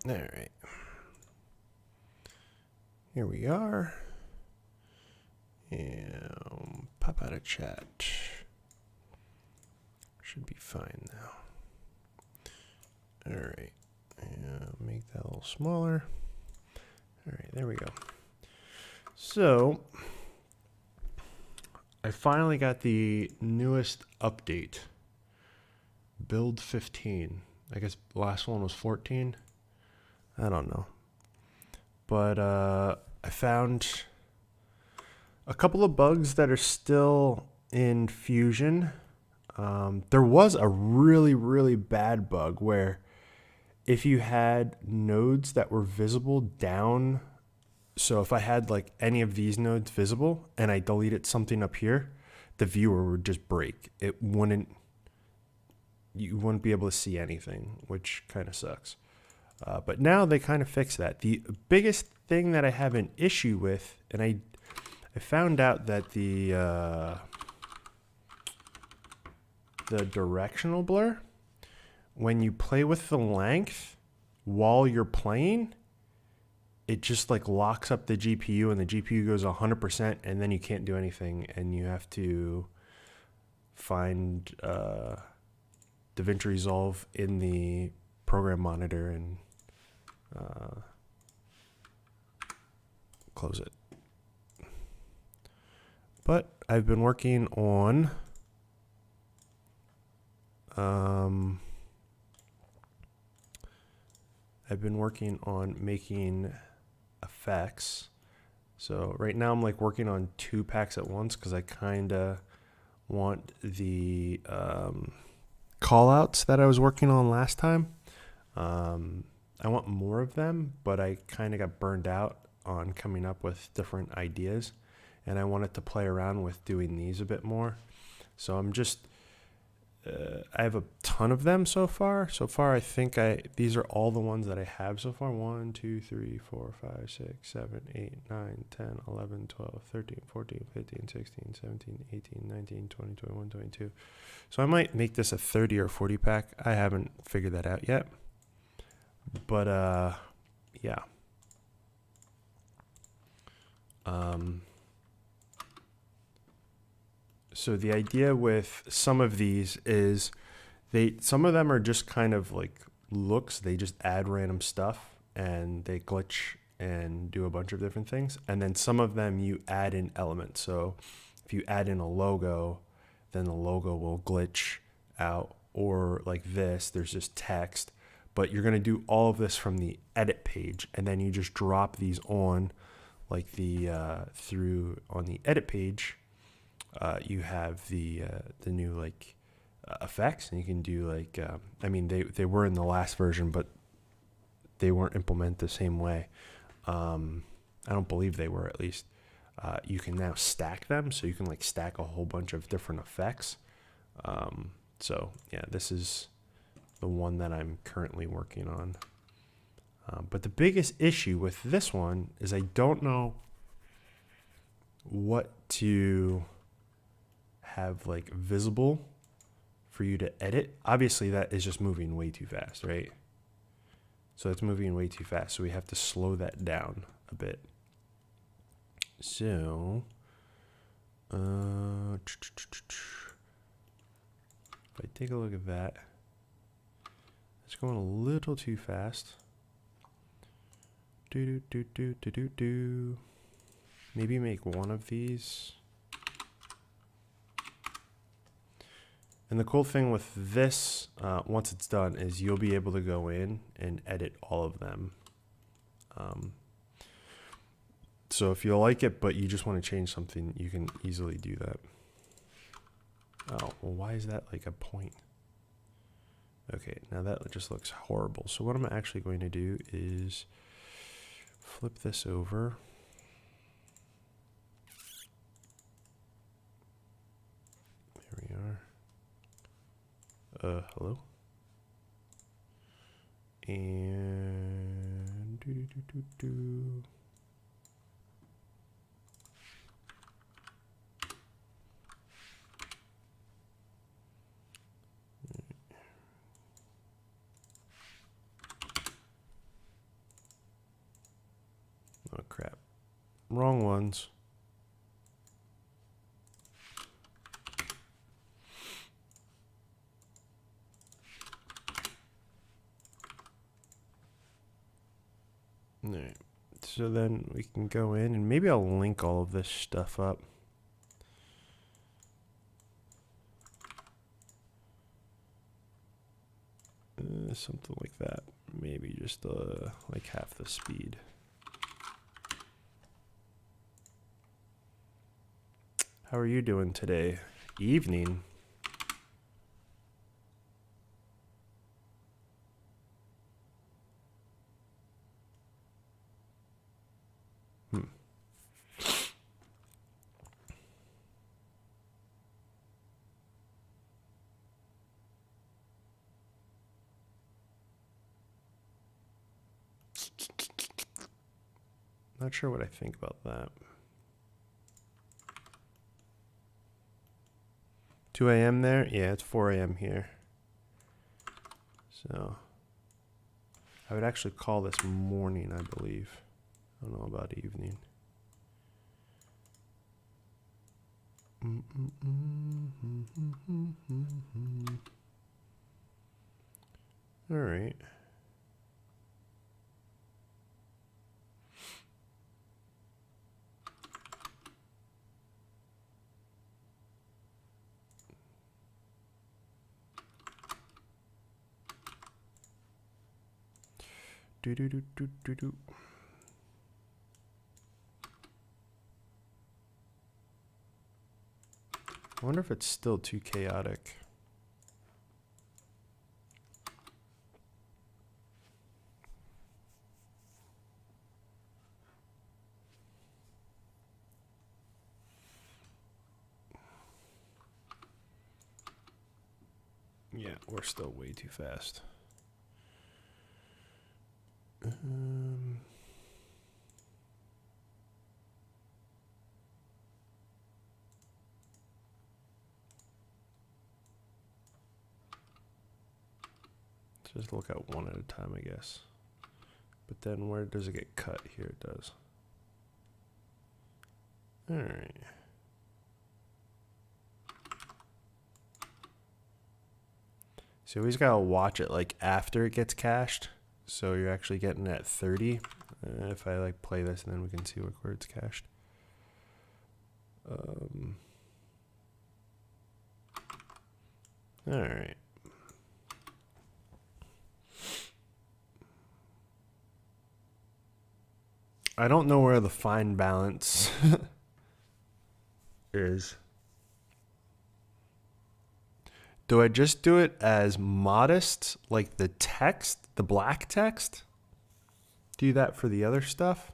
All right. Here we are. And pop out of chat. Should be fine now. All right. And make that a little smaller. All right, there we go. So I finally got the newest update. Build 15. I guess the last one was 14. I don't know. But I found a couple of bugs that are still in Fusion. There was a really, really bad bug where if you had nodes that were visible down, so if I had like any of these nodes visible and I deleted something up here, the viewer would just break. You wouldn't be able to see anything, which kind of sucks. But now they kind of fix that. The biggest thing that I have an issue with, and I found out that the directional blur, when you play with the length while you're playing, it just like locks up the GPU and the GPU goes 100% and then you can't do anything and you have to find DaVinci Resolve in the program monitor and close it. But I've been working on making effects. So right now I'm like working on 2 packs at once because I kind of want the call outs that I was working on last time. I want more of them, but I kind of got burned out on coming up with different ideas, and I wanted to play around with doing these a bit more. So I'm just I have a ton of them so far. So far, I think these are all the ones that I have so far. 1, 2, 3, 4, 5, 6, 7, 8, 9, 10, 11, 12, 13, 14, 15, 16, 17, 18, 19, 20, 21, 22. So I might make this a 30 or 40 pack. I haven't figured that out yet. But yeah. So the idea with some of these is some of them are just kind of like looks. They just add random stuff and they glitch and do a bunch of different things. And then some of them you add in elements. So if you add in a logo, then the logo will glitch out, or like this, there's just text. But you're going to do all of this from the edit page, and then you just drop these on like the through on the edit page. You have the new like effects, and you can do like I mean they were in the last version, but they weren't implemented the same way. I don't believe they were, at least. You can now stack them, so you can like stack a whole bunch of different effects. So yeah, this is the one that I'm currently working on. But the biggest issue with this one is I don't know what to have like visible for you to edit. Obviously that is just moving way too fast, right? So it's moving way too fast, so we have to slow that down a bit. So if I take a look at that, it's going a little too fast. Maybe make one of these. And the cool thing with this, once it's done, is you'll be able to go in and edit all of them. So if you like it, but you just want to change something, you can easily do that. Oh, well, why is that like a point? Okay, now that just looks horrible. So what I'm actually going to do is flip this over. There we are. Hello? And wrong ones. All right. So then we can go in and maybe I'll link all of this stuff up. Something like that. Maybe just like half the speed. How are you doing today? Evening. Not sure what I think about that. 2 a.m. there? Yeah, it's 4 a.m. here. So I would actually call this morning, I believe. I don't know about evening. All right. Do do do do do do. I wonder if it's still too chaotic. Yeah, we're still way too fast. Just look at one at a time, I guess. But then where does it get cut? Here it does. All right. So you always gotta watch it like after it gets cached. So you're actually getting it at 30. If I like play this, and then we can see where it's cached. All right. I don't know where the fine balance is. Do I just do it as modest, like the text, the black text? Do that for the other stuff?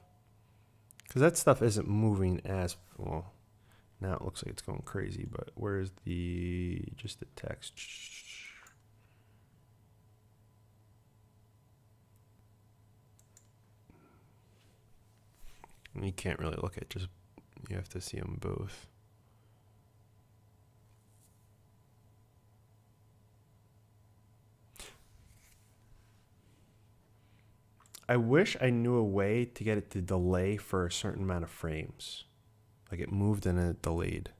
Because that stuff isn't moving as well. Now it looks like it's going crazy, but where's just the text? You can't really look at just, you have to see them both. I wish I knew a way to get it to delay for a certain amount of frames. Like it moved and it delayed.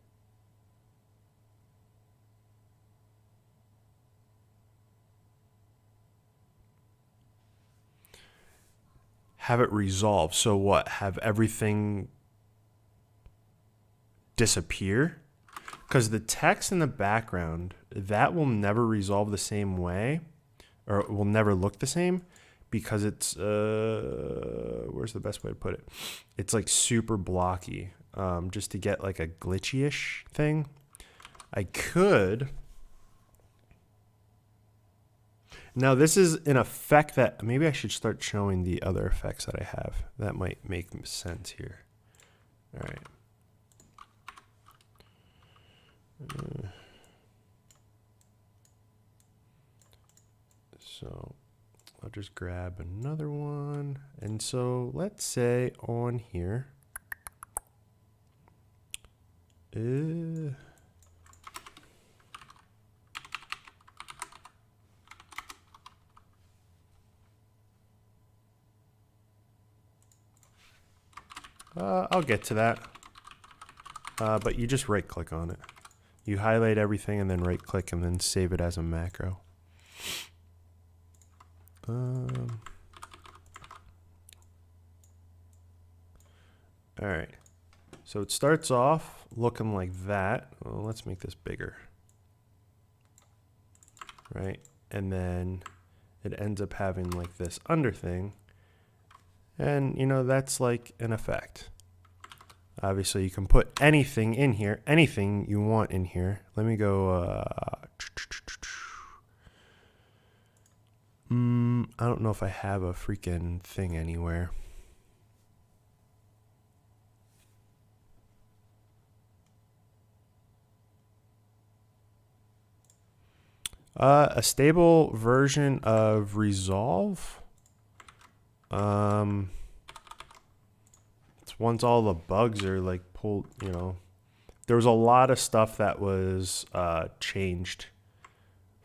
Have it resolve. So what? Have everything disappear? Because the text in the background, that will never resolve the same way, or it will never look the same, because it's, where's the best way to put it? It's like super blocky, just to get like a glitchy-ish thing. I could. Now this is an effect that maybe I should start showing the other effects that I have. That might make sense here. All right. So I'll just grab another one. And so let's say on here, I'll get to that. But you just right click on it. You highlight everything and then right click and then save it as a macro. All right. So it starts off looking like that. Well, let's make this bigger. Right? And then it ends up having like this under thing. And, you know, that's like an effect. Obviously, you can put anything in here, anything you want in here. Let me go. I don't know if I have a freaking thing anywhere. A stable version of Resolve. It's once all the bugs are like pulled, you know. There was a lot of stuff that was changed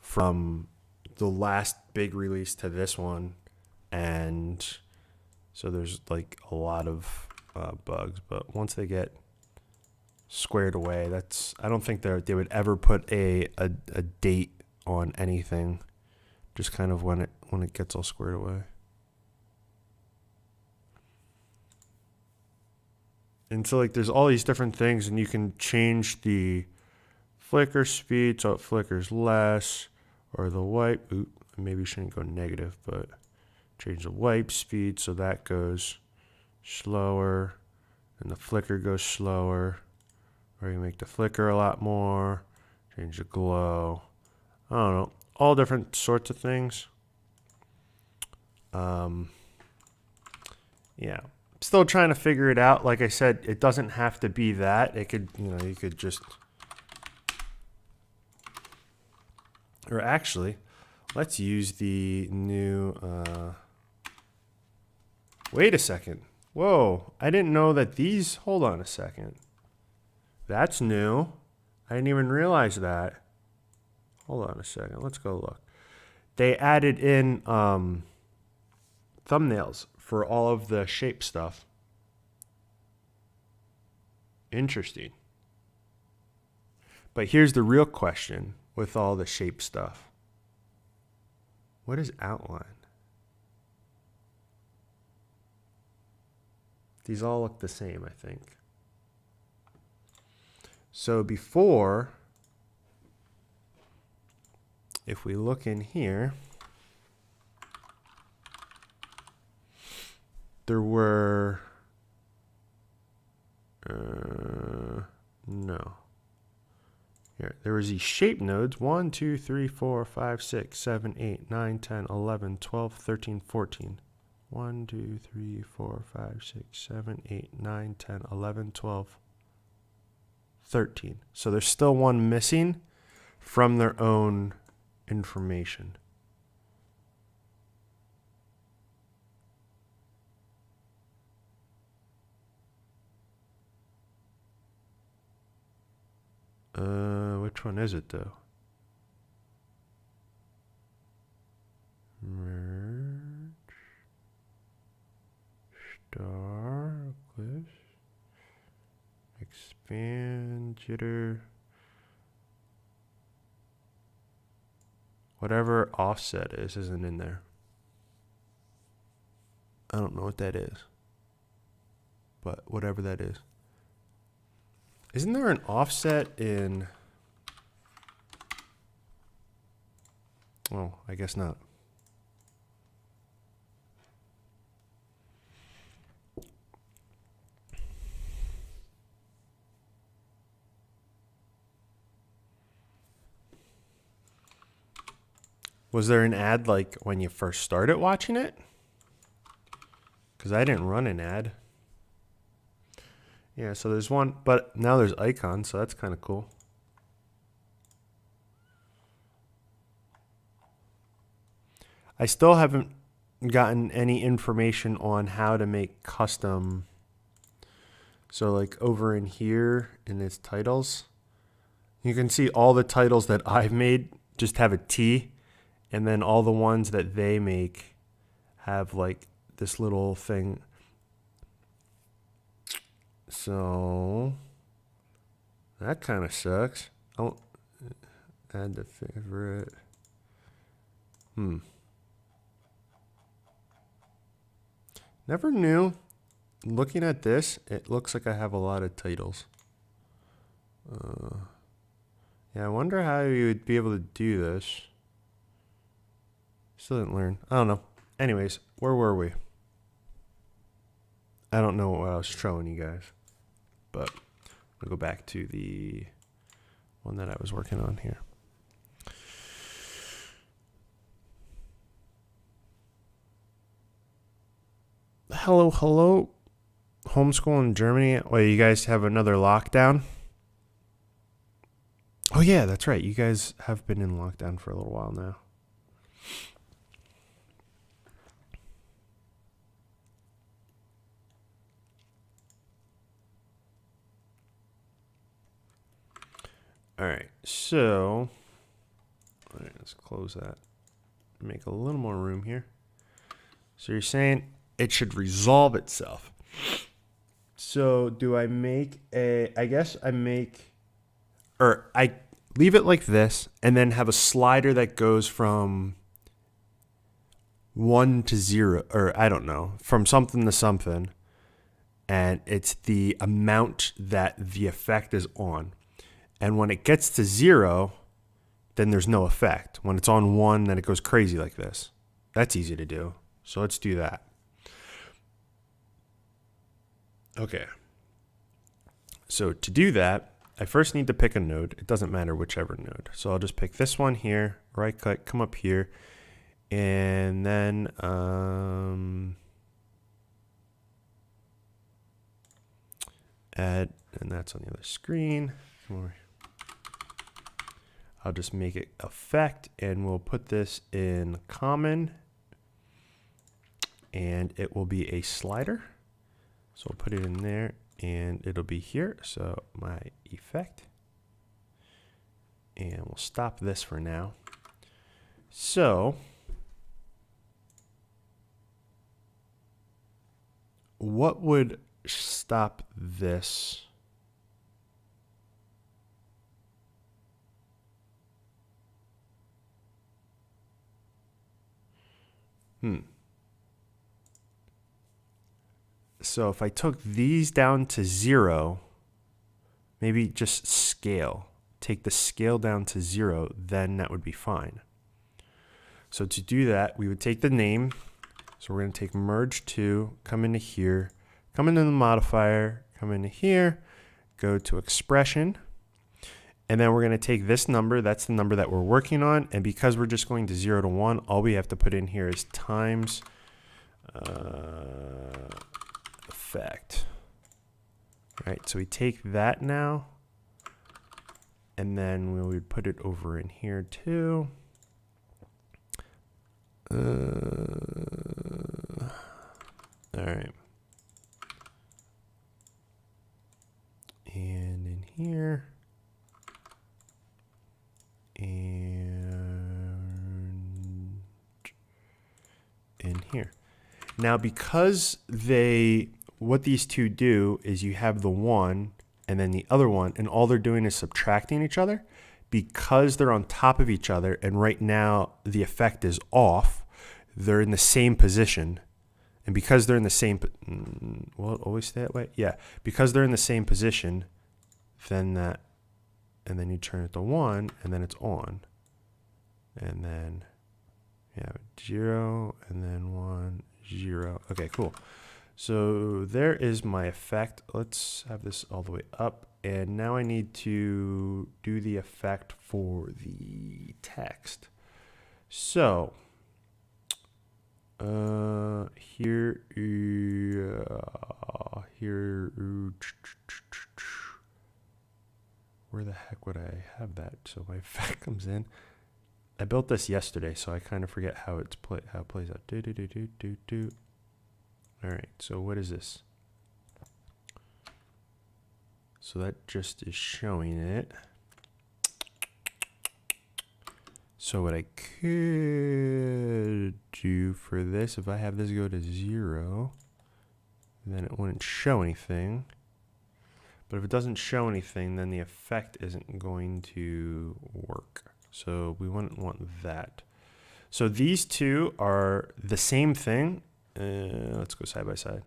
from the last big release to this one, and so there's like a lot of bugs. But once they get squared away, that's, I don't think they would ever put a date on anything. Just kind of when it gets all squared away. And so like there's all these different things, and you can change the flicker speed so it flickers less, or the wipe. Oop, maybe you shouldn't go negative, but change the wipe speed so that goes slower and the flicker goes slower. Or you make the flicker a lot more, change the glow. I don't know, all different sorts of things. Yeah. Still trying to figure it out. Like I said, it doesn't have to be that. It could, you know, you could just, or actually, let's use the new, wait a second. Whoa, I didn't know that these, hold on a second. That's new. I didn't even realize that. Hold on a second, let's go look. They added in thumbnails for all of the shape stuff. Interesting. But here's the real question with all the shape stuff. What is outline? These all look the same, I think. So before, if we look in here, there were, no. Here, there was these shape nodes, 1, 2, 3, 4, 5, 6, 7, 8, 9, 10, 11, 12, 13, 14. 1, 2, 3, 4, 5, 6, 7, 8, 9, 10, 11, 12, 13. So there's still one missing from their own information. Which one is it though? Merge, star, eclipse, expand, jitter, whatever offset is isn't in there. I don't know what that is, but whatever that is. Isn't there an offset in? Oh, I guess not. Was there an ad like when you first started watching it? Because I didn't run an ad. Yeah, so there's one, but now there's icons, so that's kind of cool. I still haven't gotten any information on how to make custom. So like over in here in its titles, you can see all the titles that I've made just have a T, and then all the ones that they make have like this little thing. So that kind of sucks. Oh, add the favorite. Never knew. Looking at this, it looks like I have a lot of titles. Yeah, I wonder how you would be able to do this. Still didn't learn. I don't know. Anyways, where were we? I don't know what I was showing you guys, but I'll go back to the one that I was working on here. Hello, hello. Homeschool in Germany. Wait, you guys have another lockdown? Oh, yeah, that's right. You guys have been in lockdown for a little while now. All right, so let's close that. Make a little more room here. So you're saying it should resolve itself. So do I make I guess I leave it like this and then have a slider that goes from 1 to 0, or I don't know, from something to something. And it's the amount that the effect is on. And when it gets to 0, then there's no effect. When it's on 1, then it goes crazy like this. That's easy to do. So let's do that. Okay. So to do that, I first need to pick a node. It doesn't matter whichever node. So I'll just pick this one here, right click, come up here, and then add, and that's on the other screen. Come over. I'll just make it effect, and we'll put this in common, and it will be a slider. So I'll put it in there, and it'll be here. So my effect, and we'll stop this for now. So what would stop this? So if I took these down to 0, maybe just scale, take the scale down to 0, then that would be fine. So to do that, we would take the name. So we're going to take merge 2, come into here, come into the modifier, come into here, go to expression. And then we're going to take this number, that's the number that we're working on. And because we're just going to 0 to 1, all we have to put in here is times effect. Right, so we take that now, and then we would put it over in here too. All right. And in here. And in here. Now, because what these two do is you have the one and then the other one, and all they're doing is subtracting each other. Because they're on top of each other, and right now the effect is off, they're in the same position. And because they're in the same, will it always stay that way? Yeah, because they're in the same position, then that, and then you turn it to 1, and then it's on. And then, yeah, 0, and then 1, 0. Okay, cool. So there is my effect. Let's have this all the way up. And now I need to do the effect for the text. So here, where the heck would I have that? So my effect comes in. I built this yesterday, so I kind of forget how it plays out. All right, so what is this? So that just is showing it. So what I could do for this, if I have this go to 0, then it wouldn't show anything. But if it doesn't show anything, then the effect isn't going to work. So we wouldn't want that. So these two are the same thing. Let's go side by side.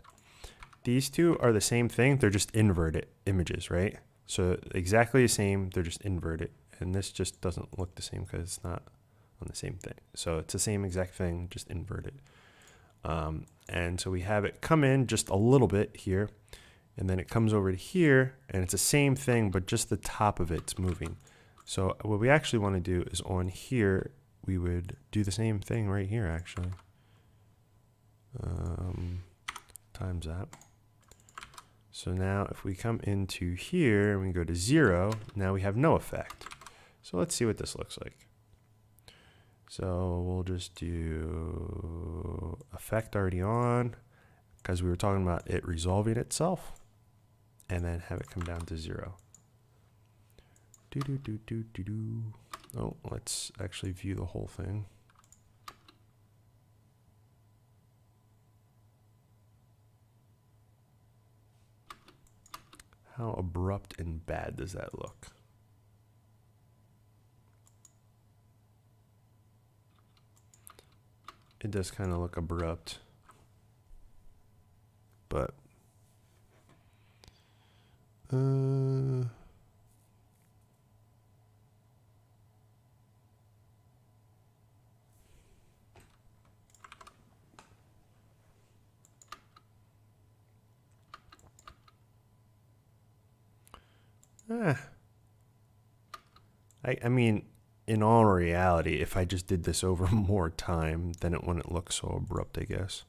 These two are the same thing. They're just inverted images, right? So exactly the same. They're just inverted. And this just doesn't look the same because it's not on the same thing. So it's the same exact thing, just inverted. And so we have it come in just a little bit here. And then it comes over to here. And it's the same thing, but just the top of it's moving. So what we actually want to do is on here, we would do the same thing right here, actually. Times that. So now if we come into here and we go to 0, now we have no effect. So let's see what this looks like. So we'll just do effect already on, because we were talking about it resolving itself, and then have it come down to 0. Oh, let's actually view the whole thing. How abrupt and bad does that look? It does kind of look abrupt, but I mean, in all reality, if I just did this over more time, then it wouldn't look so abrupt, I guess.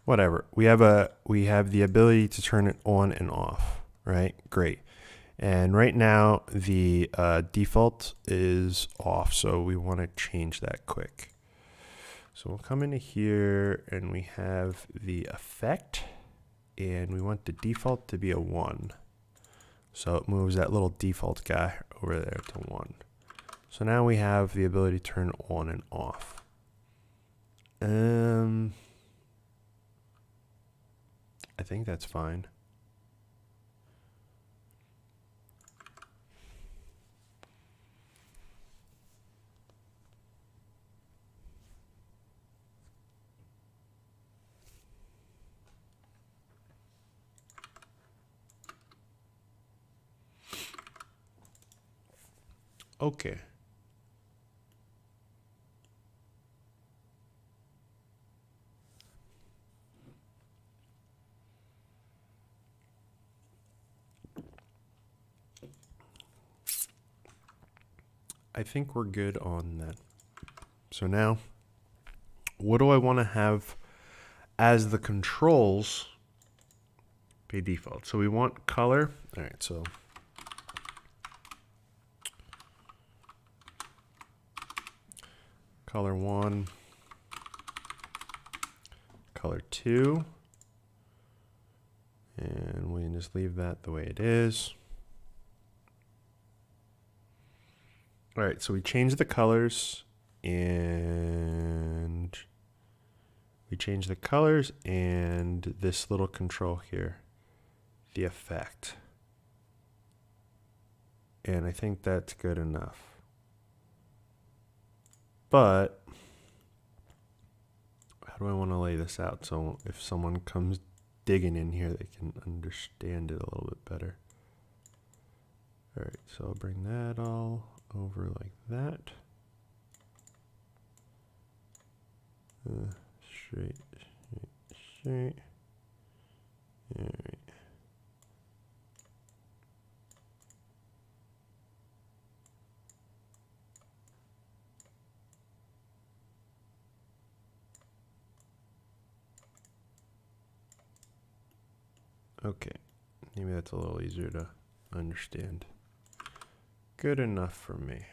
Whatever. We have the ability to turn it on and off, right? Great. And right now the default is off, so we want to change that quick. So we'll come into here and we have the effect, and we want the default to be a 1. So it moves that little default guy over there to 1. So now we have the ability to turn on and off. I think that's fine. Okay. I think we're good on that. So now, what do I want to have as the controls by default? So we want color. All right, so color 1, color 2, and we can just leave that the way it is. All right, so we change the colors, and this little control here, the effect. And I think that's good enough. But how do I want to lay this out so if someone comes digging in here, they can understand it a little bit better? All right, so I'll bring that all over like that. Straight. All right. Okay, maybe that's a little easier to understand. Good enough for me.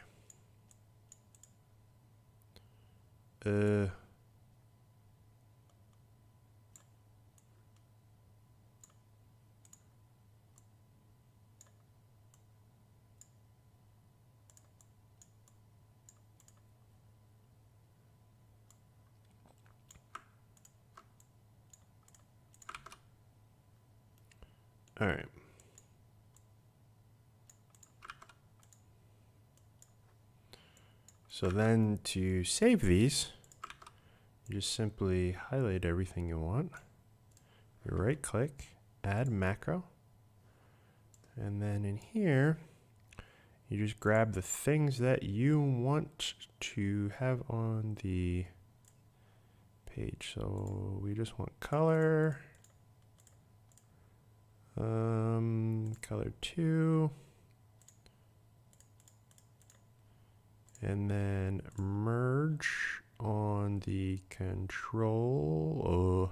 All right. So then to save these, you just simply highlight everything you want. You right click, add macro. And then in here, you just grab the things that you want to have on the page. So we just want color, color 2, and then merge on the control,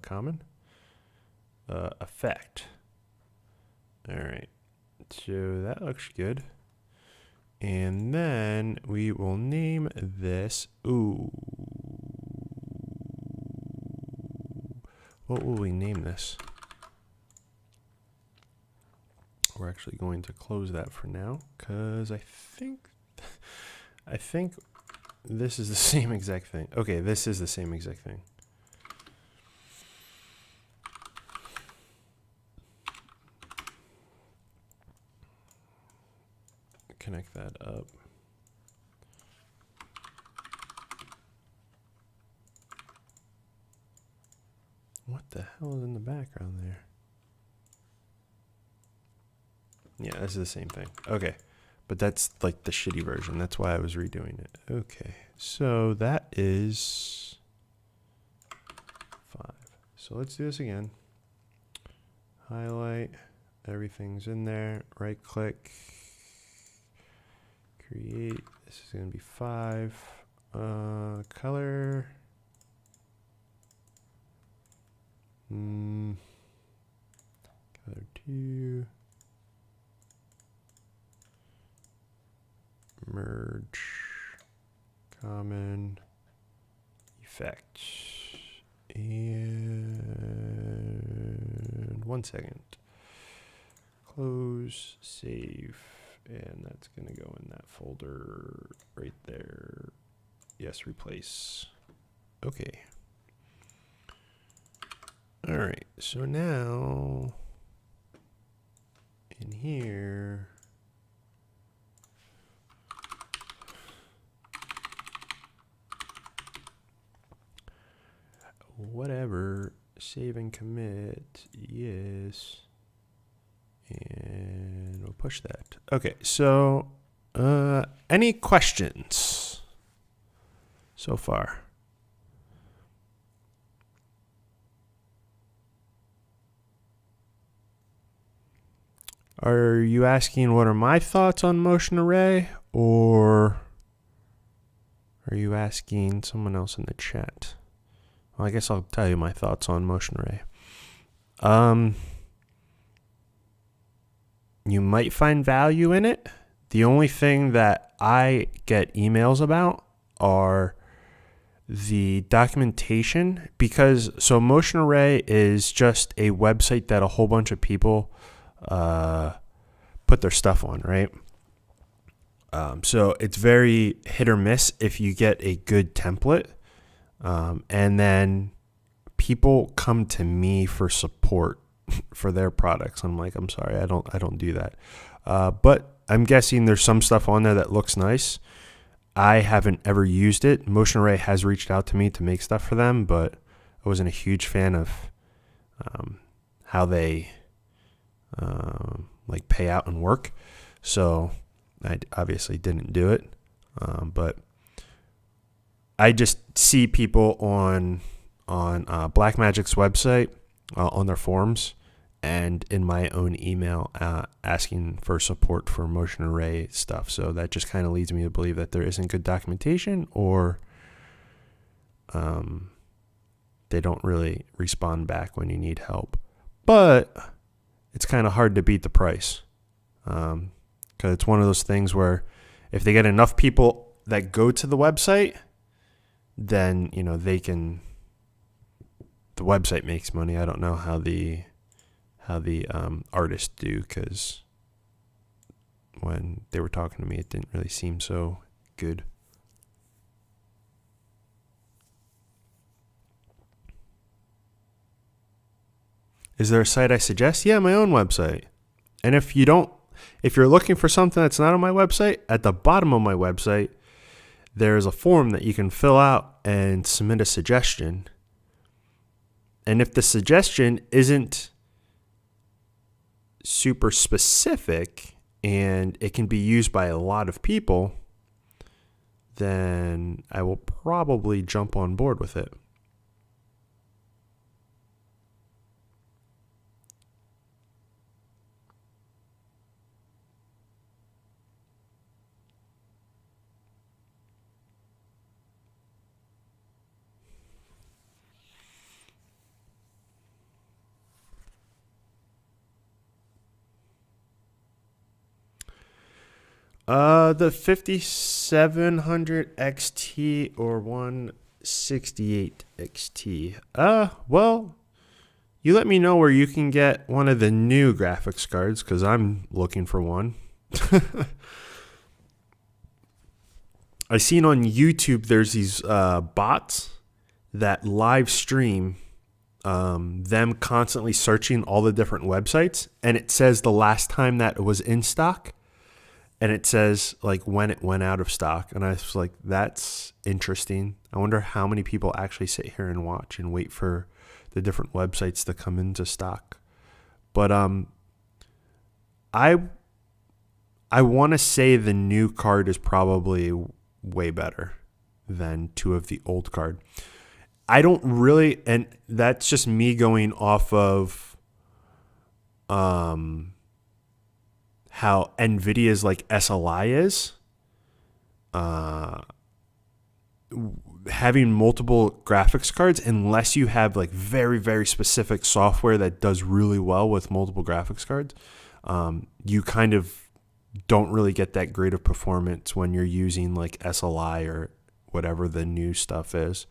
common, effect. All right, so that looks good. And then we will name this, what will we name this? We're actually going to close that for now, because I think this is the same exact thing. Okay, this is the same exact thing. Connect that up. What the hell is in the background there? Yeah, this is the same thing. Okay, but that's like the shitty version. That's why I was redoing it. Okay, so that is 5. So let's do this again. Highlight, everything's in there. Right click, create. This is going to be 5. Color. Color 2. Merge. Common. Effect. And 1 second. Close. Save. And that's going to go in that folder right there. Yes, replace. Okay. All right. So now in here, whatever, save and commit, yes. And we'll push that. Okay, so any questions so far? Are you asking what are my thoughts on motion array, or are you asking someone else in the chat? Well, I guess I'll tell you my thoughts on motion array. You might find value in it. The only thing that I get emails about are the documentation, because so motion array is just a website that a whole bunch of people put their stuff on, right? So it's very hit or miss if you get a good template, and then people come to me for support for their products. I'm like, I'm sorry, I don't do that. But I'm guessing there's some stuff on there that looks nice. I haven't ever used it. Motion Array has reached out to me to make stuff for them, but I wasn't a huge fan of how they like pay out and work. So I obviously didn't do it. But I just see people on Blackmagic's website on their forums and in my own email asking for support for motion array stuff. So that just kind of leads me to believe that there isn't good documentation, or they don't really respond back when you need help. But it's kind of hard to beat the price, because it's one of those things where if they get enough people that go to the website, then the website makes money. I don't know how the artists do, because when they were talking to me, it didn't really seem so good. Is there a site I suggest? Yeah, my own website. And if you're looking for something that's not on my website, at the bottom of my website, there's a form that you can fill out and submit a suggestion. And if the suggestion isn't super specific and it can be used by a lot of people, then I will probably jump on board with it. The 5700 XT or 168 XT. Well, you let me know where you can get one of the new graphics cards, because I'm looking for one. I seen on YouTube there's these bots that live stream them constantly searching all the different websites, and it says the last time that it was in stock. And it says like when it went out of stock. And I was like, that's interesting. I wonder how many people actually sit here and watch and wait for the different websites to come into stock. But I want to say the new card is probably way better than two of the old card. I don't really, and that's just me going off of how NVIDIA's like SLI is. Having multiple graphics cards, unless you have like very, very specific software that does really well with multiple graphics cards, you kind of don't really get that great of performance when you're using like SLI or whatever the new stuff is.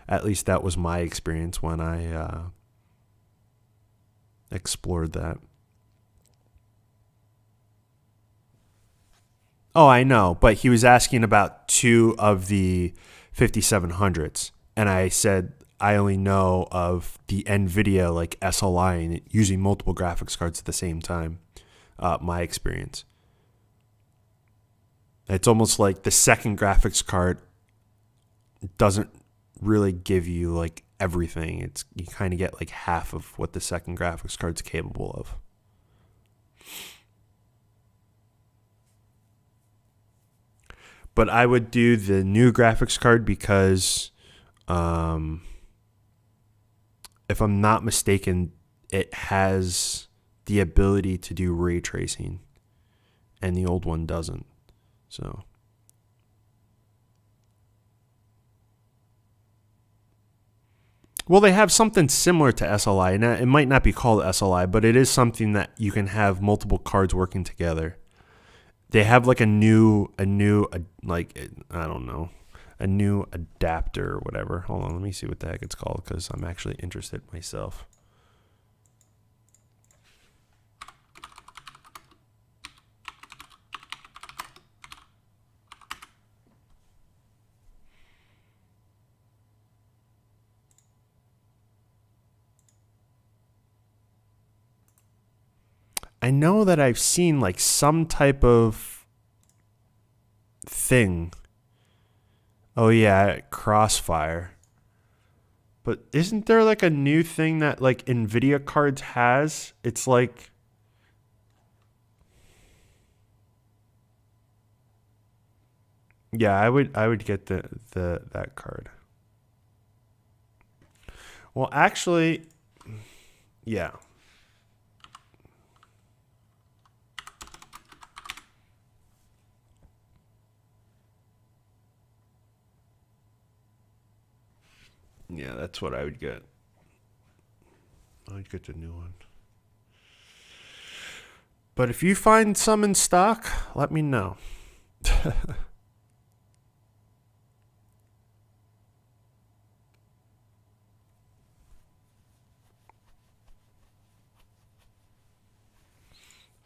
At least that was my experience when I explored that. Oh, I know, but he was asking about two of the 5700s, and I said I only know of the NVIDIA like SLI and using multiple graphics cards at the same time. My experience. It's almost like the second graphics card doesn't really give you like everything. It's you kind of get like half of what the second graphics card's capable of. But I would do the new graphics card because, if I'm not mistaken, it has the ability to do ray tracing, and the old one doesn't. So, well, they have something similar to SLI, and it might not be called SLI, but it is something that you can have multiple cards working together. They have like a new like, I don't know, a new adapter or whatever. Hold on, let me see what the heck it's called, because I'm actually interested myself. I know that I've seen like some type of thing. Oh yeah, Crossfire. But isn't there like a new thing that like NVIDIA cards has? It's like, yeah, I would get the that card. Well, actually, yeah. Yeah, that's what I would get. I would get the new one. But if you find some in stock, let me know.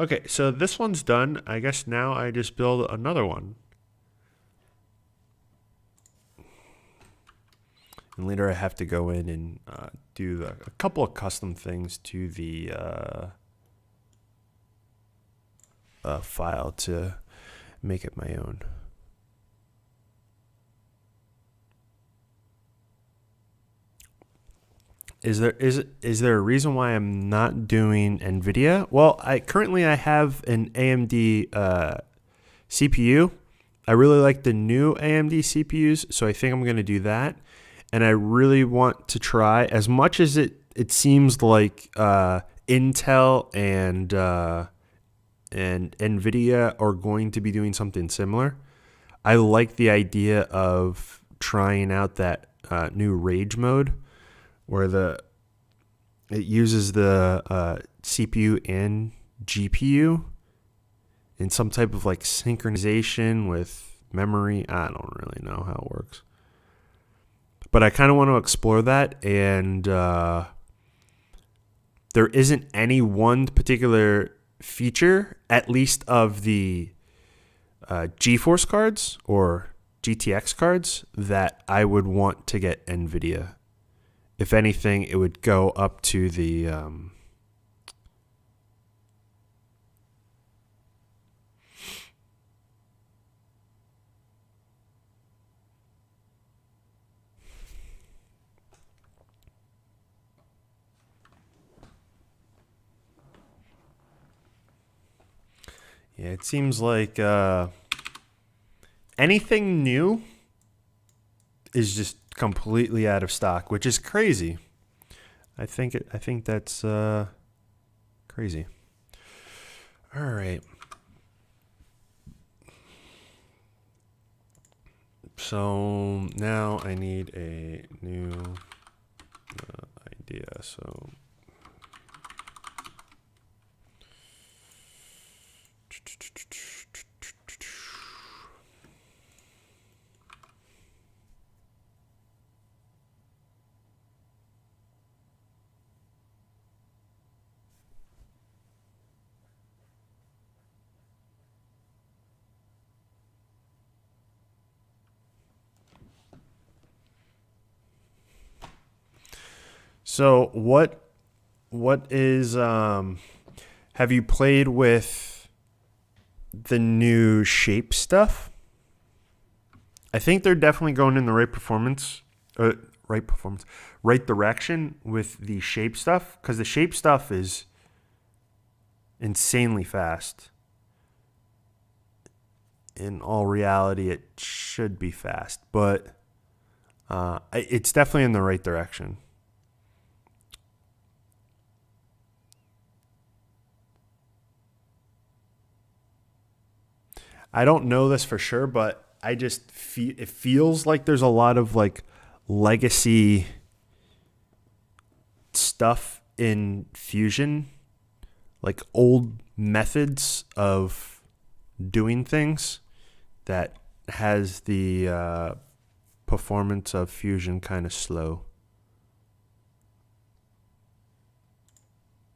Okay, so this one's done. I guess now I just build another one. And later I have to go in and do a couple of custom things to the file to make it my own. Is there a reason why I'm not doing NVIDIA? Well, currently I have an AMD CPU. I really like the new AMD CPUs, so I think I'm going to do that. And I really want to try, as much as it seems like Intel and NVIDIA are going to be doing something similar. I like the idea of trying out that new Rage mode, where it uses the CPU and GPU in some type of like synchronization with memory. I don't really know how it works, but I kind of want to explore that. And there isn't any one particular feature, at least of the GeForce cards or GTX cards, that I would want to get NVIDIA. If anything, it would go up to the yeah, it seems like anything new is just completely out of stock, which is crazy. I think that's crazy. All right. So now I need a new idea. So what is have you played with the new shape stuff? I think they're definitely going in the right direction with the shape stuff, because the shape stuff is insanely fast. In all reality, it should be fast, but it's definitely in the right direction. I don't know this for sure, but I just it feels like there's a lot of like legacy stuff in Fusion, like old methods of doing things that has the performance of Fusion kind of slow.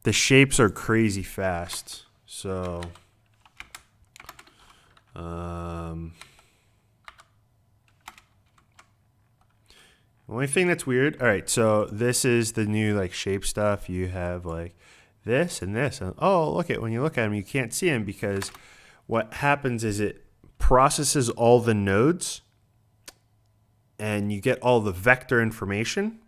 The shapes are crazy fast, so the only thing that's weird. All right, so this is the new like shape stuff. You have like this and this, and oh, look at when you look at them, you can't see them because what happens is it processes all the nodes, and you get all the vector information,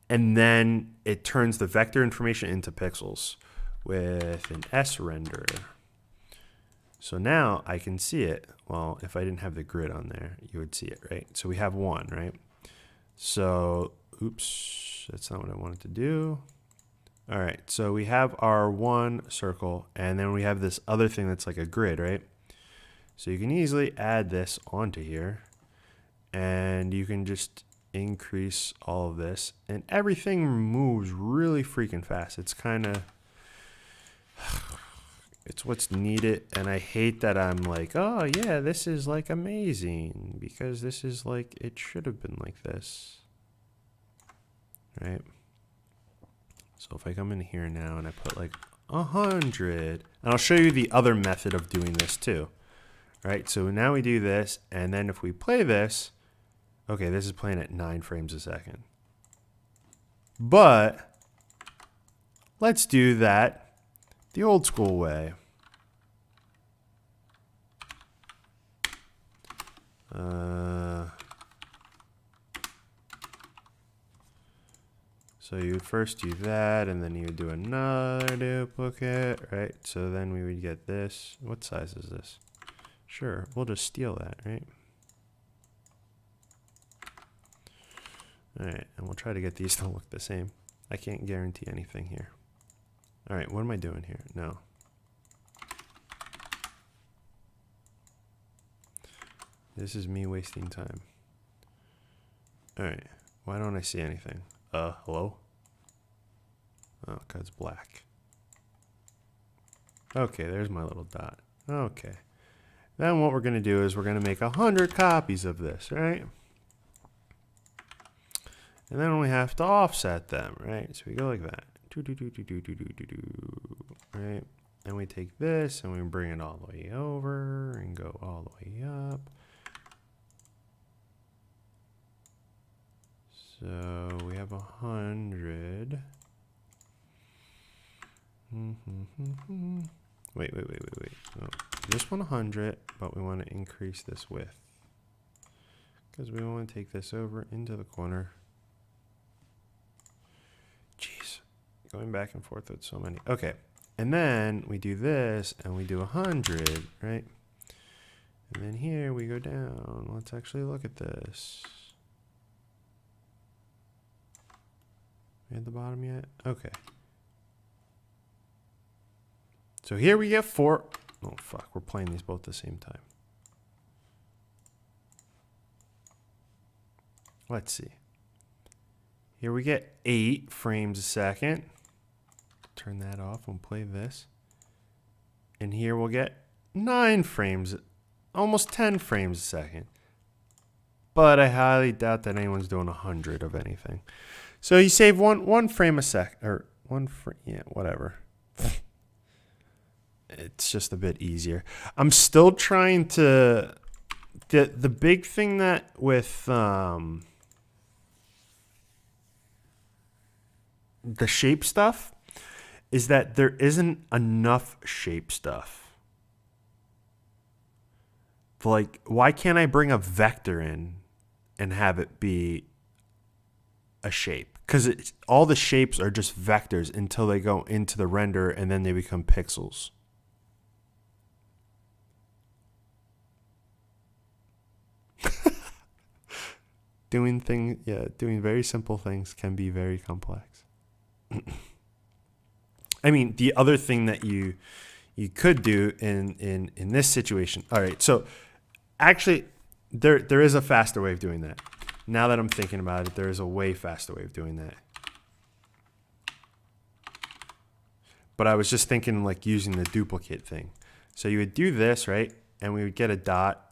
and then it turns the vector information into pixels with an S render. So now I can see it. Well, if I didn't have the grid on there, you would see it, right? So we have one, right? So, oops, that's not what I wanted to do. All right, so we have our one circle, and then we have this other thing that's like a grid, right? So you can easily add this onto here, and you can just increase all of this, and everything moves really freaking fast. It's kind of... it's what's needed, and I hate that I'm like, oh yeah, this is like amazing, because this is like, it should have been like this, right? So if I come in here now and I put like 100, and I'll show you the other method of doing this too, right? So now we do this, and then if we play this, okay, this is playing at 9 frames a second. But let's do that the old school way. So you would first do that, and then you would do another duplicate, right? So then we would get this. What size is this? Sure, we'll just steal that, right? All right, and we'll try to get these to look the same. I can't guarantee anything here. All right, what am I doing here? No. This is me wasting time. All right, why don't I see anything? Hello? Oh, because it's black. Okay, there's my little dot. Okay. Then what we're going to do is we're going to make 100 copies of this, right? And then we have to offset them, right? So we go like that. Right? And we take this and we bring it all the way over and go all the way up. So we have 100. Wait. Oh, just want 100, but we want to increase this width because we want to take this over into the corner. Jeez, going back and forth with so many. Okay, and then we do this and we do 100, right? And then here we go down. Let's actually look at this. We at the bottom yet? Okay. So here we get 4. Oh, fuck. We're playing these both at the same time. Let's see. Here we get 8 frames a second. Turn that off and play this. And here we'll get 9 frames, almost 10 frames a second. But I highly doubt that anyone's doing 100 of anything. So you save one frame a sec, or yeah, whatever. It's just a bit easier. I'm still trying to, the big thing that with the shape stuff is that there isn't enough shape stuff. Like, why can't I bring a vector in and have it be a shape? Because all the shapes are just vectors until they go into the render and then they become pixels. Doing very simple things can be very complex. I mean, the other thing that you could do in this situation. All right, so actually there is a faster way of doing that. Now that I'm thinking about it, there is a way faster way of doing that. But I was just thinking like using the duplicate thing. So you would do this, right? And we would get a dot.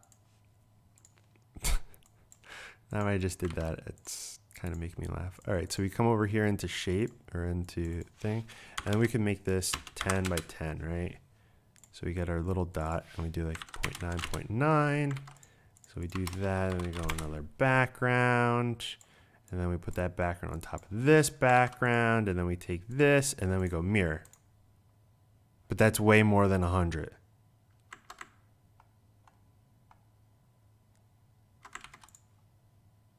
Now I just did that. It's kind of making me laugh. All right, so we come over here into shape or into thing, and we can make this 10 by 10, right? So we get our little dot, and we do like 0.9, 0.9. So we do that, and we go another background, and then we put that background on top of this background, and then we take this, and then we go mirror. But that's way more than 100.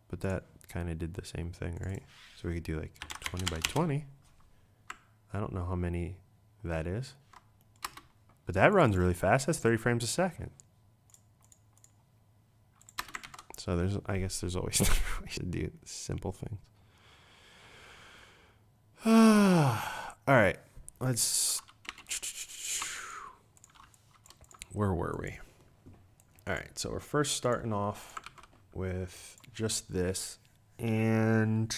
But that kind of did the same thing, right? So we could do like 20 by 20. I don't know how many that is. But that runs really fast. That's 30 frames a second. So I guess there's always different ways to do simple things. All right. Where were we? All right. So we're first starting off with just this, and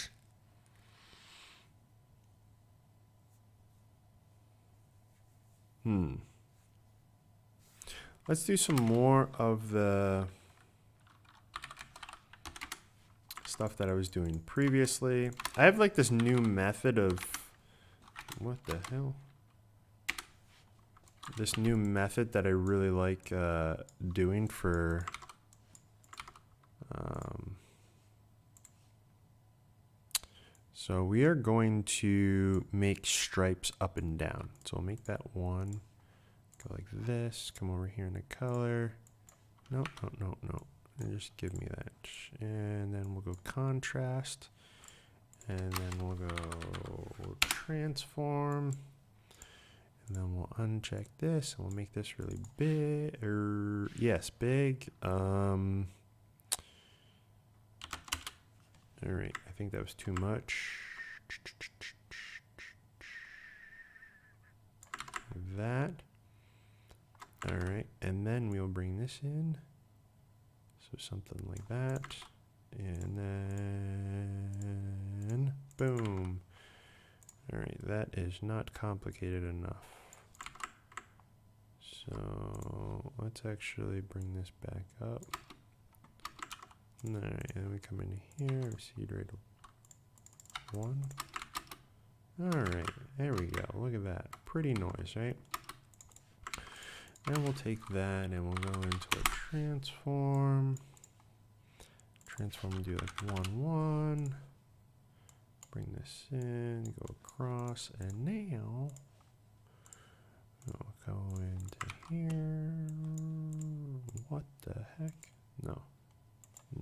let's do some more of the stuff that I was doing previously. I have like this new method of, what the hell? This new method that I really like doing for So we are going to make stripes up and down. So we'll make that one. Go like this. Come over here in the color. No. And just give me that. And then we'll go contrast. And then we'll go transform. And then we'll uncheck this. And we'll make this really big. Yes, big. All right. I think that was too much. That. All right, and then we'll bring this in. So something like that. And then, boom. All right, that is not complicated enough. So let's actually bring this back up. All right, and then we come in here, seed rate 1. All right, there we go. Look at that. Pretty noise, right? And we'll take that and we'll go into a transform. Transform and do like 1, 1. Bring this in, go across, and now we'll go into here. What the heck?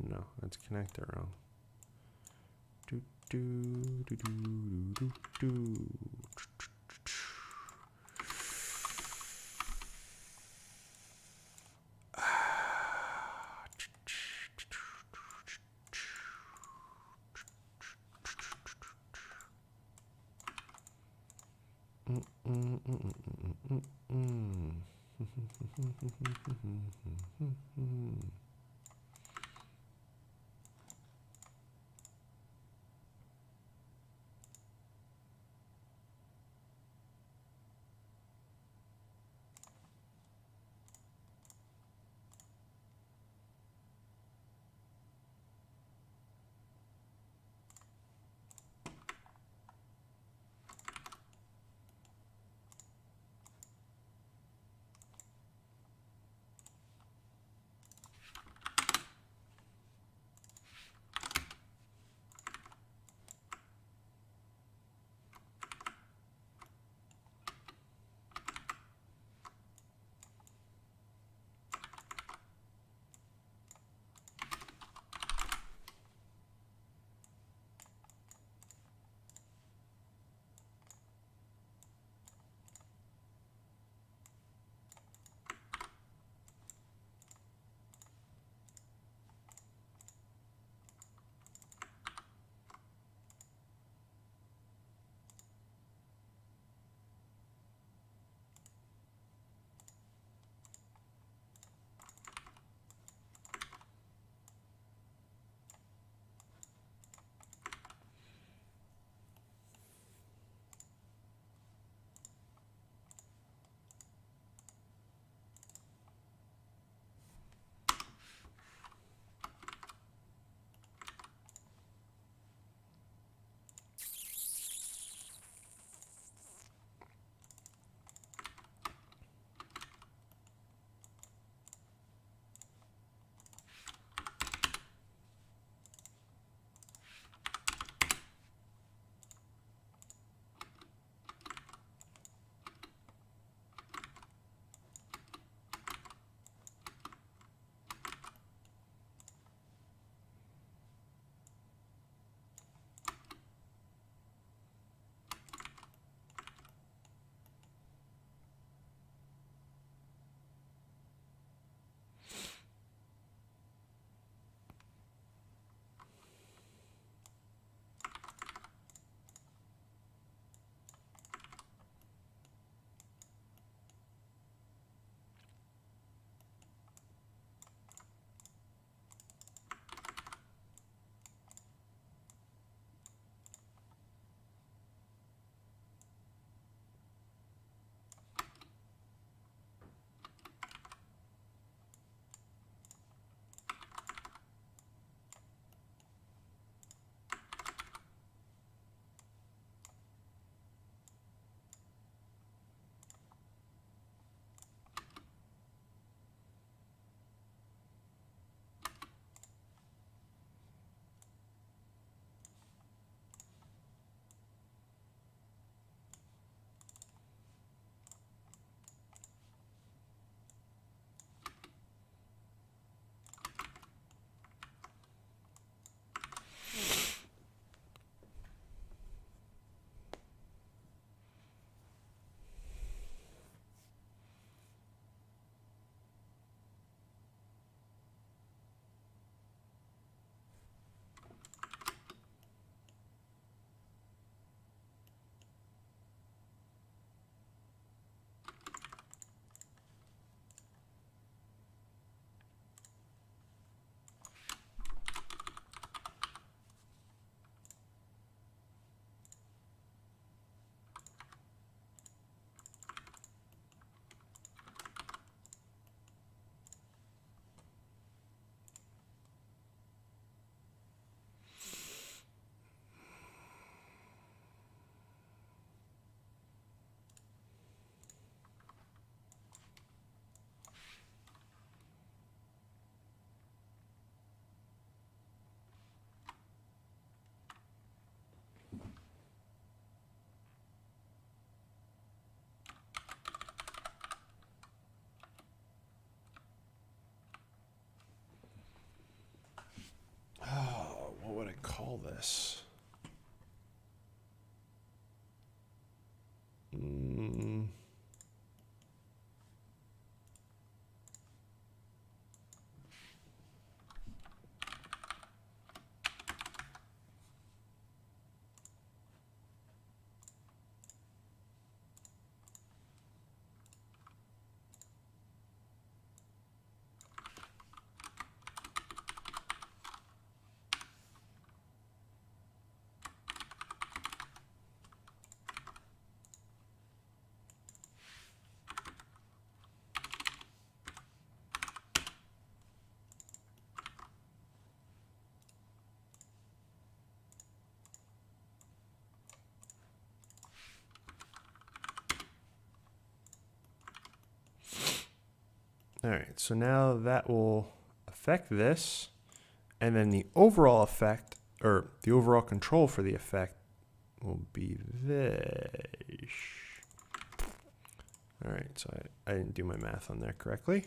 No, let's connect it wrong. Do do do do do do. call this? All right, so now that will affect this, and then the overall effect, or the overall control for the effect, will be this. All right, so I didn't do my math on that correctly.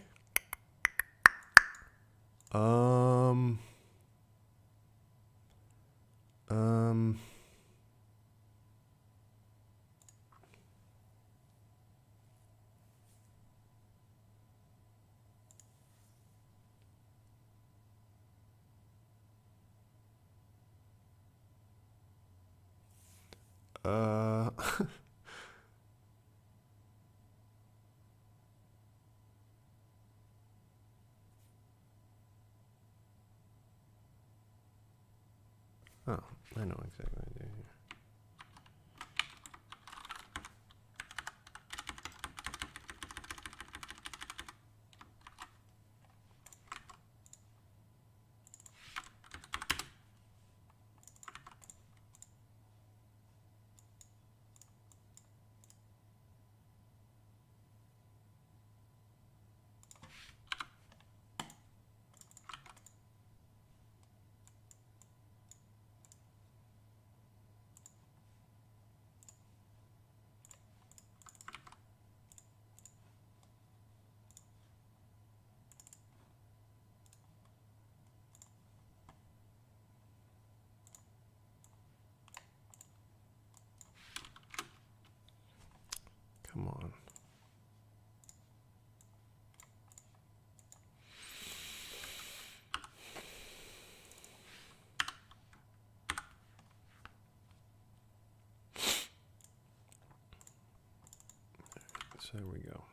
Oh, I know exactly what I do here. Come on. So there we go.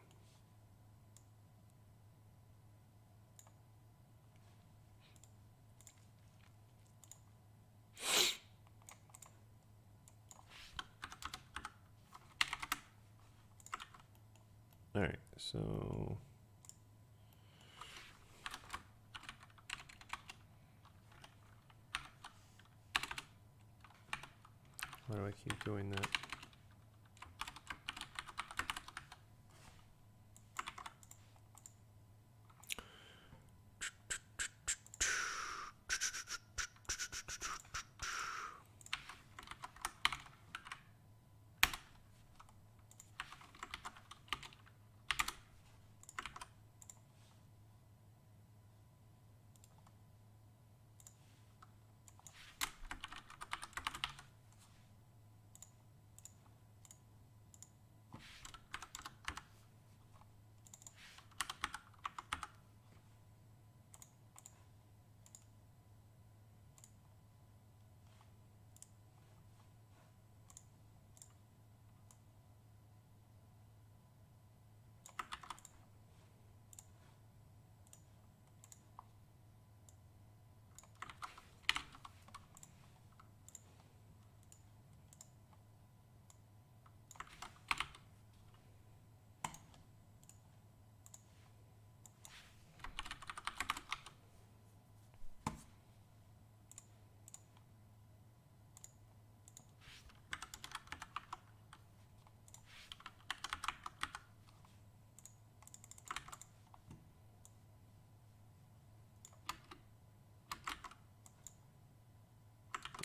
All right, so why do I keep doing that?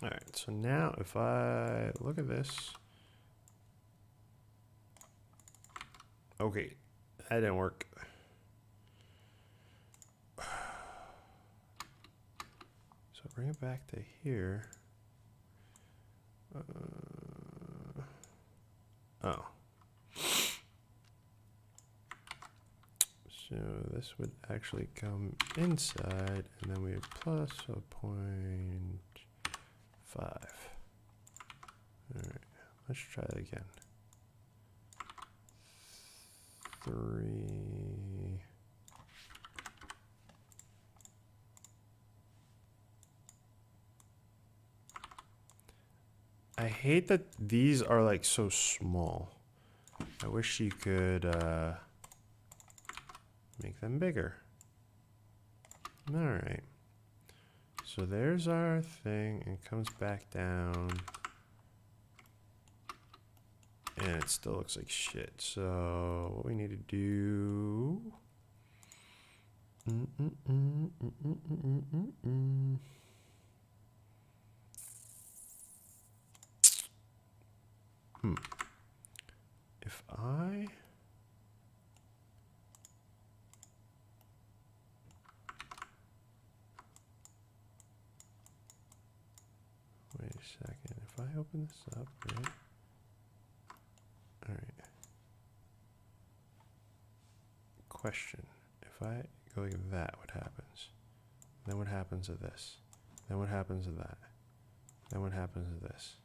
All right, so now if I look at this, okay, that didn't work. So bring it back to here. Oh. So this would actually come inside, and then we have plus a 0.5. All right, let's try that again. 3. I hate that these are like so small. I wish you could make them bigger. All right. So there's our thing, and it comes back down. And it still looks like shit. So what we need to do... If I... Wait a second. If I open this up, right? All right. Question. If I go like that, what happens? Then what happens to this? Then what happens to that? Then what happens to this?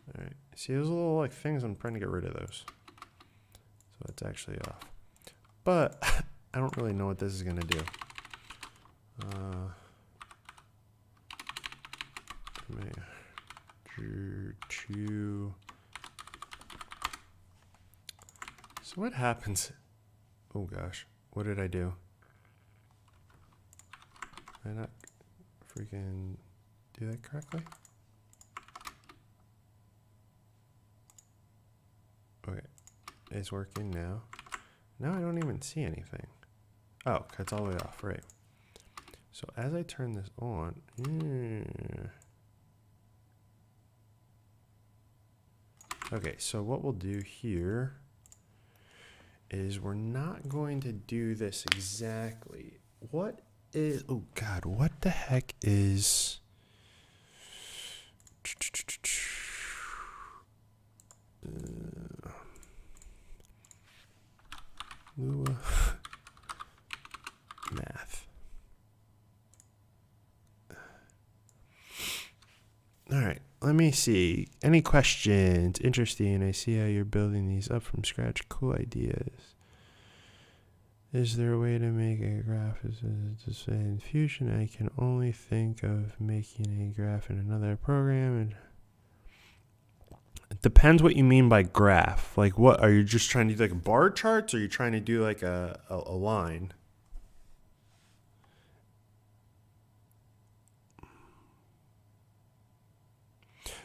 All right. See, those little like things, I'm trying to get rid of those. So it's actually off. But I don't really know what this is gonna do. So what happens? Oh gosh, what did I do? Did I not freaking do that correctly? Okay, it's working now. Now I don't even see anything. Oh, cuts all the way off, right. So as I turn this on, okay, so what we'll do here is we're not going to do this exactly. What is, oh God, what the heck is, Lua math. All right, let me see. Any questions? Interesting. I see how you're building these up from scratch. Cool ideas. Is there a way to make a graph to say in Fusion? I can only think of making a graph in another program. And it depends what you mean by graph. Like, what are you just trying to do, like bar charts, or are you trying to do like a line?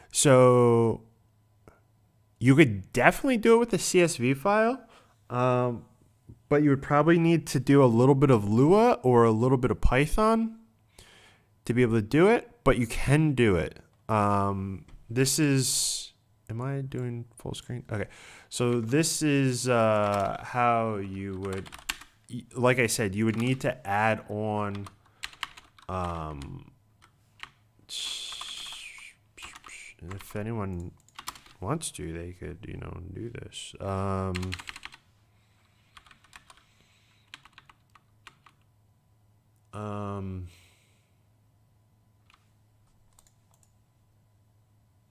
So you could definitely do it with a CSV file, but you would probably need to do a little bit of Lua or a little bit of Python to be able to do it, but you can do it. This is, am I doing full screen? Okay, so this is how you would, like I said, you would need to add on if anyone wants to, they could, you know, do this.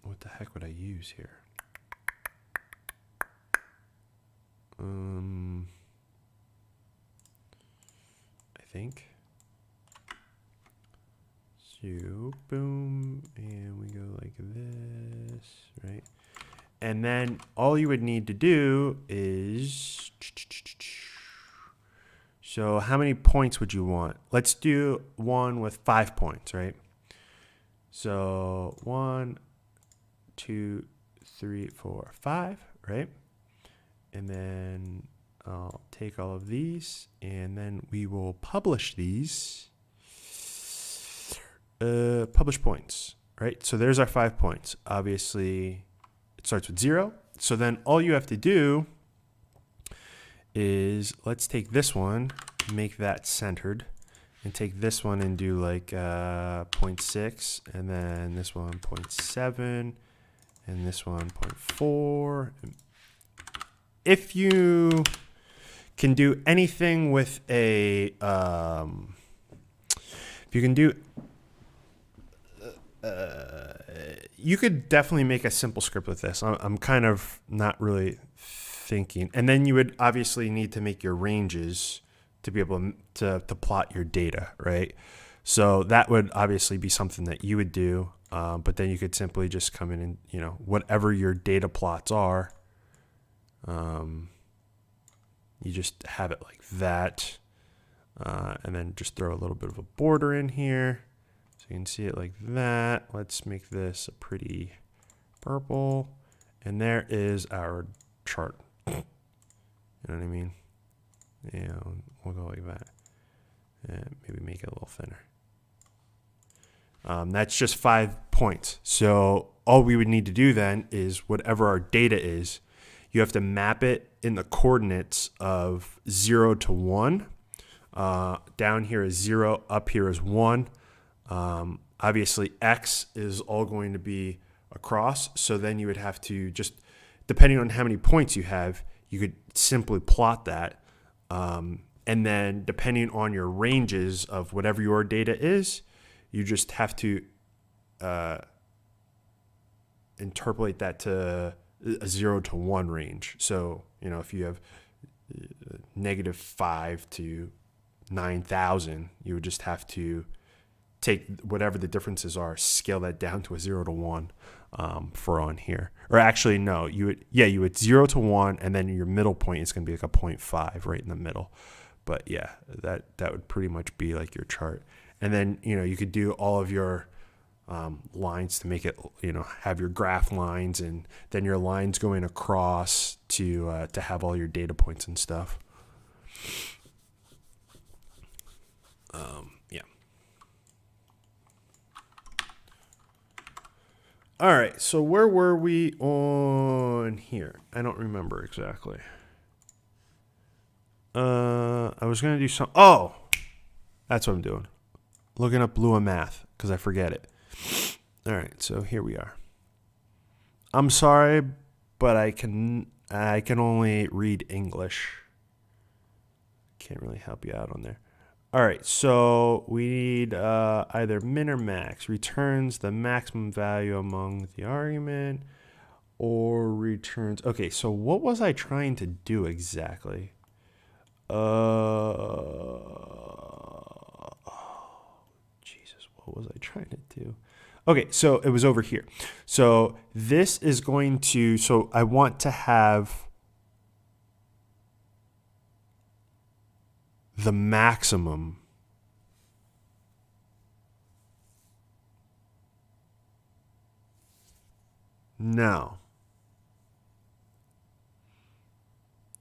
What the heck would I use here? I think. So, boom, and we go like this, right? And then all you would need to do is, so how many points would you want? Let's do one with 5 points, right? So 1, 2, 3, 4, 5, right? And then I'll take all of these, and then we will publish these. Publish points, right? So there's our 5 points. Obviously, it starts with 0. So then all you have to do is, let's take this one, make that centered, and take this one and do like 0.6, and then this one 0.7, and this one 0.4. If you can do anything with a, if you can do, you could definitely make a simple script with this. I'm kind of not really thinking. And then you would obviously need to make your ranges to be able to plot your data, right? So that would obviously be something that you would do. But then you could simply just come in and, you know, whatever your data plots are, you just have it like that. And then just throw a little bit of a border in here. So you can see it like that. Let's make this a pretty purple. And there is our chart. You know what I mean? Yeah, we'll go like that. And maybe make it a little thinner. That's just 5 points. So all we would need to do then is whatever our data is, you have to map it in the coordinates of 0 to 1. Down here is 0, up here is 1. Obviously, X is all going to be across. So then you would have to just, depending on how many points you have, you could simply plot that. And then depending on your ranges of whatever your data is, you just have to interpolate that to a 0 to 1 range. So, you know, if you have -5 to 9,000, you would just have to take whatever the differences are, scale that down to a 0 to 1 for on here. Or actually, no, you would 0 to 1, and then your middle point is going to be like a 0.5 right in the middle. But yeah, that would pretty much be like your chart. And then, you know, you could do all of your lines to make it, you know, have your graph lines, and then your lines going across to have all your data points and stuff. Yeah. All right. So where were we on here? I don't remember exactly. I was going to do some. Oh, that's what I'm doing. Looking up Lua Math because I forget it. All right, so here we are. I'm sorry, but I can only read English. Can't really help you out on there. All right, so we need either min or max. Returns the maximum value among the argument, or returns. Okay, so what was I trying to do exactly? What was I trying to do? Okay, so it was over here. So this is going to, so I want to have the maximum. No.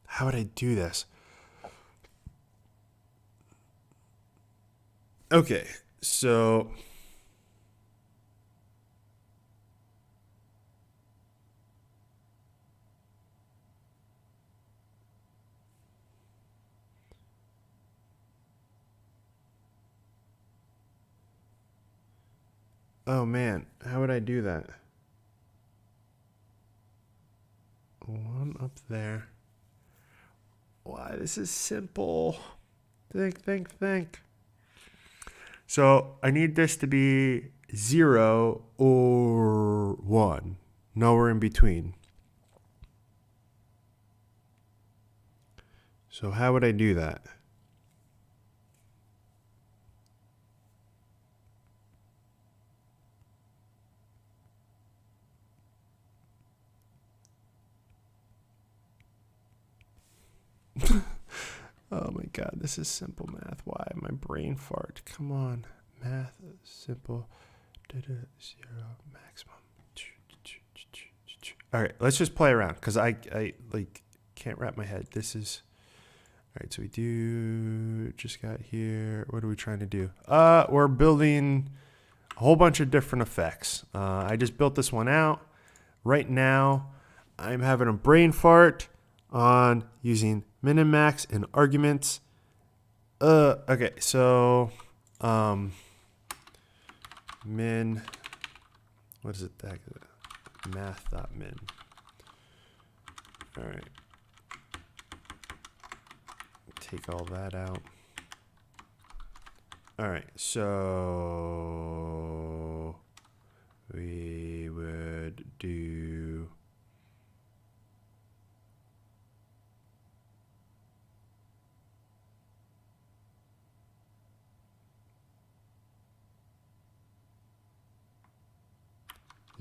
How would I do this? Okay, so oh man, how would I do that? One up there. Why, this is simple. Think. So I need this to be 0 or 1. Nowhere in between. So how would I do that? Oh my God, this is simple math. Why? My brain fart. Come on. Math, simple. 0 maximum. All right, let's just play around because I like can't wrap my head. This is all right. So we just got here. What are we trying to do? We're building a whole bunch of different effects. I just built this one out. Right now, I'm having a brain fart on using min and max and arguments. Okay, so Min, what is it? That math.min. All right. Take all that out. All right, so we would do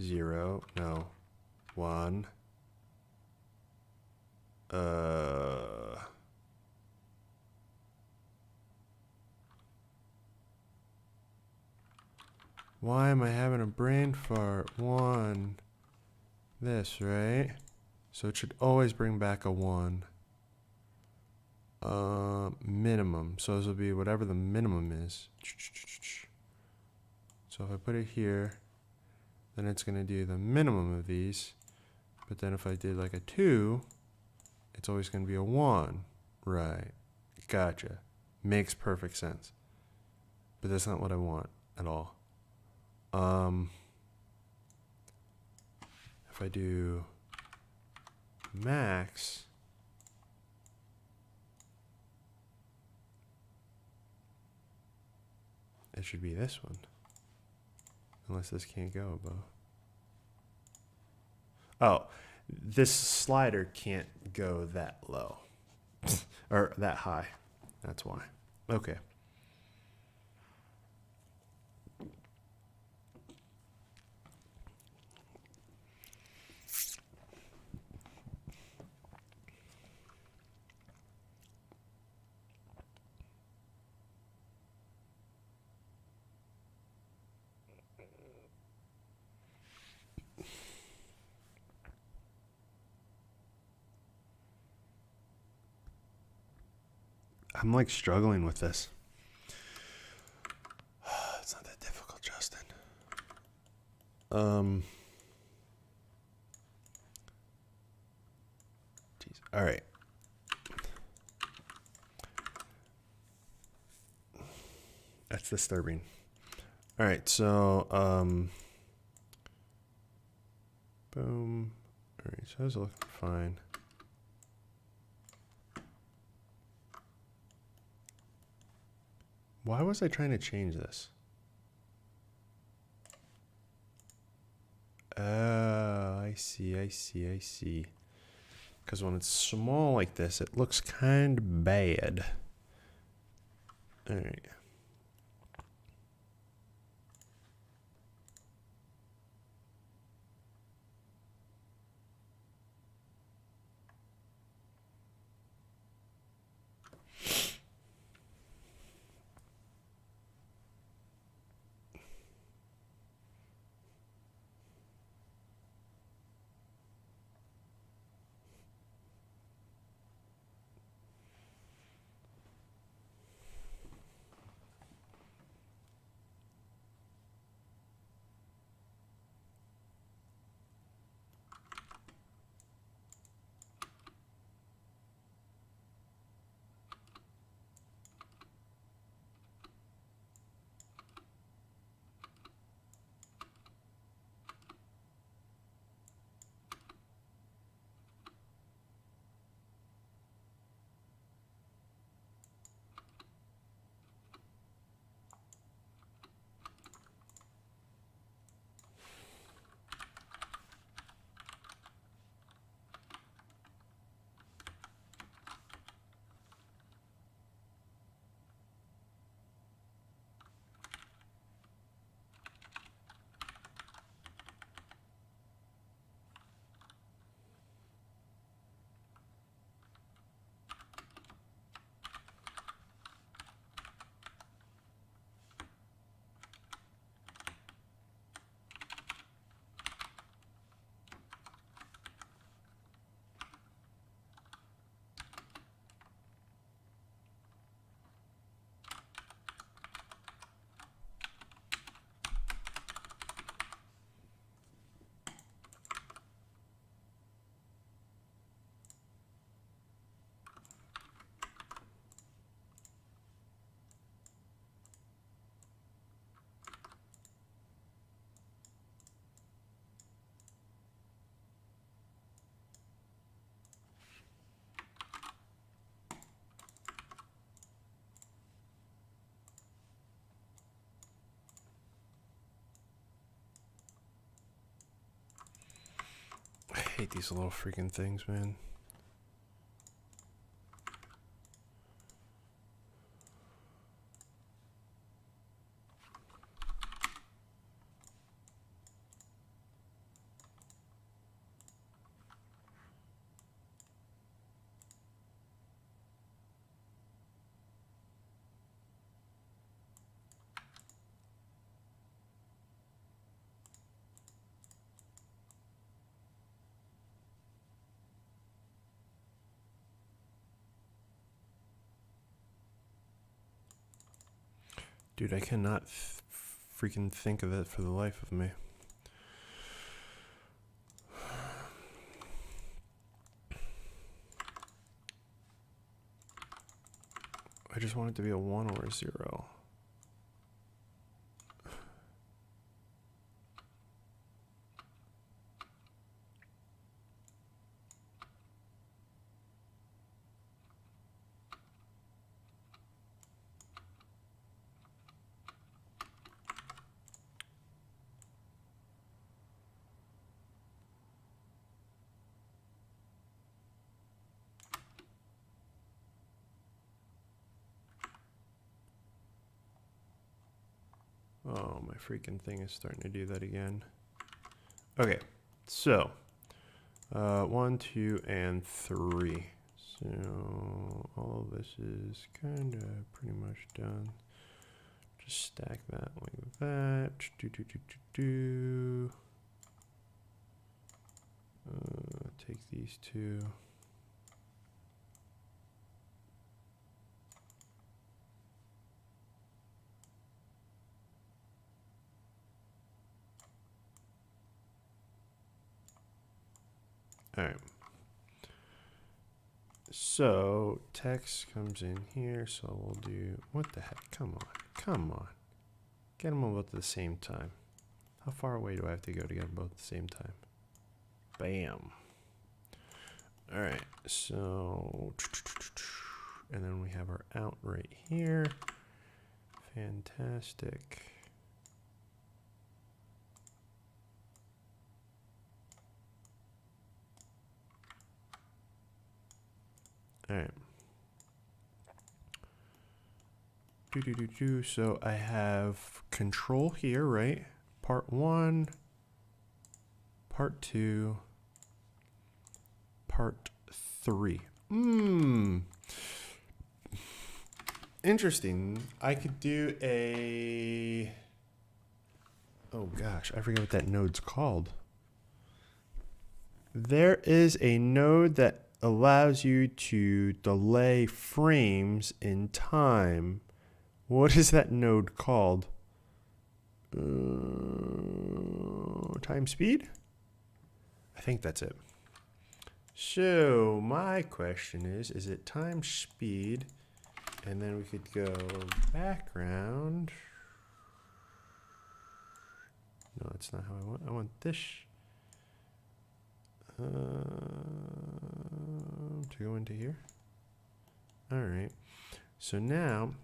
zero, no, one, why am I having a brain fart? One, this, right? So it should always bring back a one. Minimum, so this will be whatever the minimum is. So if I put it here, then it's going to do the minimum of these. But then if I did like a 2, it's always going to be a 1. Right. Gotcha. Makes perfect sense. But that's not what I want at all. If I do max, it should be this one. Unless this can't go above. Oh, this slider can't go that low. Or that high. That's why. Okay. I'm like struggling with this. It's not that difficult, Justin. Jeez. All right. That's disturbing. All right, so boom. All right, so that's looking fine. Why was I trying to change this? Oh, I see. Because when it's small like this, it looks kind of bad. All right. hate these little freaking things, man. Dude, I cannot freaking think of it for the life of me. I just want it to be a 1 or a 0. Oh, my freaking thing is starting to do that again. Okay, so 1, 2, and 3. So all of this is kind of pretty much done. Just stack that like that. Take these two. All right. So text comes in here. So we'll do, what the heck? Come on. Come on. Get them all both at the same time. How far away do I have to go to get them both at the same time? Bam. All right. So, and then we have our out right here. Fantastic. All right. So I have control here, right? Part 1, part 2, part 3. Interesting. I could do a... Oh gosh, I forget what that node's called. There is a node that allows you to delay frames in time. What is that node called? Time speed? I think that's it. So my question is it time speed? And then we could go background. No, that's not how I want. I want this to go into here. All right. So now,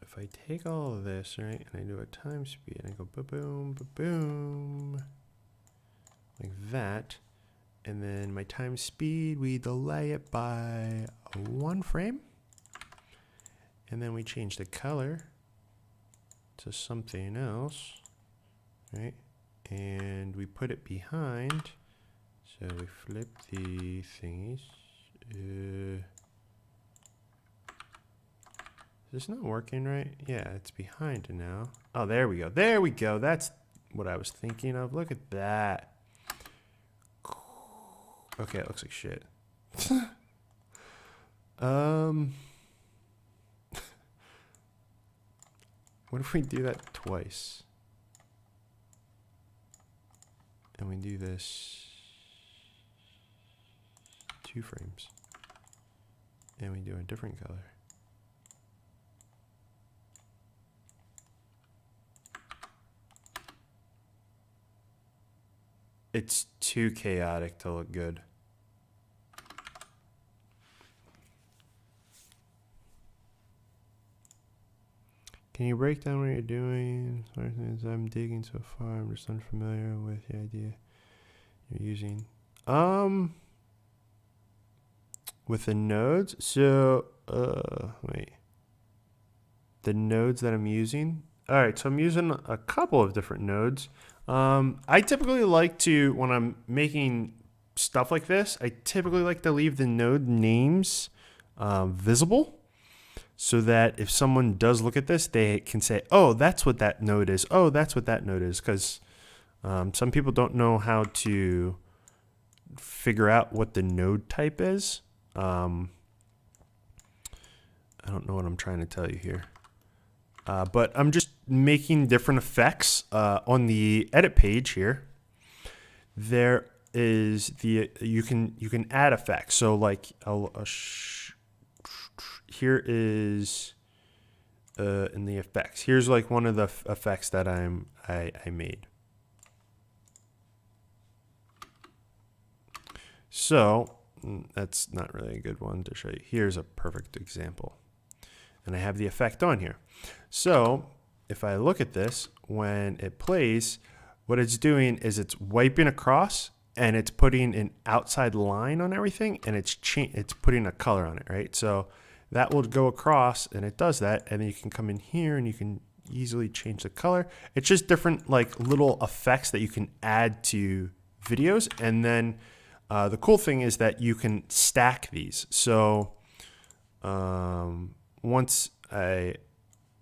if I take all of this, right, and I do a time speed, and I go ba-boom, ba-boom, like that, and then my time speed, we delay it by 1 frame, and then we change the color to something else, right, and we put it behind, so we flip the thingies. Is this not working right? Yeah, it's behind now. Oh, there we go. There we go. That's what I was thinking of. Look at that. Okay, it looks like shit. What if we do that twice? And we do this 2 frames. And we do a different color. It's too chaotic to look good. Can you break down what you're doing? I'm digging so far. I'm just unfamiliar with the idea you're using. With the nodes, so wait, the nodes that I'm using. All right, so I'm using a couple of different nodes. I typically like to, when I'm making stuff like this, I typically like to leave the node names visible, so that if someone does look at this, they can say, oh, that's what that node is. Oh, that's what that node is. Because some people don't know how to figure out what the node type is. I don't know what I'm trying to tell you here. But I'm just making different effects on the edit page here. There is you can add effects. So like here is in the effects. Here's like one of the effects that I made. So that's not really a good one to show you. Here's a perfect example. And I have the effect on here. So if I look at this, when it plays, what it's doing is it's wiping across and it's putting an outside line on everything, and it's putting a color on it, right? So that will go across and it does that, and then you can come in here and you can easily change the color. It's just different like little effects that you can add to videos. And then the cool thing is that you can stack these. So once I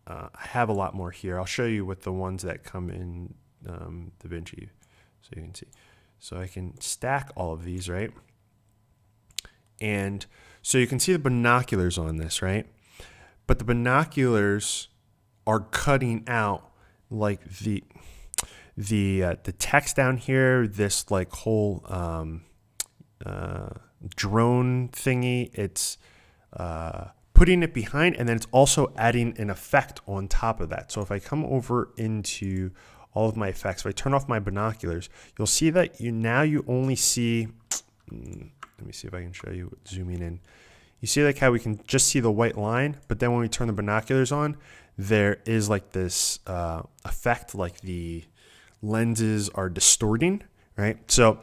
have a lot more here, I'll show you with the ones that come in DaVinci, so you can see. So I can stack all of these, right? And so you can see the binoculars on this, right? But the binoculars are cutting out like the text down here, this like whole drone thingy. It's putting it behind, and then it's also adding an effect on top of that. So if I come over into all of my effects, if I turn off my binoculars, you'll see that you only see, let me see if I can show you zooming in. You see like how we can just see the white line, but then when we turn the binoculars on, there is like this effect, like the lenses are distorting, right? So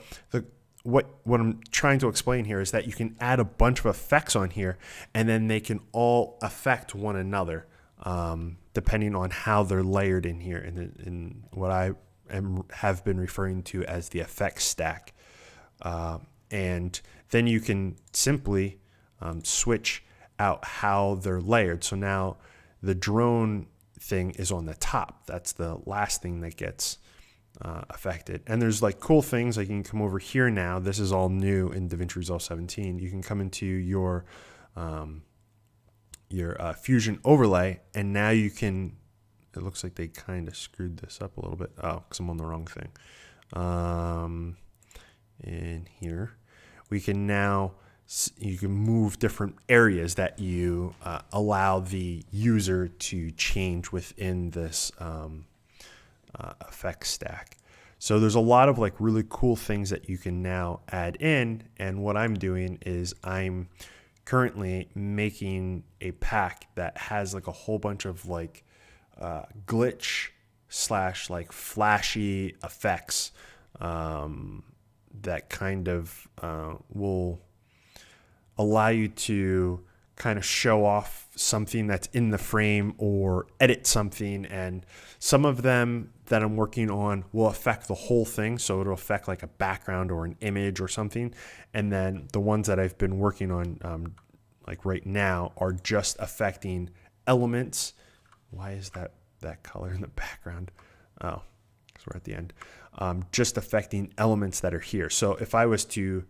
what I'm trying to explain here is that you can add a bunch of effects on here, and then they can all affect one another depending on how they're layered in here, in what I have been referring to as the effects stack. And then you can simply switch out how they're layered. So now the drone thing is on the top. That's the last thing that gets affected. And there's like cool things, like you can come over here now. This is all new in DaVinci Resolve 17. You can come into your Fusion overlay, and now you can, it looks like they kind of screwed this up a little bit. Oh, because I'm on the wrong thing. In here, we can now, you can move different areas that you allow the user to change within this effects stack. So there's a lot of like really cool things that you can now add in. And what I'm doing is I'm currently making a pack that has like a whole bunch of like glitch / like flashy effects that kind of will allow you to kind of show off something that's in the frame or edit something. And some of them that I'm working on will affect the whole thing. So it'll affect like a background or an image or something. And then the ones that I've been working on like right now are just affecting elements. Why is that color in the background? Oh, because we're at the end. Just affecting elements that are here. So if I was to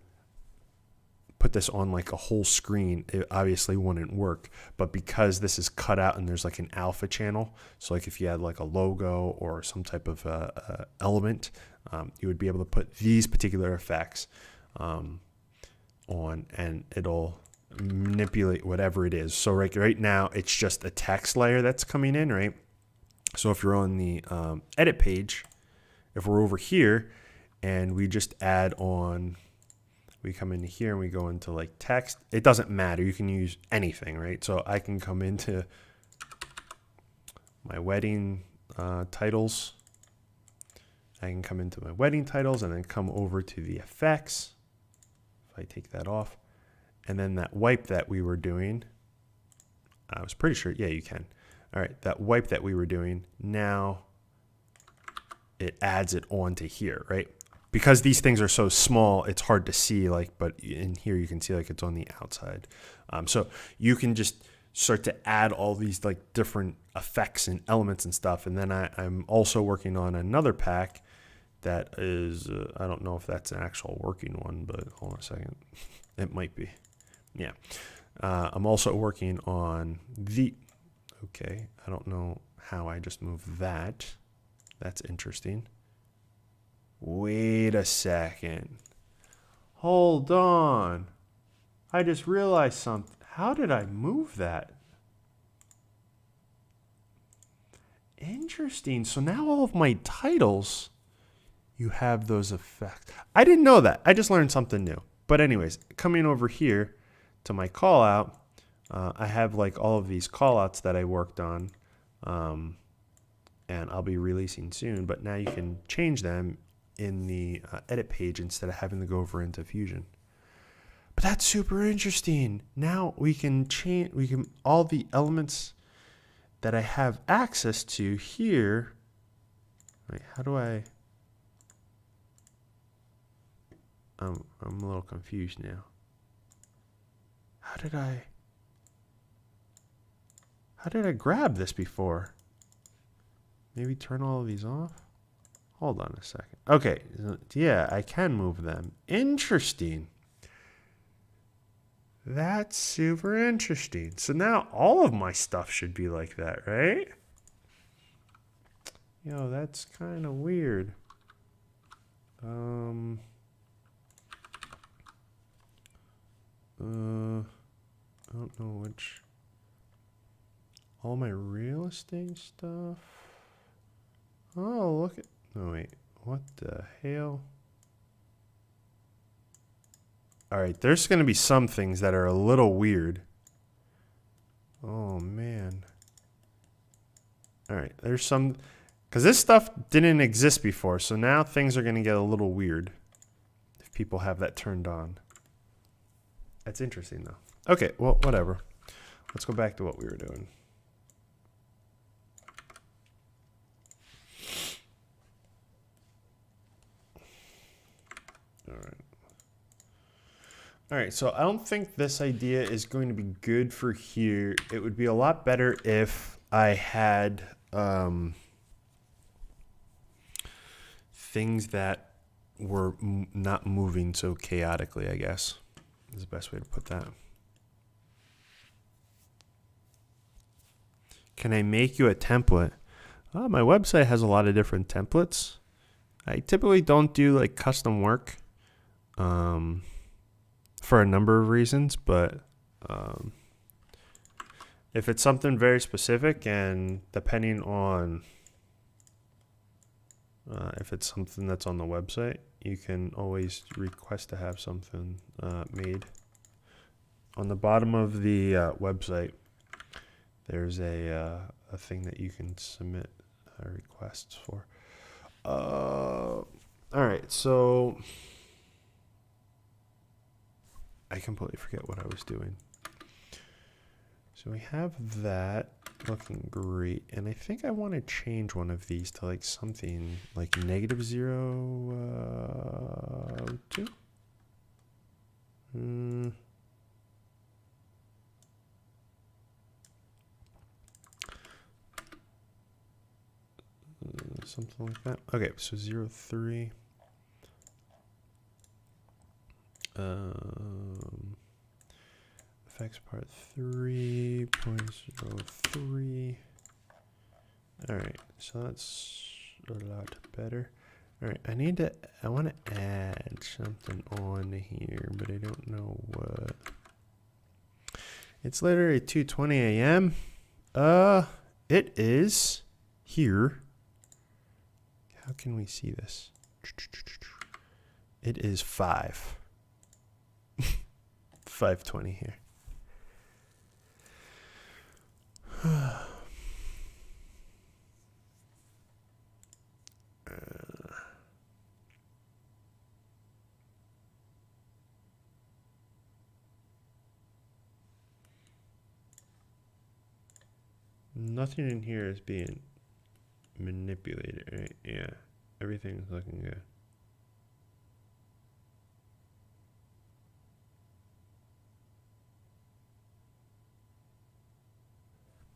put this on like a whole screen, it obviously wouldn't work. But because this is cut out and there's like an alpha channel, so like if you had like a logo or some type of element, you would be able to put these particular effects on, and it'll manipulate whatever it is. So right now it's just a text layer that's coming in, right? So if you're on the edit page, if we're over here and we just add on, we come into here and we go into like text, it doesn't matter. You can use anything, right? So I can come into my wedding titles. I can come into my wedding titles and then come over to the effects. if I take that off, and then that wipe that we were doing, I was pretty sure, yeah, you can. All right, that wipe that we were doing, now it adds it onto here, right? Because these things are so small, it's hard to see, like, but in here you can see like it's on the outside. So you can just start to add all these like different effects and elements and stuff. And then I'm also working on another pack that is, I don't know if that's an actual working one, but hold on a second. It might be. Yeah. I'm also working on okay, I don't know how I just moved that. That's interesting. Wait a second. Hold on. I just realized something. How did I move that? Interesting. So now all of my titles, you have those effects. I didn't know that. I just learned something new. But anyways, coming over here to my call out, I have like all of these call outs that I worked on, and I'll be releasing soon. But now you can change them in the edit page instead of having to go over into Fusion. But that's super interesting. Now we can change, all the elements that I have access to here. Wait, how do I? I'm a little confused now. How did I grab this before? Maybe turn all of these off? Hold on a second. Okay, yeah, I can move them. Interesting. That's super interesting. So now all of my stuff should be like that, right? Yo, that's kind of weird. I don't know which. All my real estate stuff. Oh, look at. Oh, wait. What the hell? All right, there's going to be some things that are a little weird. Oh, man. All right, there's some. Because this stuff didn't exist before, so now things are going to get a little weird if people have that turned on. That's interesting, though. Okay, well, whatever. Let's go back to what we were doing. All right. All right, so I don't think this idea is going to be good for here. It would be a lot better if I had things that were not moving so chaotically, I guess, is the best way to put that. Can I make you a template? My website has a lot of different templates. I typically don't do like custom work for a number of reasons, but if it's something very specific and depending on if it's something that's on the website, you can always request to have something made. On the bottom of the website, there's a thing that you can submit requests for. All right, so I completely forget what I was doing. So we have that looking great, and I think I want to change one of these to like something like -0.2. Something like that. Okay, so 0.3. Effects part 3.03. All right, so that's a lot better. All right, I want to add something on here, but I don't know what. It's literally 2:20 a.m. It is here. How can we see this? It is 5:20 here. Nothing in here is being manipulated, right? Yeah, everything's looking good.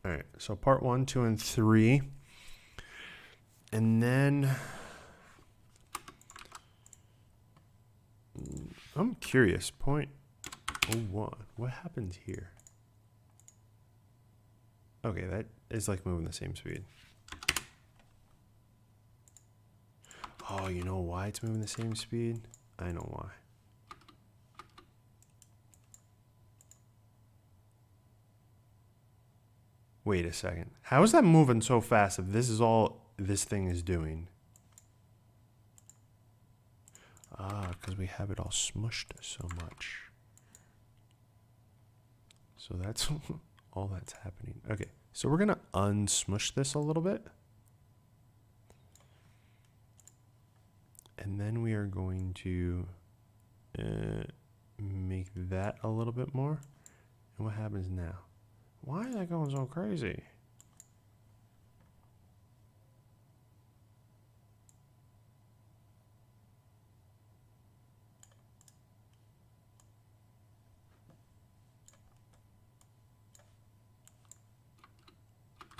All right, so part 1, 2, and 3. And then I'm curious, point 01. What happens here? Okay, that is like moving the same speed. Oh, you know why it's moving the same speed? I know why. Wait a second. How is that moving so fast if this is all this thing is doing? Ah, because we have it all smushed so much. So that's all that's happening. Okay, so we're going to unsmush this a little bit. And then we are going to make that a little bit more. And what happens now? Why is that going so crazy?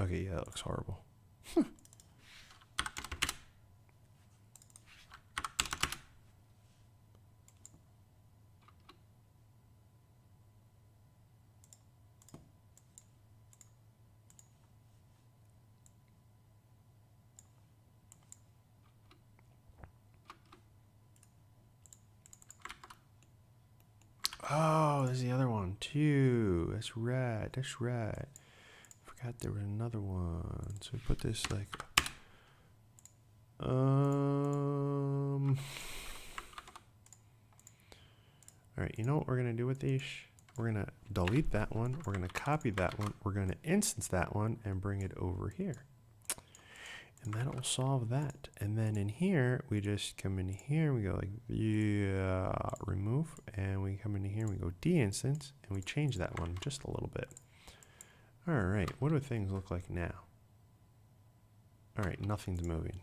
Okay, yeah, that looks horrible. Oh, there's the other one too. That's right. That's right. Forgot there was another one. So we put this like. All right. You know what we're gonna do with these? We're gonna delete that one. We're gonna copy that one. We're gonna instance that one and bring it over here. And that will solve that. And then in here, we just come in here, we go like, yeah, remove, and we come in here, and we go de-instance, and we change that one just a little bit. All right, what do things look like now? All right, nothing's moving.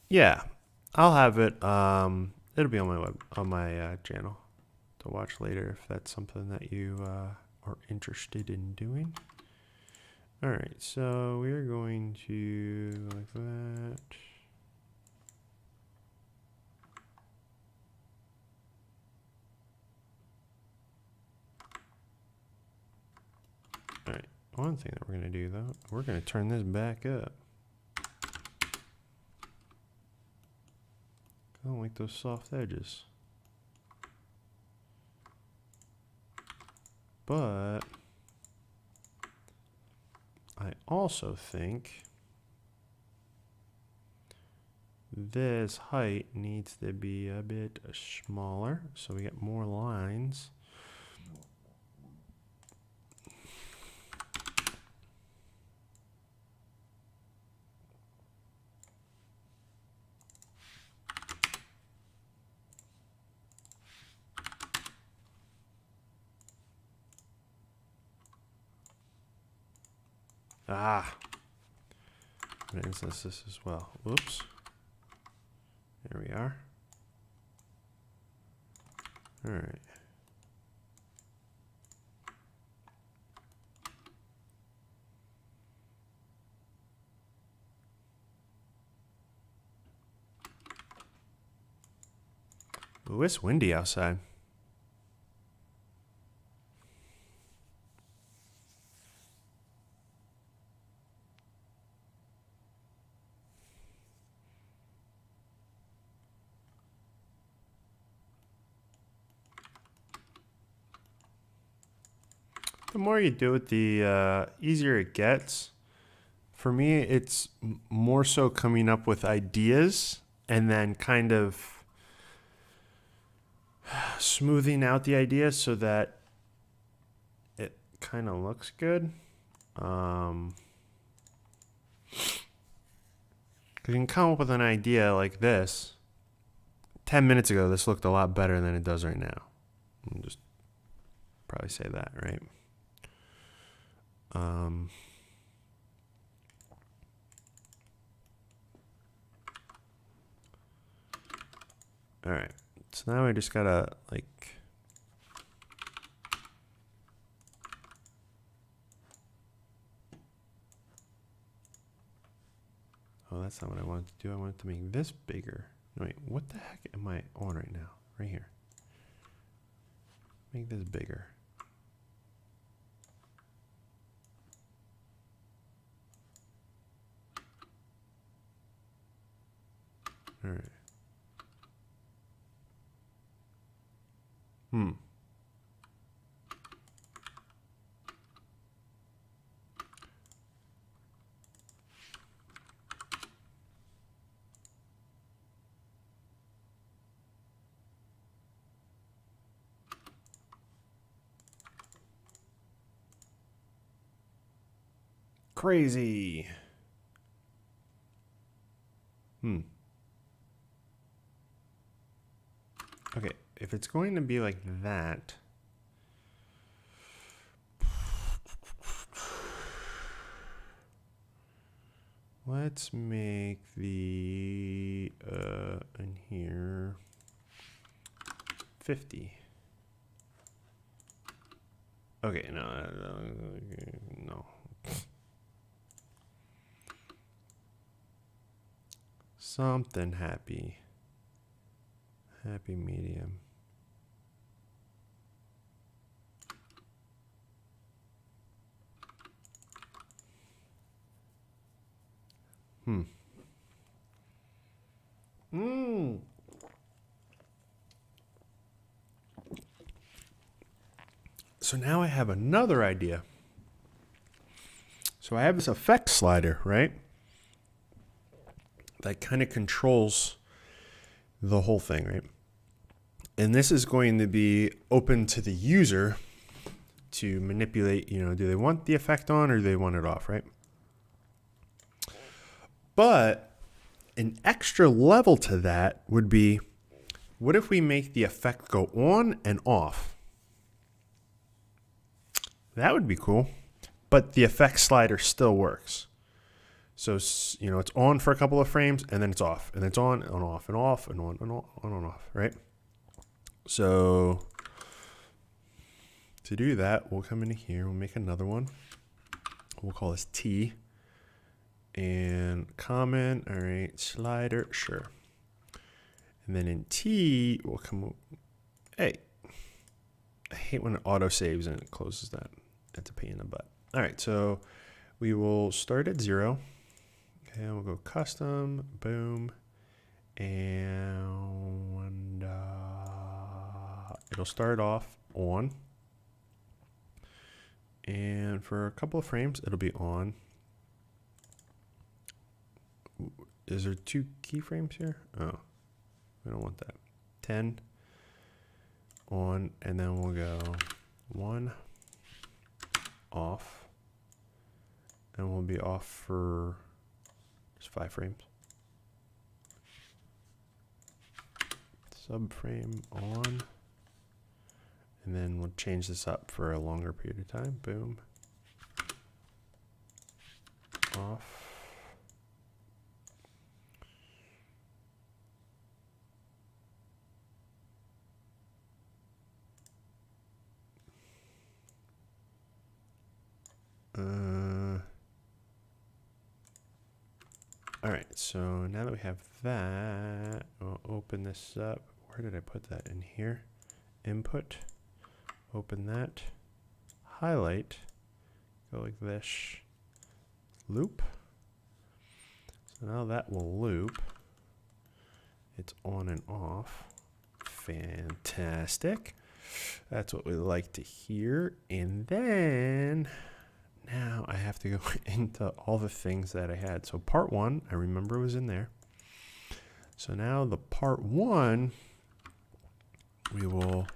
Yeah, I'll have it. It'll be on my channel to watch later if that's something that you are interested in doing. All right, so we're going to go like that. All right, one thing that we're going to do though, we're going to turn this back up. I don't like those soft edges. But I also think this height needs to be a bit smaller so we get more lines. Ah, I'm going to instance this as well. Whoops. There we are. All right. Ooh, it's windy outside. The more you do it, the easier it gets. For me, it's more so coming up with ideas and then kind of smoothing out the idea so that it kind of looks good. Because you can come up with an idea like this. 10 minutes ago, this looked a lot better than it does right now. I'll just probably say that, right? All right. So now I just gotta like. Oh, that's not what I wanted to do. I wanted to make this bigger. Wait, what the heck am I on right now? Right here. Make this bigger. All right. Crazy. Okay, if it's going to be like that, let's make the in here 50. Okay, no. Something happy. Happy medium. So now I have another idea. So I have this effect slider, right? That kind of controls the whole thing, right? And this is going to be open to the user to manipulate, do they want the effect on or do they want it off, right? But an extra level to that would be, what if we make the effect go on and off? That would be cool, but the effect slider still works. So, it's on for a couple of frames and then it's off, and it's on and off and off and on and off, right? So to do that, we'll come into here, we'll make another one. We'll call this T. And comment, all right, slider, sure. And then in T, we'll come, hey, I hate when it auto saves and it closes that. That's a pain in the butt. All right, so we will start at 0. Okay, and we'll go custom, boom, and it'll start off on. And for a couple of frames, it'll be on. Is there 2 keyframes here? Oh, we don't want that. 10 on, and then we'll go 1 off, and we'll be off for just 5 frames. Subframe on, and then we'll change this up for a longer period of time. Boom. Off. All right, so now that we have that, we'll open this up. Where did I put that? In here? Input. Open that. Highlight. Go like this. Loop. So now that will loop. It's on and off. Fantastic. That's what we like to hear. And then now I have to go into all the things that I had. So part 1, I remember was in there. So now the part 1, we will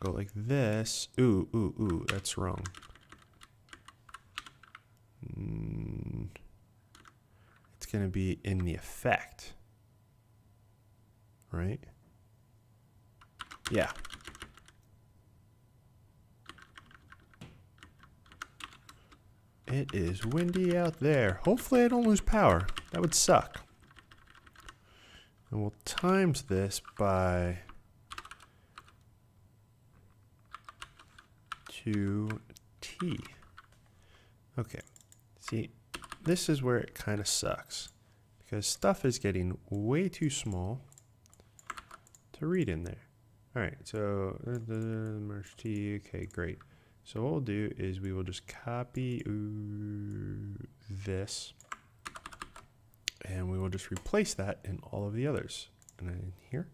go like this. Ooh, that's wrong. It's going to be in the effect, right? Yeah. It is windy out there. Hopefully I don't lose power. That would suck. And we'll times this by 2t. Okay. See, this is where it kind of sucks, because stuff is getting way too small to read in there. All right, so merge t. Okay, great. So what we'll do is we will just copy this, and we will just replace that in all of the others. And then in here.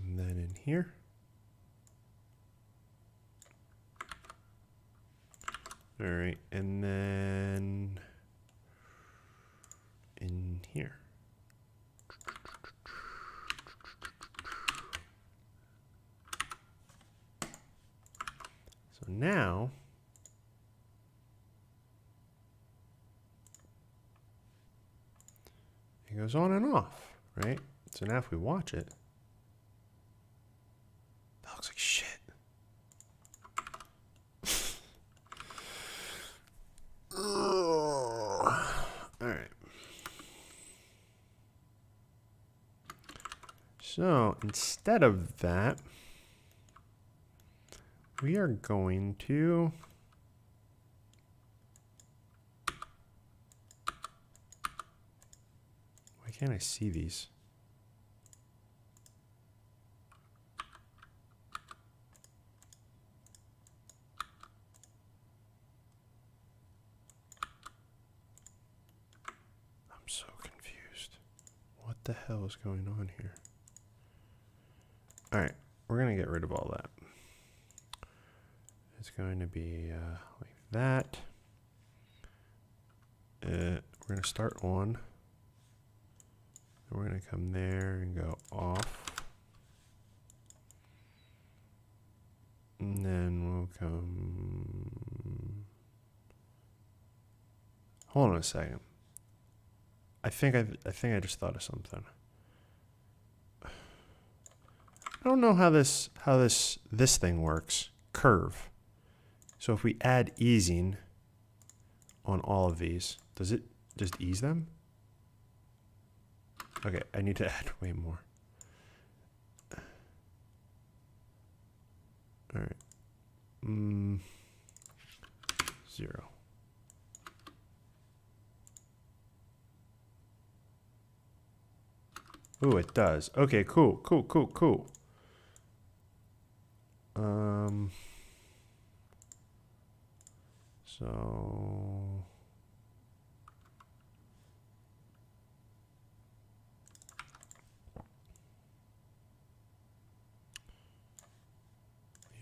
And then in here. All right, and then in here. So now it goes on and off, right? So now if we watch it, that looks like shit. All right. So instead of that, we are going to why can't I see these? I'm so confused. What the hell is going on here? All right, we're going to get rid of all that. It's going to be like that. We're going to start on. And we're going to come there and go off. And then we'll come. Hold on a second. I think I just thought of something. I don't know how this thing works. Curve. So if we add easing on all of these, does it just ease them? Okay, I need to add way more. All right. 0. Ooh, it does. Okay, cool. So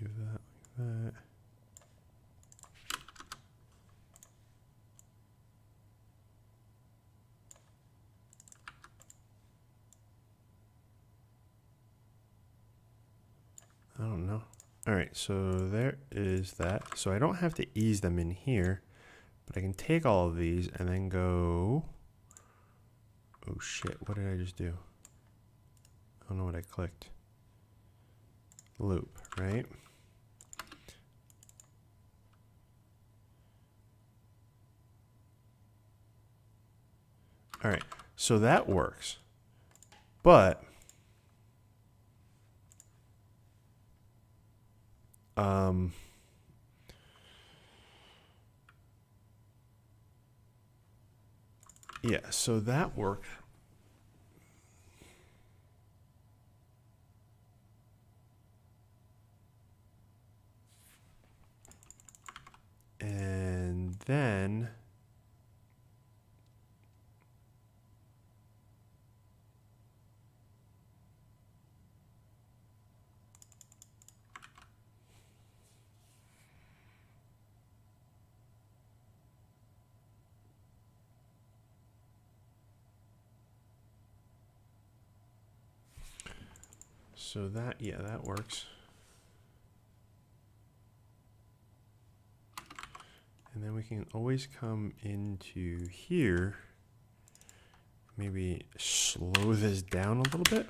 leave that like that. I don't know. All right, so there is that. So I don't have to ease them in here, but I can take all of these and then go, oh shit, what did I just do? I don't know what I clicked. Loop, right? All right, so that works, but yeah, so that worked. And then So that, yeah, that works. And then we can always come into here, maybe slow this down a little bit.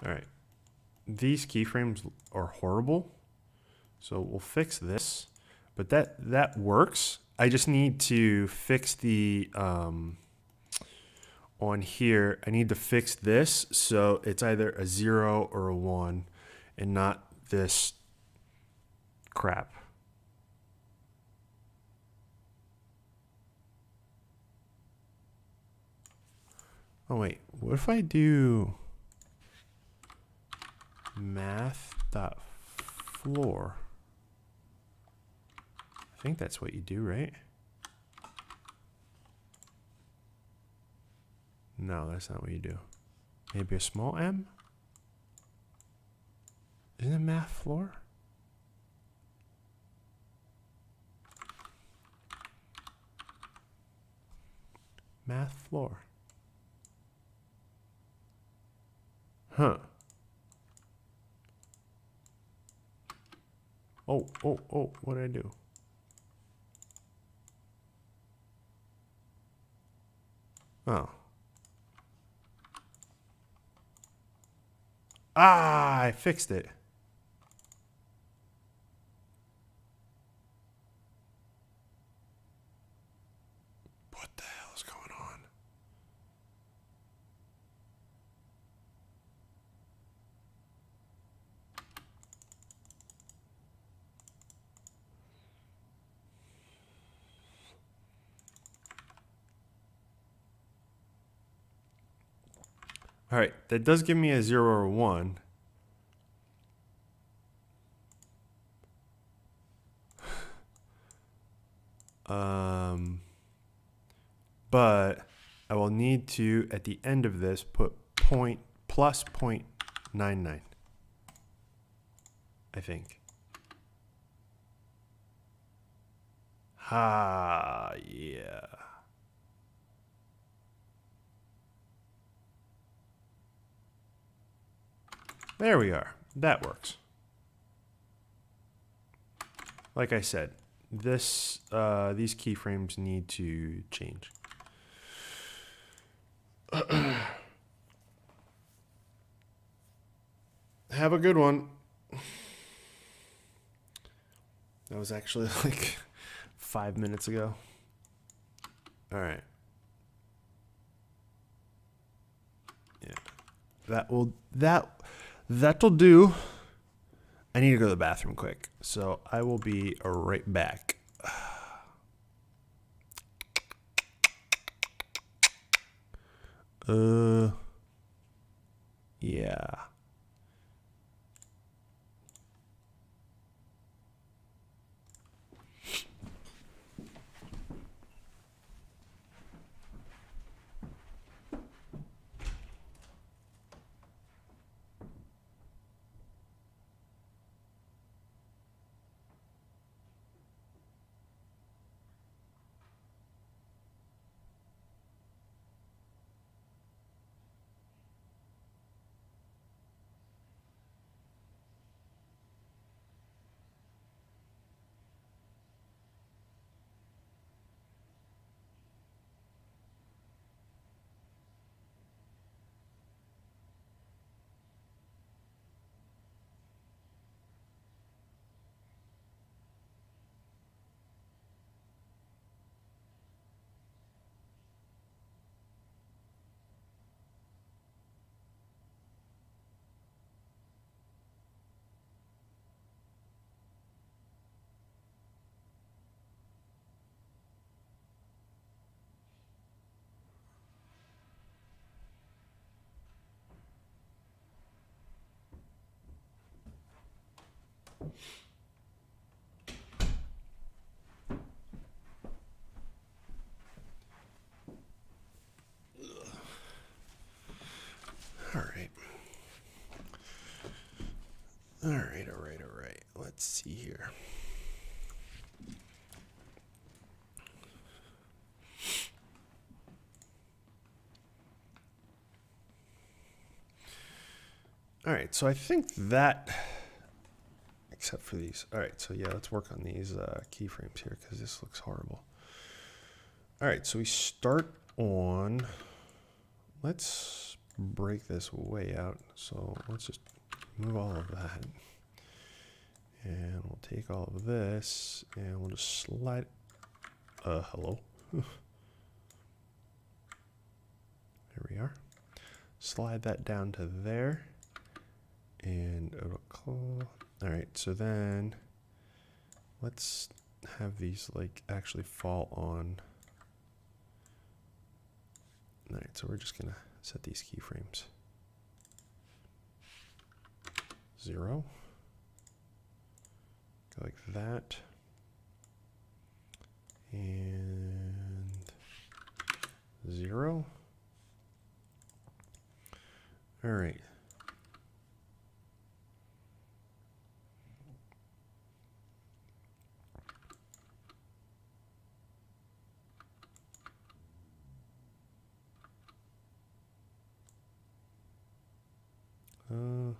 All right, these keyframes are horrible, so we'll fix this, but that works. I just need to fix the, on here, I need to fix this so it's either a 0 or a 1 and not this crap. Oh wait, what if I do math.floor? I think that's what you do, right? No, that's not what you do. Maybe a small m? Isn't it math floor? Math floor. Huh. Oh, what did I do? Oh. Ah, I fixed it. What the hell is going on? All right, that does give me a 0 or a 1. But I will need to, at the end of this, put plus 0.99, I think. Ha, yeah. There we are. That works. Like I said, these keyframes need to change. Have a good one. That was actually like 5 minutes ago. All right. Yeah. That'll do. I need to go to the bathroom quick, so I will be right back. Yeah. let's see here. All right, so I think that, except for these. All right, so yeah, let's work on these keyframes here because this looks horrible. All right, so we start on, let's break this way out. So let's just move all of that. And we'll take all of this and we'll just slide, hello. There we are. Slide that down to there. And it'll call. All right, so then let's have these like actually fall on. All right, so we're just gonna set these keyframes. 0. Go like that. And 0. All right. Uh,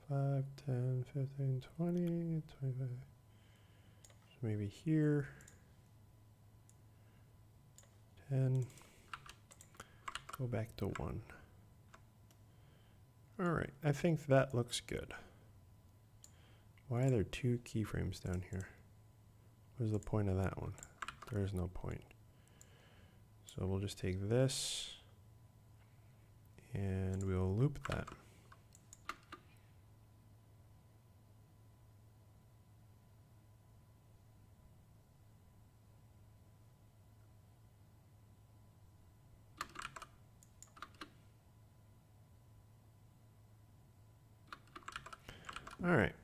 5, 10, 15, 20, 25. So maybe here. 10. Go back to 1. All right, I think that looks good. Why are there 2 keyframes down here? What is the point of that one? There is no point. So we'll just take this and we'll loop that. All right,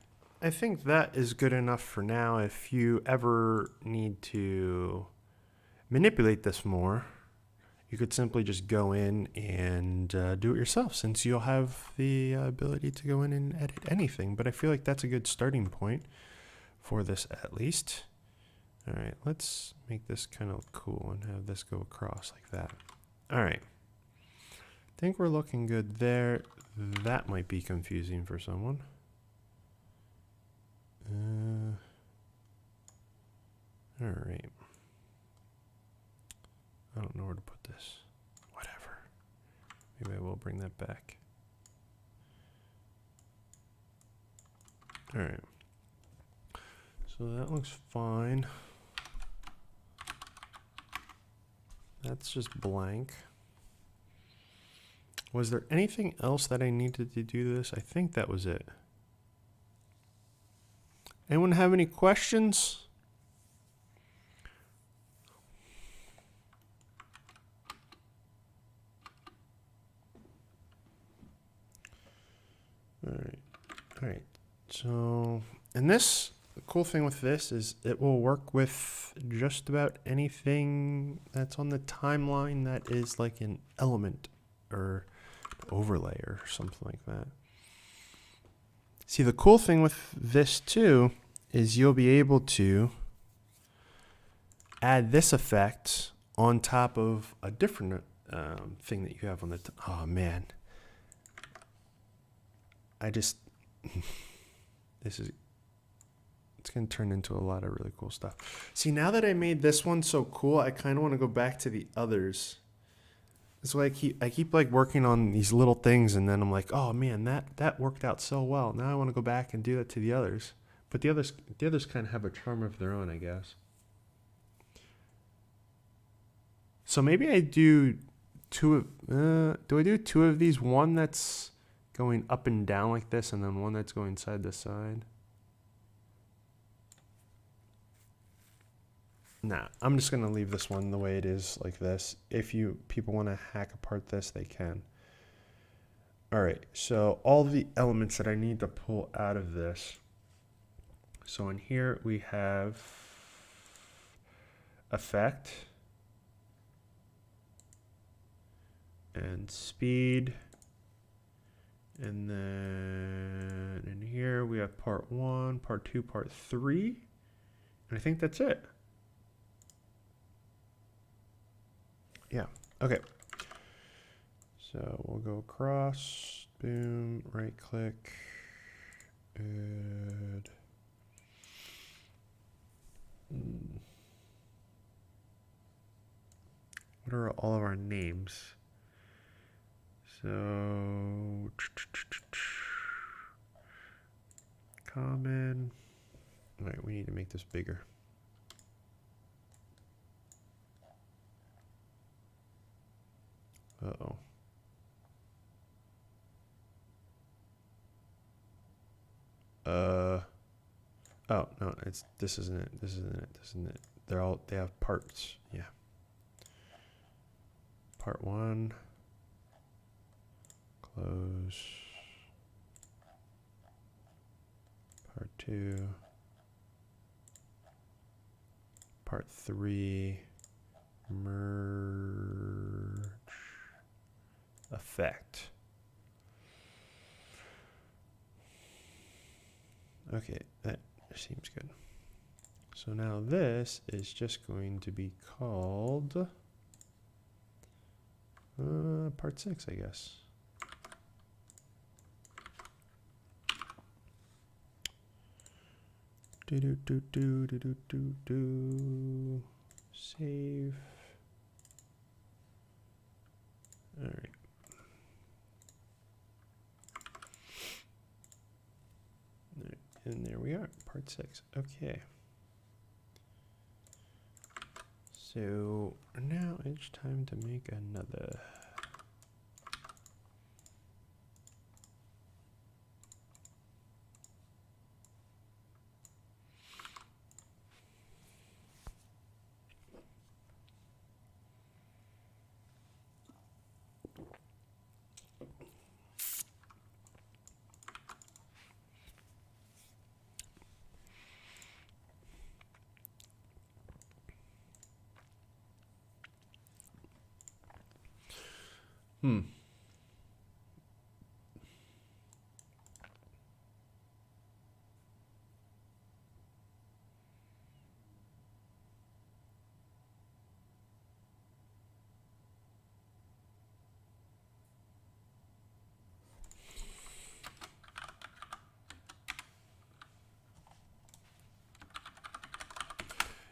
I think that is good enough for now. If you ever need to manipulate this more, you could simply just go in and do it yourself, since you'll have the ability to go in and edit anything. But I feel like that's a good starting point for this at least. All right, let's make this kind of cool and have this go across like that. All right, I think we're looking good there. That might be confusing for someone. All right. I don't know where to put this. Whatever. Maybe I will bring that back. All right. So that looks fine. That's just blank. Was there anything else that I needed to do this? I think that was it. Anyone have any questions? All right. So, and this, the cool thing with this is it will work with just about anything that's on the timeline that is like an element or overlay or something like that. See, the cool thing with this too is you'll be able to add this effect on top of a different thing that you have on the oh man. This is, it's going to turn into a lot of really cool stuff. See, now that I made this one so cool, I kind of want to go back to the others. That's why I keep like working on these little things, and then I'm like, oh man, that worked out so well. Now I want to go back and do that to the others. But the others kind of have a charm of their own, I guess. So maybe I do do I do 2 of these? One that's going up and down like this, and then one that's going side to side. Nah, I'm just gonna leave this one the way it is, like this. If people want to hack apart this, they can. All right, so all the elements that I need to pull out of this. So in here we have effect and speed And then in here we have part 1, part 2, part 3. And I think that's it. Yeah, okay. So we'll go across, boom, right click, add. What are all of our names? So, common. All right, we need to make this bigger. Uh-oh. Oh, no, this isn't it. This isn't it. This isn't it. They have parts. Yeah. Part 1. Close. Part 2. Part 3. Merge. Effect. Okay, that seems good. So now this is just going to be called part 6, I guess. Save. All right. And there we are, part 6. Okay. So now it's time to make another.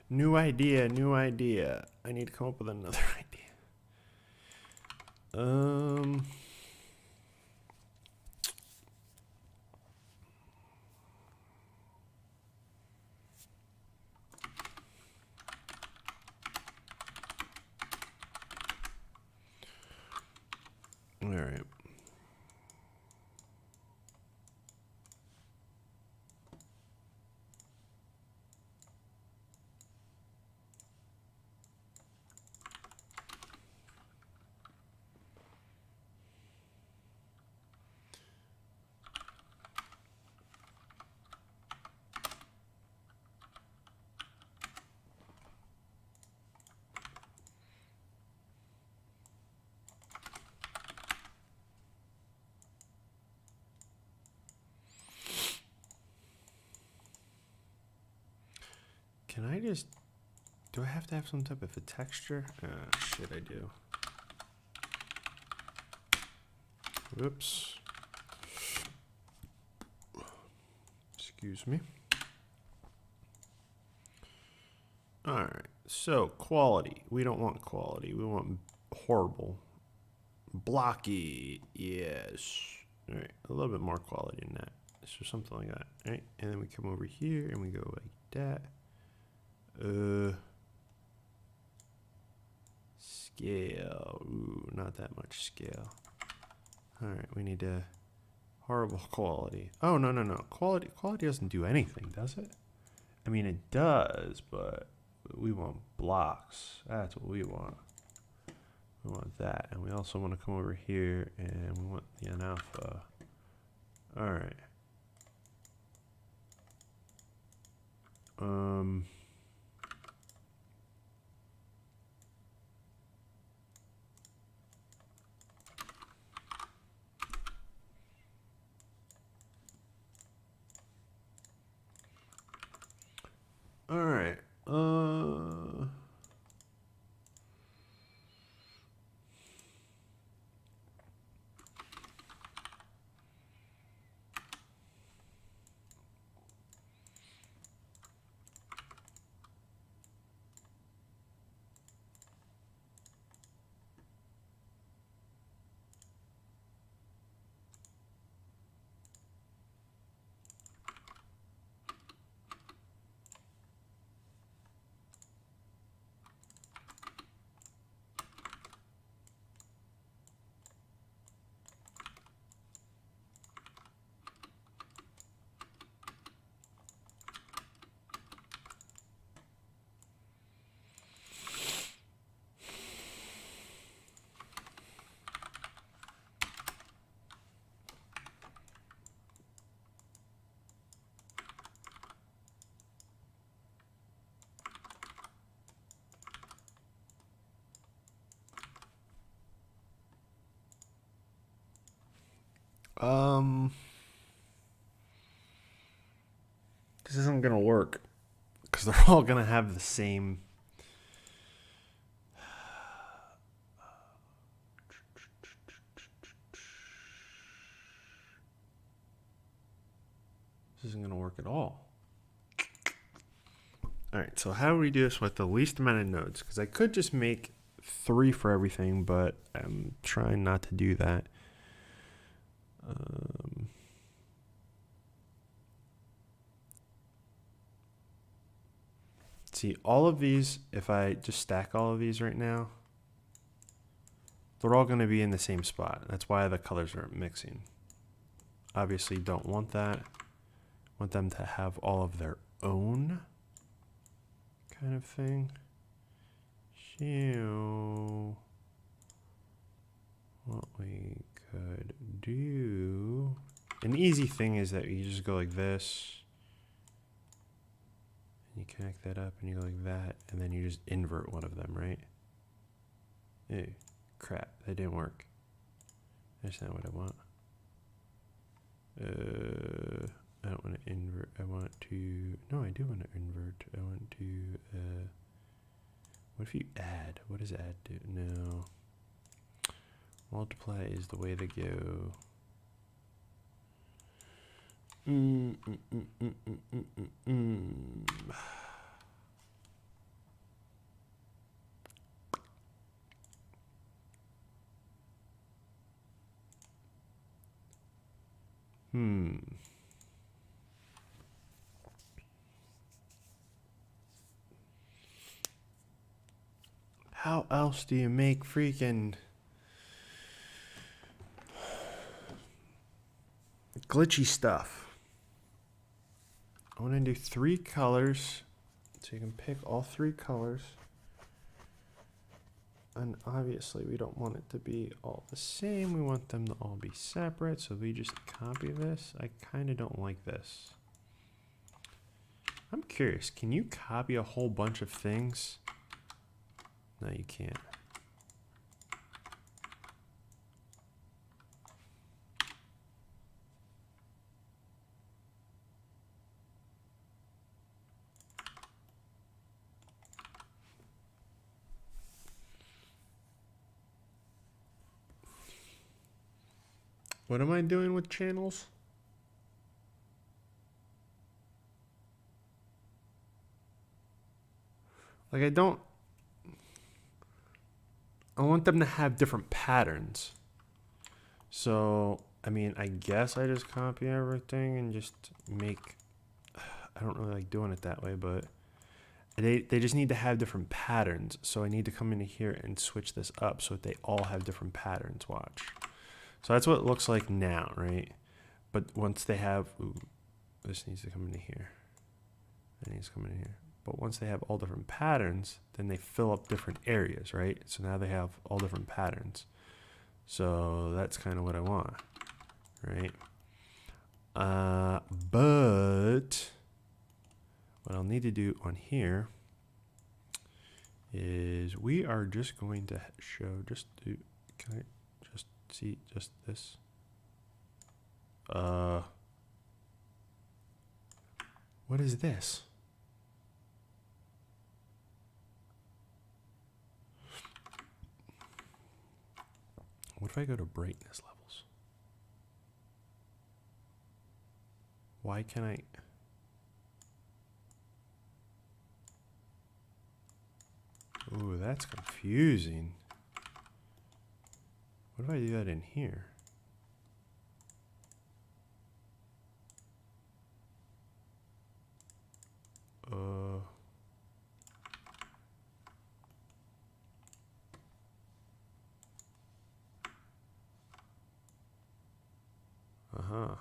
New idea, new idea. I need to come up with another idea. All right. Can I just, do I have to have some type of a texture? Shit, I do. Whoops. Excuse me. All right, so quality. We don't want quality. We want horrible. Blocky, yes. All right, a little bit more quality than that. So something like that, right? And then we come over here and we go like that. Scale. Ooh, not that much scale. All right, we need to horrible quality. Oh, no, no, no. Quality doesn't do anything, does it? I mean, it does, but we want blocks. That's what we want. We want that. And we also want to come over here and we want the N alpha. All right. All right. This isn't gonna work because they're all gonna have the same. This isn't gonna work at all. All right, so how do we do this with the least amount of nodes? Because I could just make 3 for everything, but I'm trying not to do that. See, all of these, if I just stack all of these right now, they're all going to be in the same spot. That's why the colors are mixing. Obviously, don't want that. Want them to have all of their own kind of thing. So, what we could do, an easy thing is that you just go like this. You connect that up and you go like that, and then you just invert one of them, right? Hey, crap, that didn't work. That's not what I want. I don't want to invert. I want to, no, I do want to invert. I want to, what if you add? What does add do? No. Multiply is the way to go. How else do you make freaking glitchy stuff? I want to do 3 colors, so you can pick all 3 colors. And obviously we don't want it to be all the same. We want them to all be separate. So we just copy this. I kind of don't like this. I'm curious, can you copy a whole bunch of things? No, you can't. What am I doing with channels? Like I want them to have different patterns. So, I mean, I guess I just copy everything and just make, I don't really like doing it that way, but they just need to have different patterns. So I need to come into here and switch this up so that they all have different patterns. Watch. So that's what it looks like now, right? But once they have, ooh, this needs to come into here. That needs to come in here. But once they have all different patterns, then they fill up different areas, right? So now they have all different patterns. So that's kind of what I want, right? But what I'll need to do on here is we are just going to show, can I just see just this? What is this? What if I go to brightness levels? Why can I? Ooh, that's confusing. What if I do that in here? Uh-huh.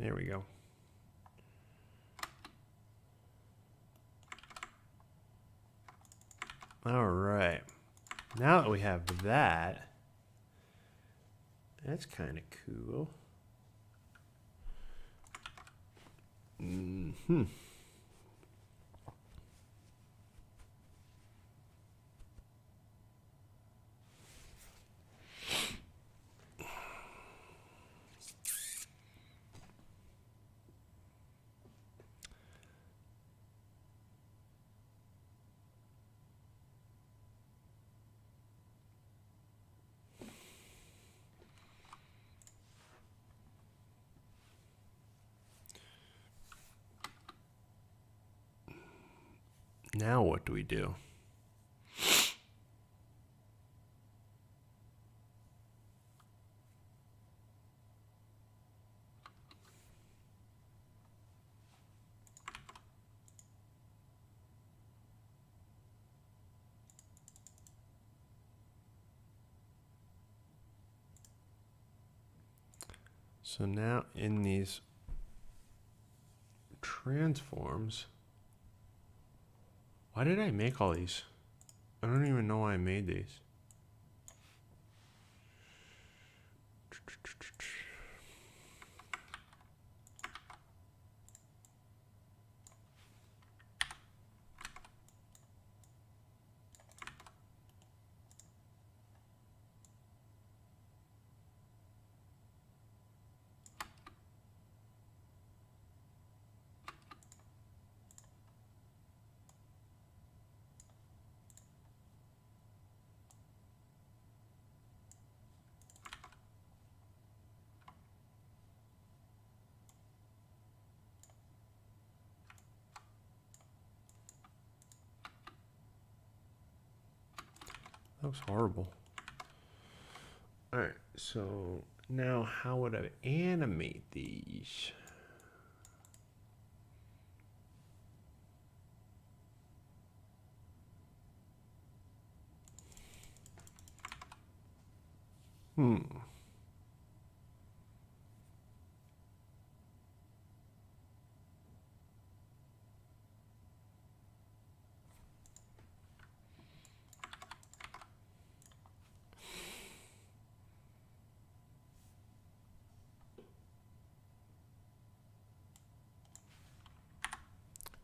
There we go. All right. Now that we have that, that's kind of cool. Mm-hmm. Now what do we do? So now in these transforms, why did I make all these? I don't even know why I made these. That was horrible. All right, so now how would I animate these?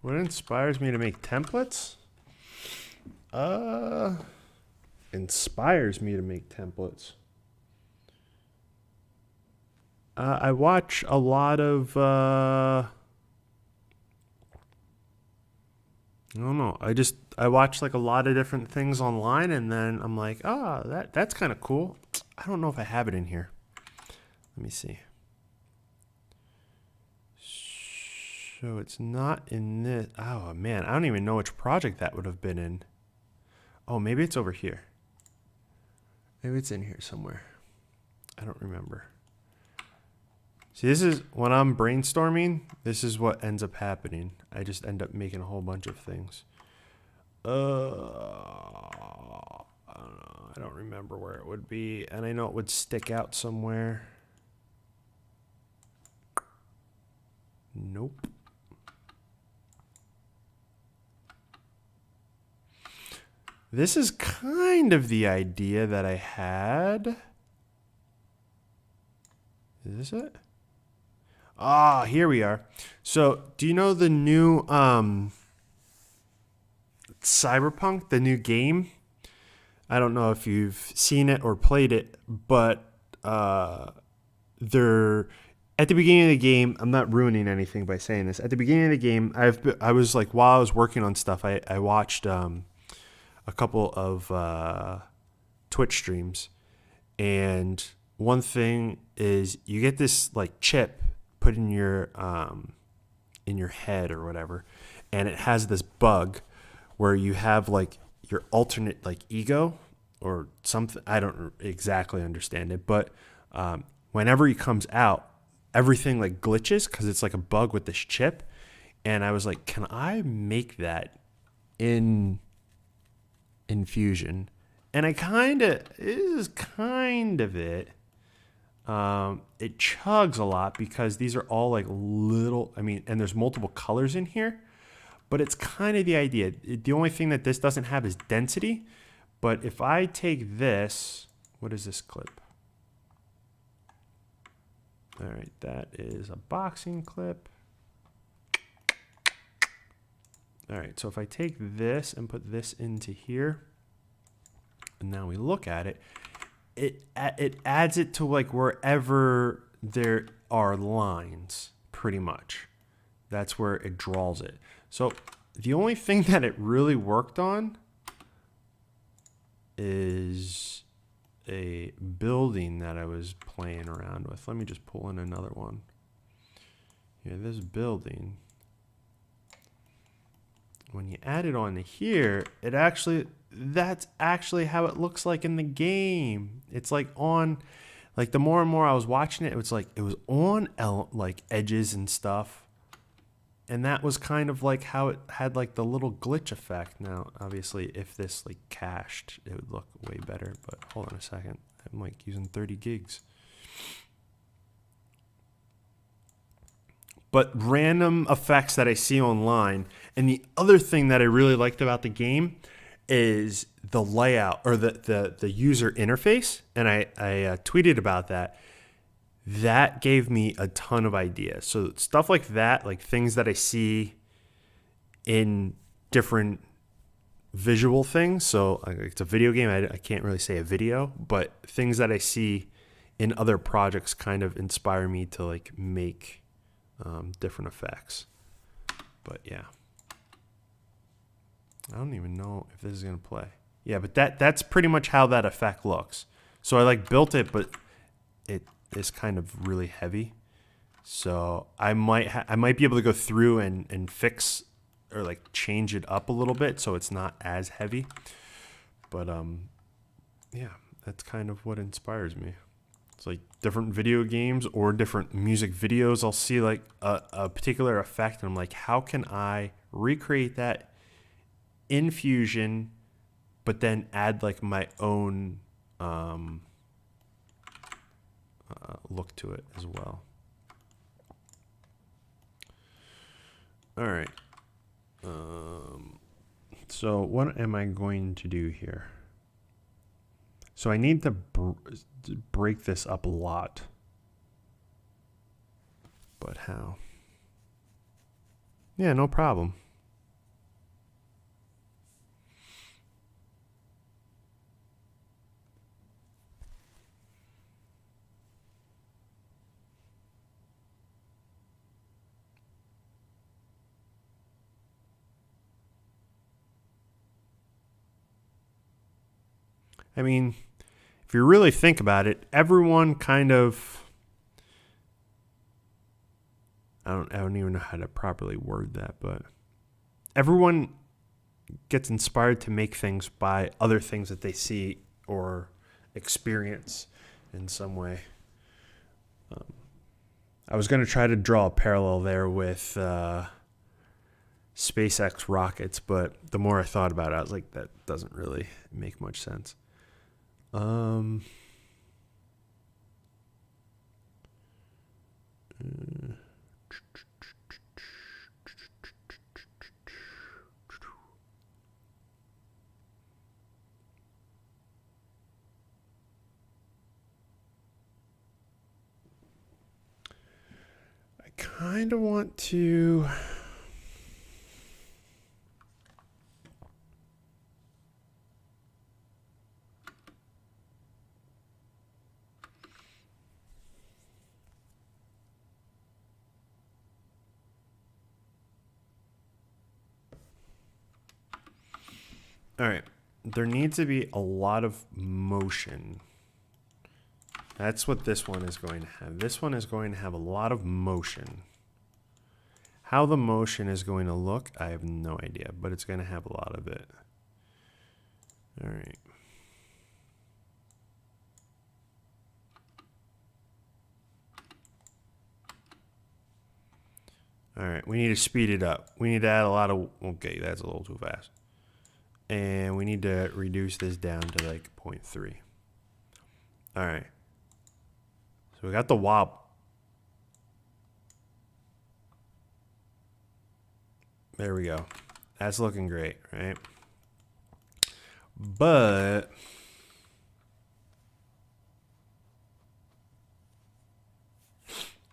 What inspires me to make templates? Inspires me to make templates. I watch a lot of, I don't know. I watch like a lot of different things online, and then I'm like, that's kind of cool. I don't know if I have it in here. Let me see. So it's not in this. Oh man, I don't even know which project that would have been in. Oh, maybe it's over here. Maybe it's in here somewhere. I don't remember. See, this is when I'm brainstorming, this is what ends up happening. I just end up making a whole bunch of things. I don't know. I don't remember where it would be, and I know it would stick out somewhere. Nope. This is kind of the idea that I had. Is this it? Ah, here we are. So, do you know the new Cyberpunk, the new game? I don't know if you've seen it or played it, but they're at the beginning of the game. I'm not ruining anything by saying this. At the beginning of the game, I was like, while I was working on stuff, I watched a couple of Twitch streams, and one thing is you get this like chip put in your head or whatever, and it has this bug where you have like your alternate like ego or something. I don't exactly understand it, but whenever he comes out, everything like glitches because it's like a bug with this chip. And I was like, can I make that in Fusion? And this is kind of it. It chugs a lot because these are all like little, and there's multiple colors in here, but it's kind of the idea. The only thing that this doesn't have is density. But if I take this, what is this clip? All right, that is a boxing clip. All right, so if I take this and put this into here, and now we look at it, it adds it to like wherever there are lines, pretty much. That's where it draws it. So the only thing that it really worked on is a building that I was playing around with. Let me just pull in another one. Yeah, this building. When you add it on to here, that's actually how it looks like in the game. It's like on, like the more and more I was watching it, it was on like edges and stuff. And that was kind of like how it had like the little glitch effect. Now, obviously, if this like cached, it would look way better. But hold on a second. I'm like using 30 gigs. But random effects that I see online. And the other thing that I really liked about the game is the layout or the user interface. And I tweeted about that. That gave me a ton of ideas. So stuff like that, like things that I see in different visual things. So it's a video game. I can't really say a video, but things that I see in other projects kind of inspire me to like make different effects. But yeah, I don't even know if this is going to play. Yeah, but that's pretty much how that effect looks. So I like built it, but it is kind of really heavy. So I might be able to go through and fix or like change it up a little bit so it's not as heavy. But yeah, that's kind of what inspires me. It's like different video games or different music videos. I'll see like a particular effect and I'm like, how can I recreate that in Fusion, but then add like my own look to it as well. All right. So what am I going to do here? So I need to break this up a lot. But how? Yeah, no problem. I mean, if you really think about it, everyone kind of, I don't even know how to properly word that, but everyone gets inspired to make things by other things that they see or experience in some way. I was going to try to draw a parallel there with SpaceX rockets, but the more I thought about it, I was like, that doesn't really make much sense. kind of want to... All right, there needs to be a lot of motion. That's what this one is going to have. This one is going to have a lot of motion. How the motion is going to look, I have no idea, but it's going to have a lot of it. All right. All right, we need to speed it up. We need to add a lot of, okay, that's a little too fast. And we need to reduce this down to like 0.3. All right. So we got the wobble. There we go. That's looking great, right? But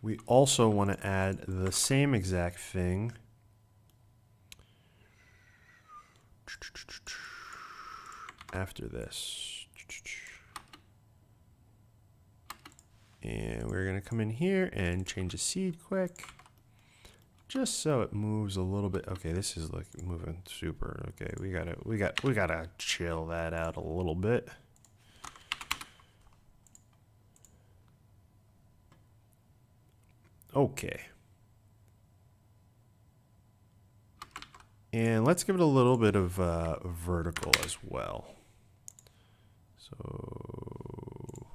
we also want to add the same exact thing after this. And we're going to come in here and change the seed quick. Just so it moves a little bit. Okay, this is like moving super. Okay, we gotta chill that out a little bit. Okay. And let's give it a little bit of vertical as well. So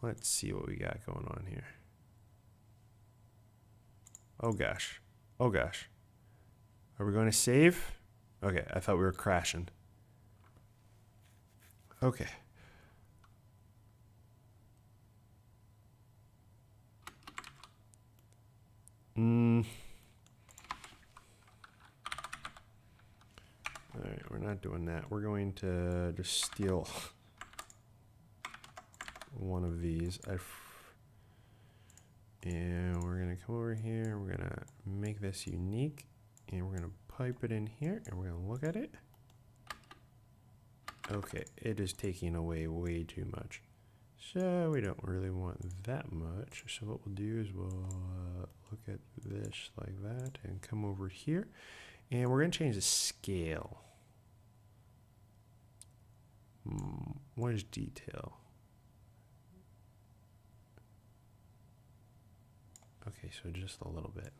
let's see what we got going on here. Oh gosh. Oh gosh. Are we going to save? Okay, I thought we were crashing. Okay. All right, we're not doing that. We're going to just steal one of these. And we're going to come over here. We're going to make this unique. And we're going to pipe it in here. And we're going to look at it. Okay, it is taking away way too much. So we don't really want that much. So what we'll do is we'll look at this like that. And come over here. And we're going to change the scale. What is detail? Okay, so just a little bit.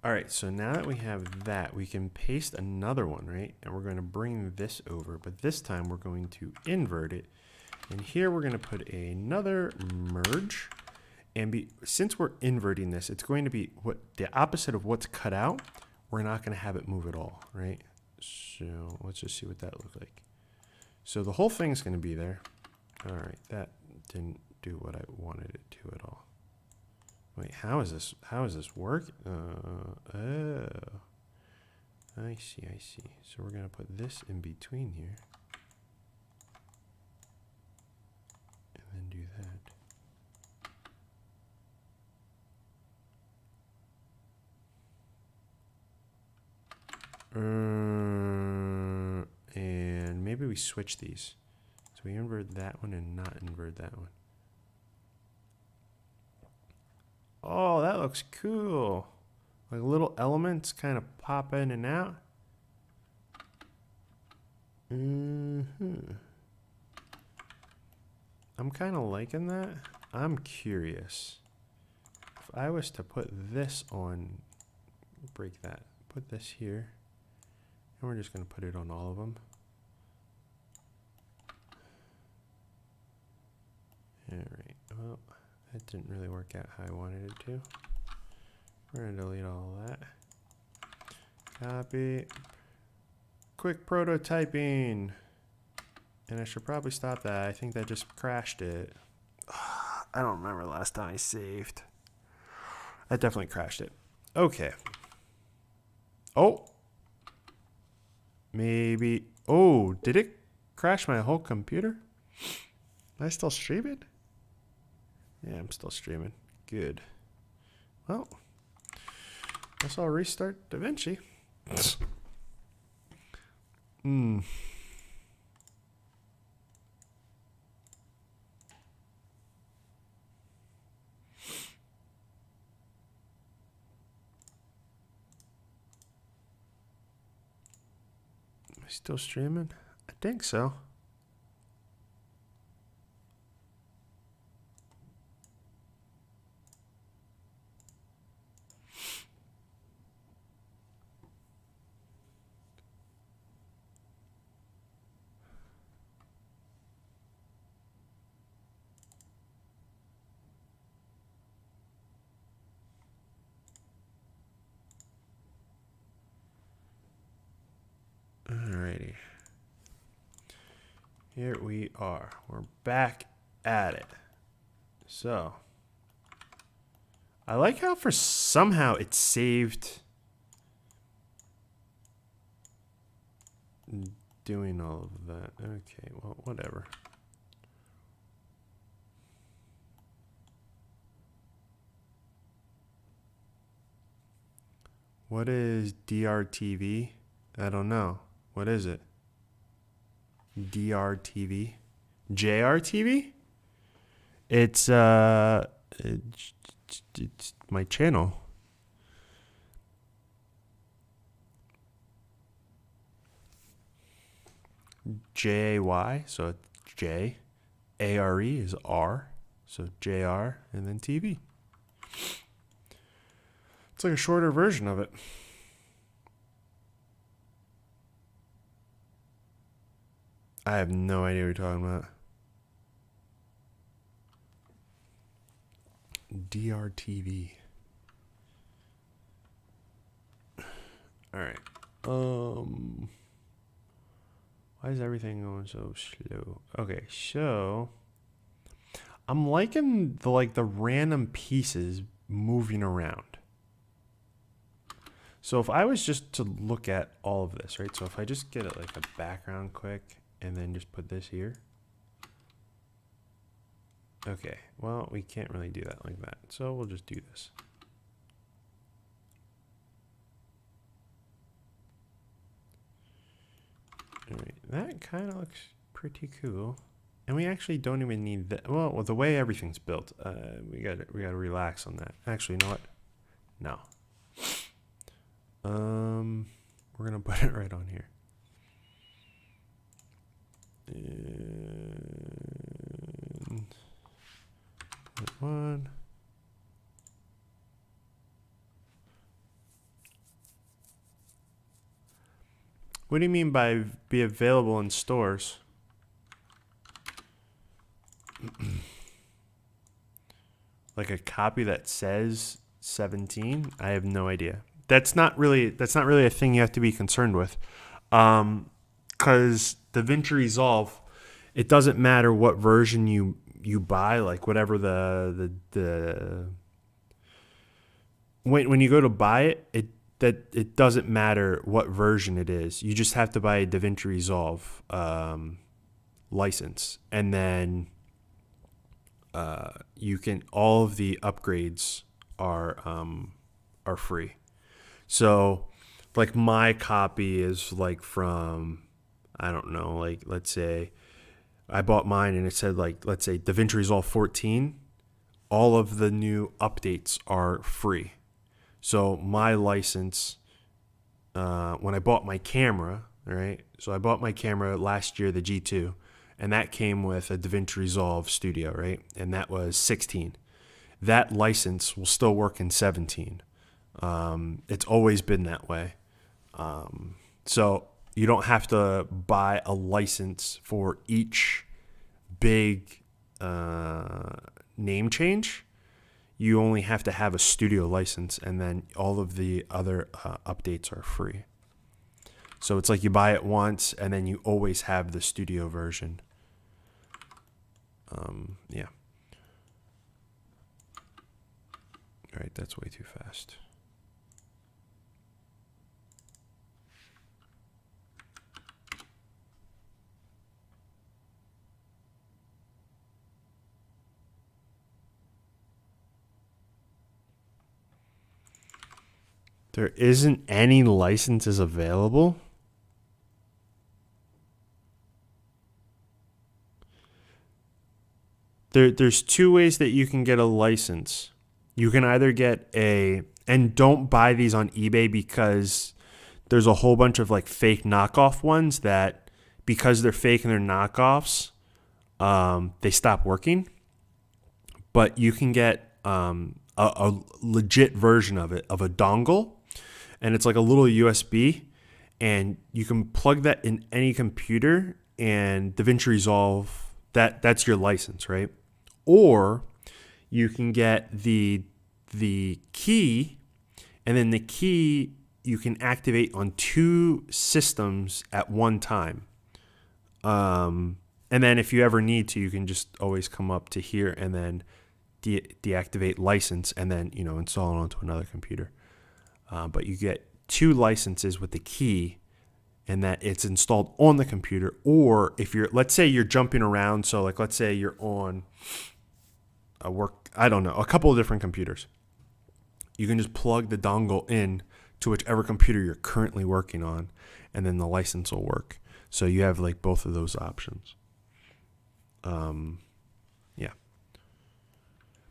All right, so now that we have that, we can paste another one, right? And we're going to bring this over, but this time we're going to invert it. And here we're going to put another merge. And since we're inverting this, it's going to be the opposite of what's cut out. We're not going to have it move at all, right? So let's just see what that looks like. So the whole thing's going to be there. All right, that didn't do what I wanted it to at all. Wait, how is this work? Oh, I see. So we're going to put this in between here. And then do that. And maybe we switch these. So we invert that one and not invert that one. Oh, that looks cool. Like little elements kind of pop in and out. I'm kind of liking that. I'm curious. If I was to put this on, break that, put this here, and we're just going to put it on all of them. All right, well, that didn't really work out how I wanted it to. We're going to delete all that. Copy. Quick prototyping. And I should probably stop that. I think that just crashed it. I don't remember the last time I saved. That definitely crashed it. Okay. Oh, maybe. Oh, did it crash my whole computer? Am I still streaming? Yeah, I'm still streaming. Good. Well, guess I'll restart DaVinci. Hmm. Am I still streaming? I think so. Alrighty. Here we are. We're back at it. So, I like how for somehow it saved doing all of that. Okay, well, whatever. What is DRTV? I don't know. What is it? DRTV? JRTV? It's my channel. JAY, so it's J. ARE is R, so JR, and then TV. It's like a shorter version of it. I have no idea what you're talking about. DRTV. All right. Why is everything going so slow? Okay, so I'm liking the random pieces moving around. So if I was just to look at all of this, right? So if I just get it like a background quick and then just put this here. Okay, well, we can't really do that like that. So we'll just do this. All right, that kind of looks pretty cool. And we actually don't even need that. Well, with the way everything's built, we gotta relax on that. Actually, you know what? No. We're gonna put it right on here. And one. What do you mean by be available in stores? Like a copy that says 17? I have no idea. That's not really a thing you have to be concerned with. Because DaVinci Resolve, it doesn't matter what version you buy, like whatever when you go to buy it, it doesn't matter what version it is. You just have to buy a DaVinci Resolve license, and then you can, all of the upgrades are free. So like my copy is like from, I don't know, like let's say I bought mine and it said like, let's say DaVinci Resolve 14, all of the new updates are free. So my license, when I bought my camera, right? So I bought my camera last year, the G2, and that came with a DaVinci Resolve Studio, right? And that was 16. That license will still work in 17. It's always been that way. So you don't have to buy a license for each big name change. You only have to have a studio license, and then all of the other updates are free. So it's like you buy it once, and then you always have the studio version. Yeah. All right, that's way too fast. There isn't any licenses available. There's two ways that you can get a license. You can either get and don't buy these on eBay because there's a whole bunch of like fake knockoff ones that because they're fake and they're knockoffs, they stop working. But you can get a legit version of it, of a dongle, and it's like a little USB, and you can plug that in any computer, and DaVinci Resolve, that's your license, right? Or you can get the key, and then the key you can activate on two systems at one time. And then if you ever need to, you can just always come up to here and then deactivate license and then, install it onto another computer. But you get two licenses with the key, and that it's installed on the computer. Or if let's say you're jumping around. So like, let's say you're on a couple of different computers. You can just plug the dongle in to whichever computer you're currently working on, and then the license will work. So you have like both of those options. Yeah.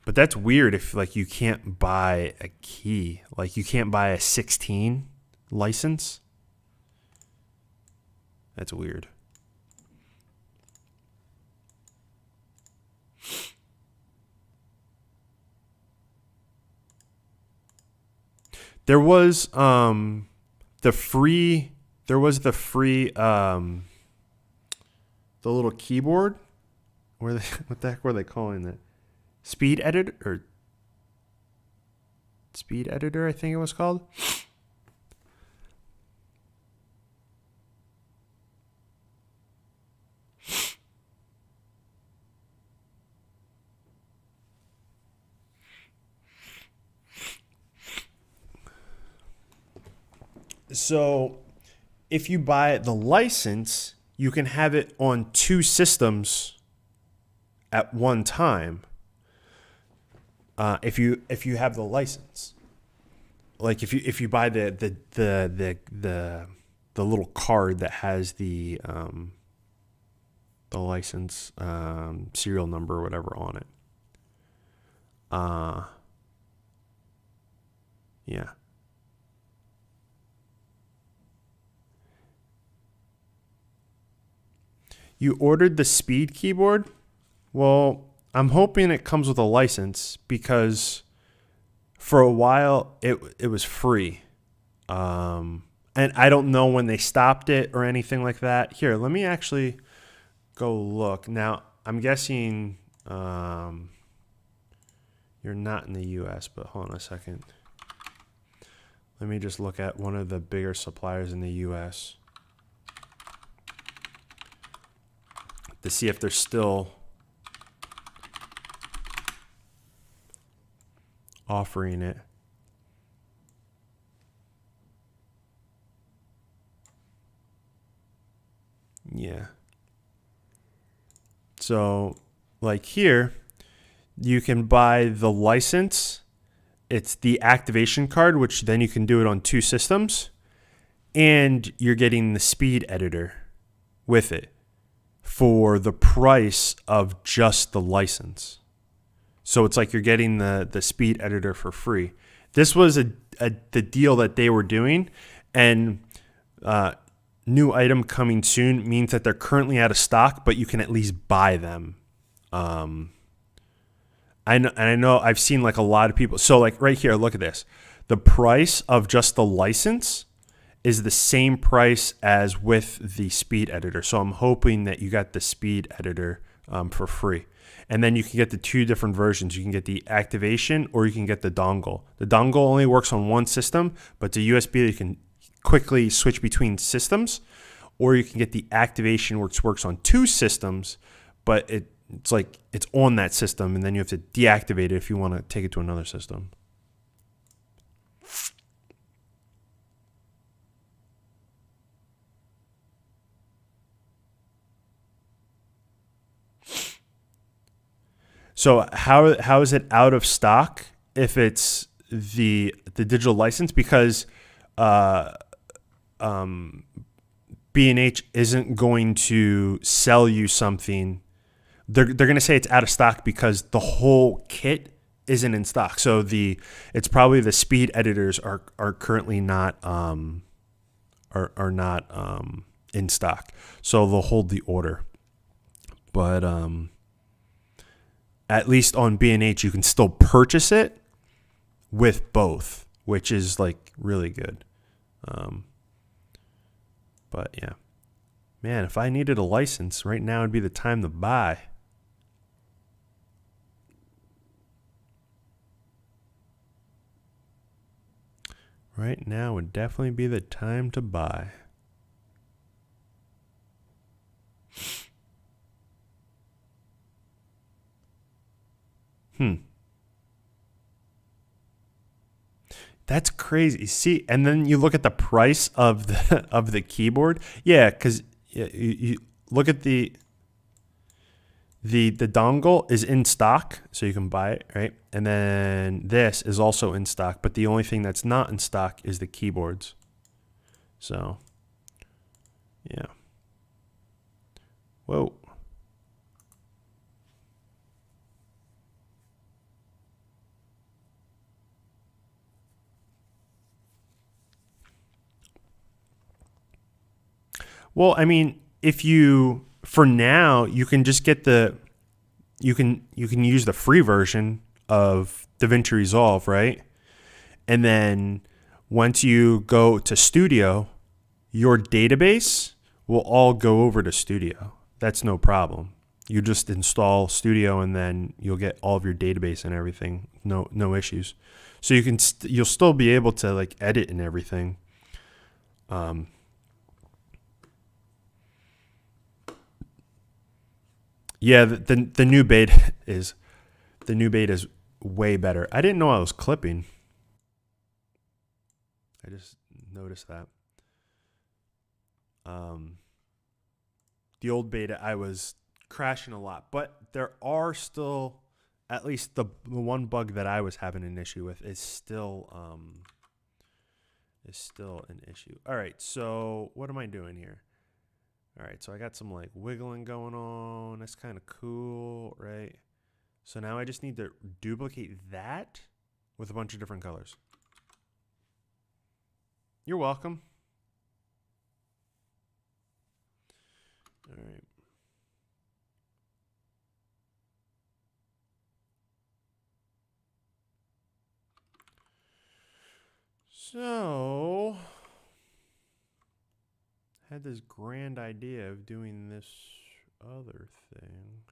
But that's weird if like you can't buy a key, like you can't buy a 16 license. That's weird. There was the free the little keyboard. What the heck were they calling it? Speed editor, I think it was called. So if you buy the license, you can have it on two systems at one time. If you have the license, like if you buy the little card that has the license serial number or whatever on it. Yeah. You ordered the speed keyboard? Well, I'm hoping it comes with a license because for a while it was free. And I don't know when they stopped it or anything like that. Here, let me actually go look. Now, I'm guessing you're not in the US, but hold on a second. Let me just look at one of the bigger suppliers in the US to see if they're still offering it. Yeah. So, like here, you can buy the license. It's the activation card, which then you can do it on two systems. And you're getting the speed editor with it for the price of just the license. So it's like you're getting the speed editor for free. This was the deal that they were doing, and new item coming soon means that they're currently out of stock, but you can at least buy them. I know I've seen like a lot of people. So like right here, look at this. The price of just the license is the same price as with the speed editor. So I'm hoping that you got the speed editor for free. And then you can get the two different versions. You can get the activation or you can get the dongle. The dongle only works on one system, but the USB, you can quickly switch between systems. Or you can get the activation, which works on two systems, but it's like it's on that system, and then you have to deactivate it if you want to take it to another system. So how is it out of stock if it's the digital license because B&H isn't going to sell you something. They're going to say it's out of stock because the whole kit isn't in stock. So it's probably the speed editors are currently not are not in stock. So they'll hold the order. But at least on B&H you can still purchase it with both, which is like really good. But yeah, man, if I needed a license right now would be the time to buy. Right now would definitely be the time to buy. That's crazy. See, and then you look at the price of the keyboard. Yeah, because you look at the dongle is in stock, so you can buy it, right? And then this is also in stock, but the only thing that's not in stock is the keyboards. So, yeah. Whoa. Well, I mean, for now, you can just get you can use the free version of DaVinci Resolve, right? And then once you go to Studio, your database will all go over to Studio. That's no problem. You just install Studio and then you'll get all of your database and everything. No issues. So you'll still be able to like edit and everything. Yeah, the new beta is way better. I didn't know I was clipping. I just noticed that. The old beta I was crashing a lot, but there are still at least the one bug that I was having an issue with is still an issue. All right, so what am I doing here? All right, so I got some like wiggling going on. That's kind of cool, right? So now I just need to duplicate that with a bunch of different colors. You're welcome. All right. So, I had this grand idea of doing this other thing.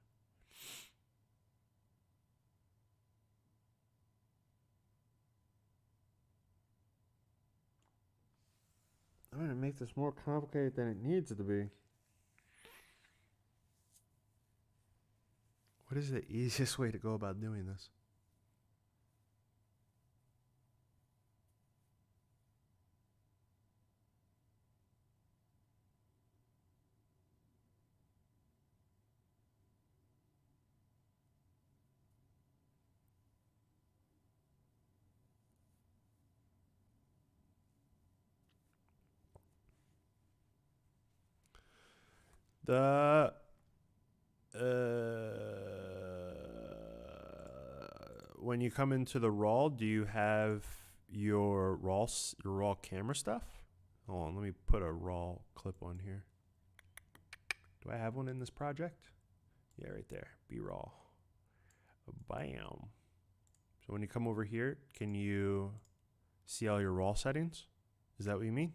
I'm going to make this more complicated than it needs to be. What is the easiest way to go about doing this? The when you come into the raw, do you have your raw camera stuff? Hold on, let me put a raw clip on here. Do I have one in this project? Yeah, right there. Be raw. Bam. So when you come over here, can you see all your raw settings? Is that what you mean?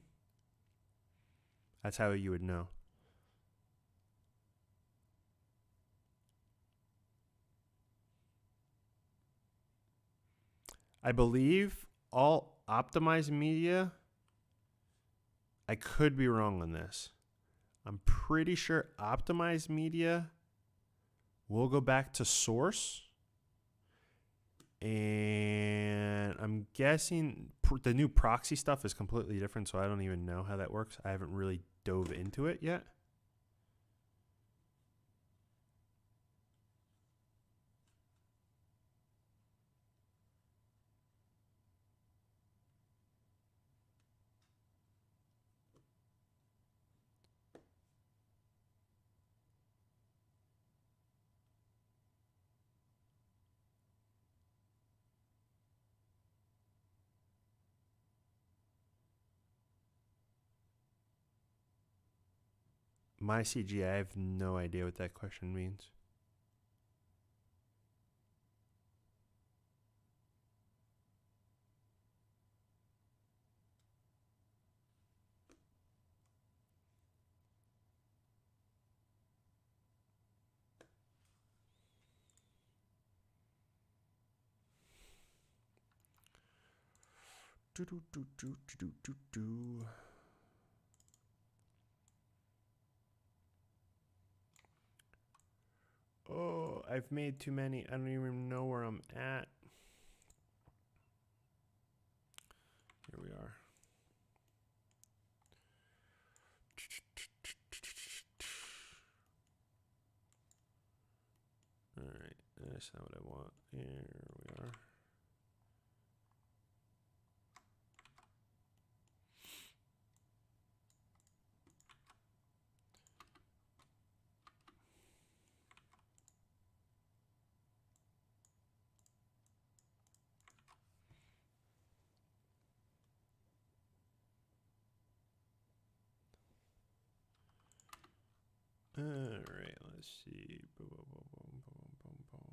That's how you would know. I believe all optimized media, I could be wrong on this. I'm pretty sure optimized media will go back to source. And I'm guessing the new proxy stuff is completely different, so I don't even know how that works. I haven't really dove into it yet. My CG, I have no idea what that question means. Oh, I've made too many. I don't even know where I'm at. Here we are. All right, that's not what I want. Here we are. All right, let's see. Boom, boom, boom, boom, boom, boom, boom.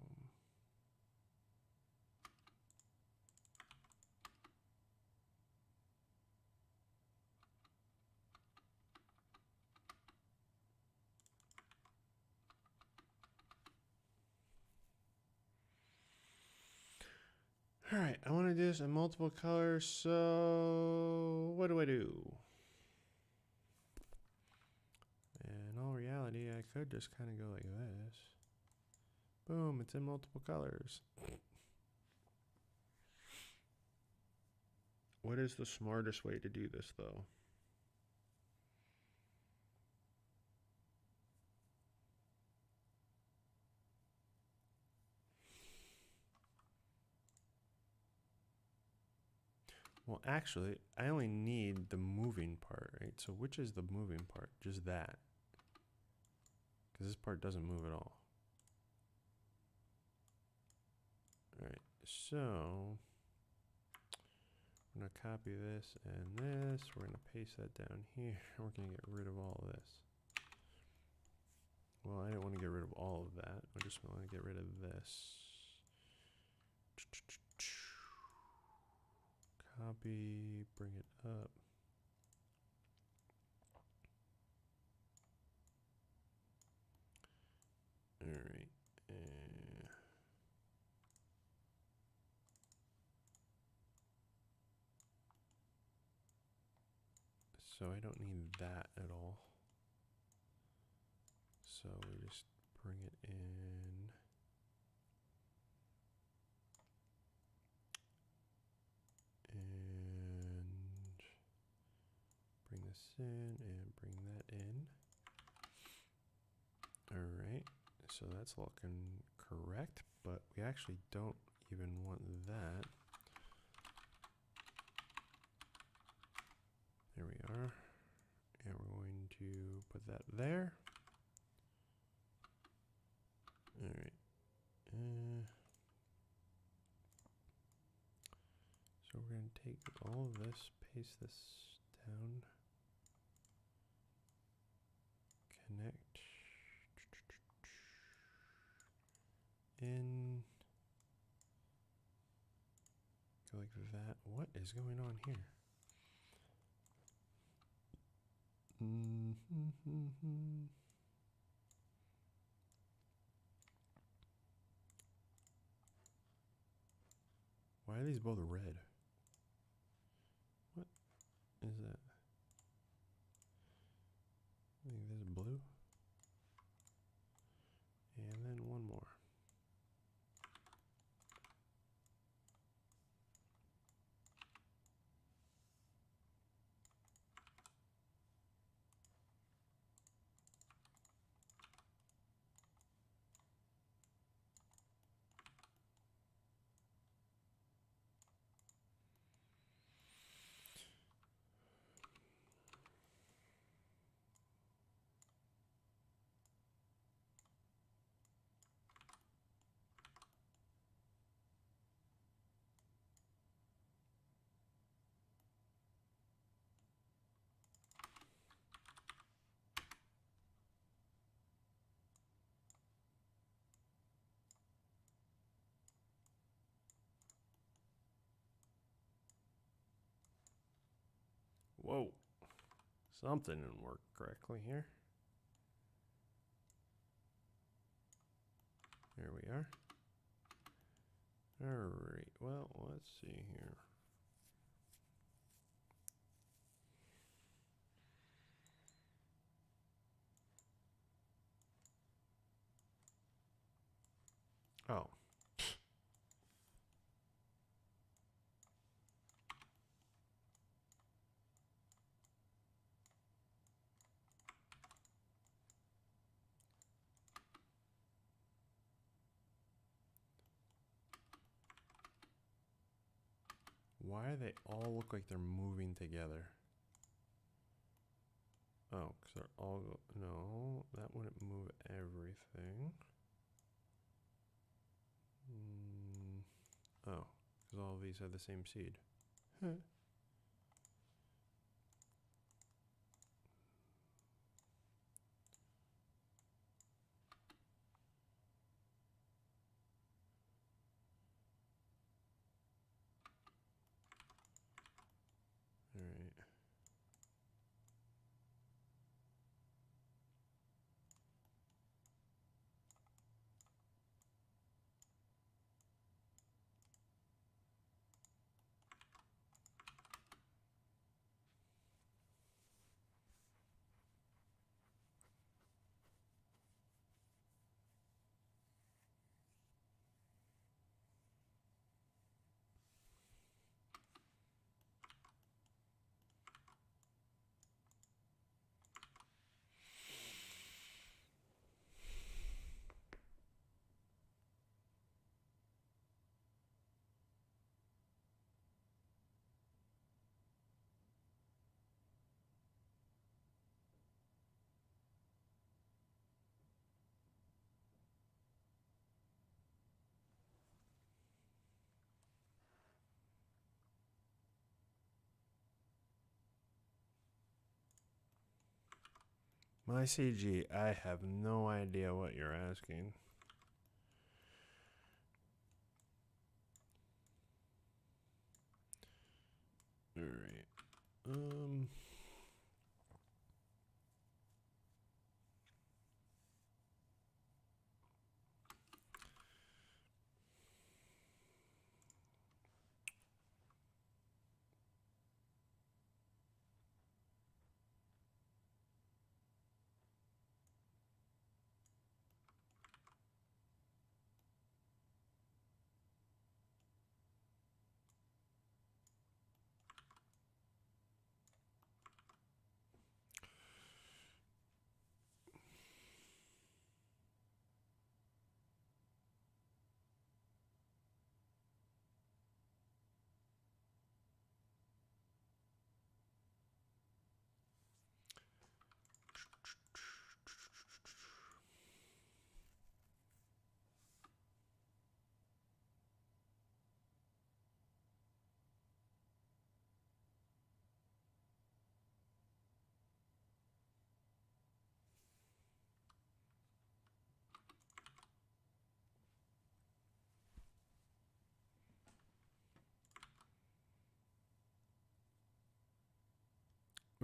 All right, I want to do this in multiple colors, so what do I do? In all reality, I could just kind of go like this. Boom, it's in multiple colors. What is the smartest way to do this, though? Well, actually, I only need the moving part, right? So which is the moving part? Just that. Because this part doesn't move at all. All right, so I'm going to copy this and this. We're going to paste that down here. We're going to get rid of all of this. Well, I don't want to get rid of all of that. I just want to get rid of this. Copy, bring it up. All right. So I don't need that at all. So we just bring it in. And bring this in and bring that in. All right, so that's looking correct, but we actually don't even want that. There we are. And we're going to put that there. All right. So we're going to take all of this, paste this down, connect in, go like that. What is going on here? Why are these both red? What is that? I think this is blue. And then one more. Something didn't work correctly here. There we are. All right, well, let's see here. Oh. Why do they all look like they're moving together? Oh, because they're all... No, that wouldn't move everything. Oh, because all of these have the same seed. Huh. All right. My CG, I have no idea what you're asking. All right.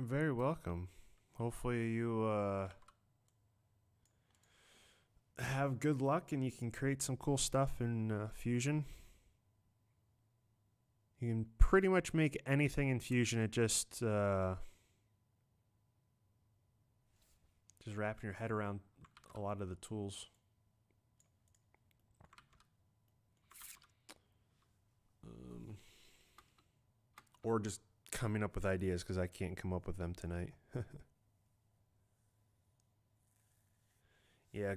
Very welcome. Hopefully you have good luck and you can create some cool stuff in Fusion. You can pretty much make anything in Fusion. It just wrapping your head around a lot of the tools. Or just coming up with ideas, because I can't come up with them tonight. Yeah,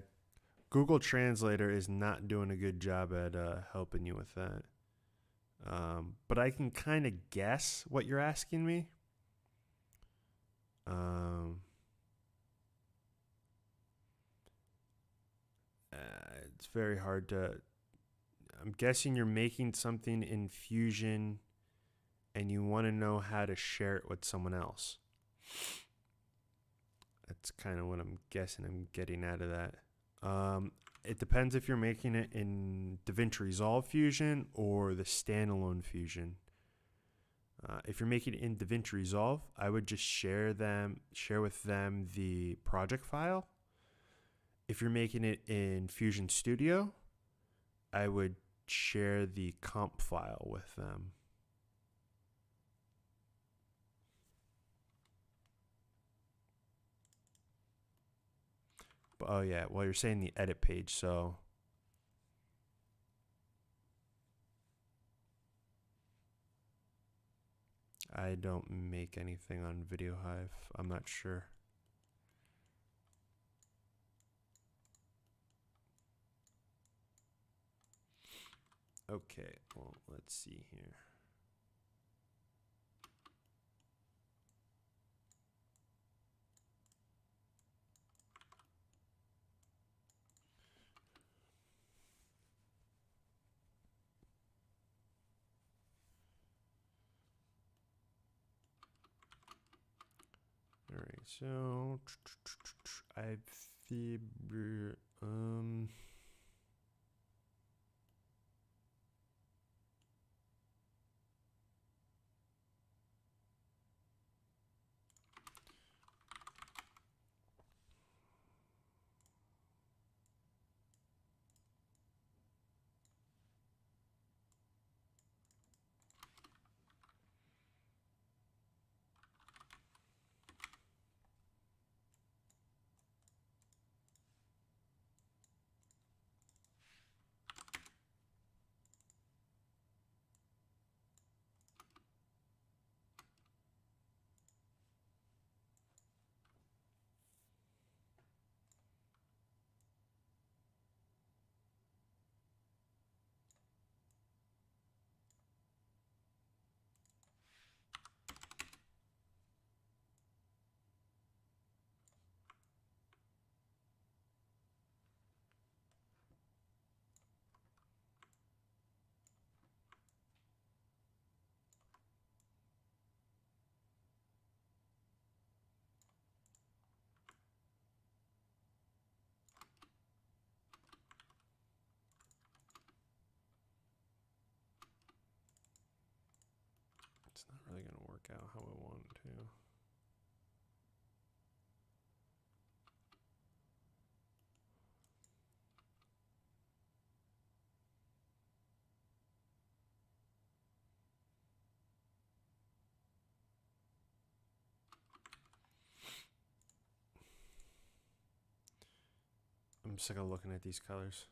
Google Translator is not doing a good job at helping you with that. But I can kind of guess what you're asking me. It's very hard to... I'm guessing you're making something in Fusion and you want to know how to share it with someone else. That's kind of what I'm guessing I'm getting out of that. It depends if you're making it in DaVinci Resolve Fusion or the standalone Fusion. If you're making it in DaVinci Resolve, I would just share with them the project file. If you're making it in Fusion Studio, I would share the comp file with them. But, oh yeah, well, you're saying the edit page, so I don't make anything on VideoHive. I'm not sure. Okay, well, let's see here. All right, so I fibr it's not really going to work out how I want it to. I'm sick of looking at these colors.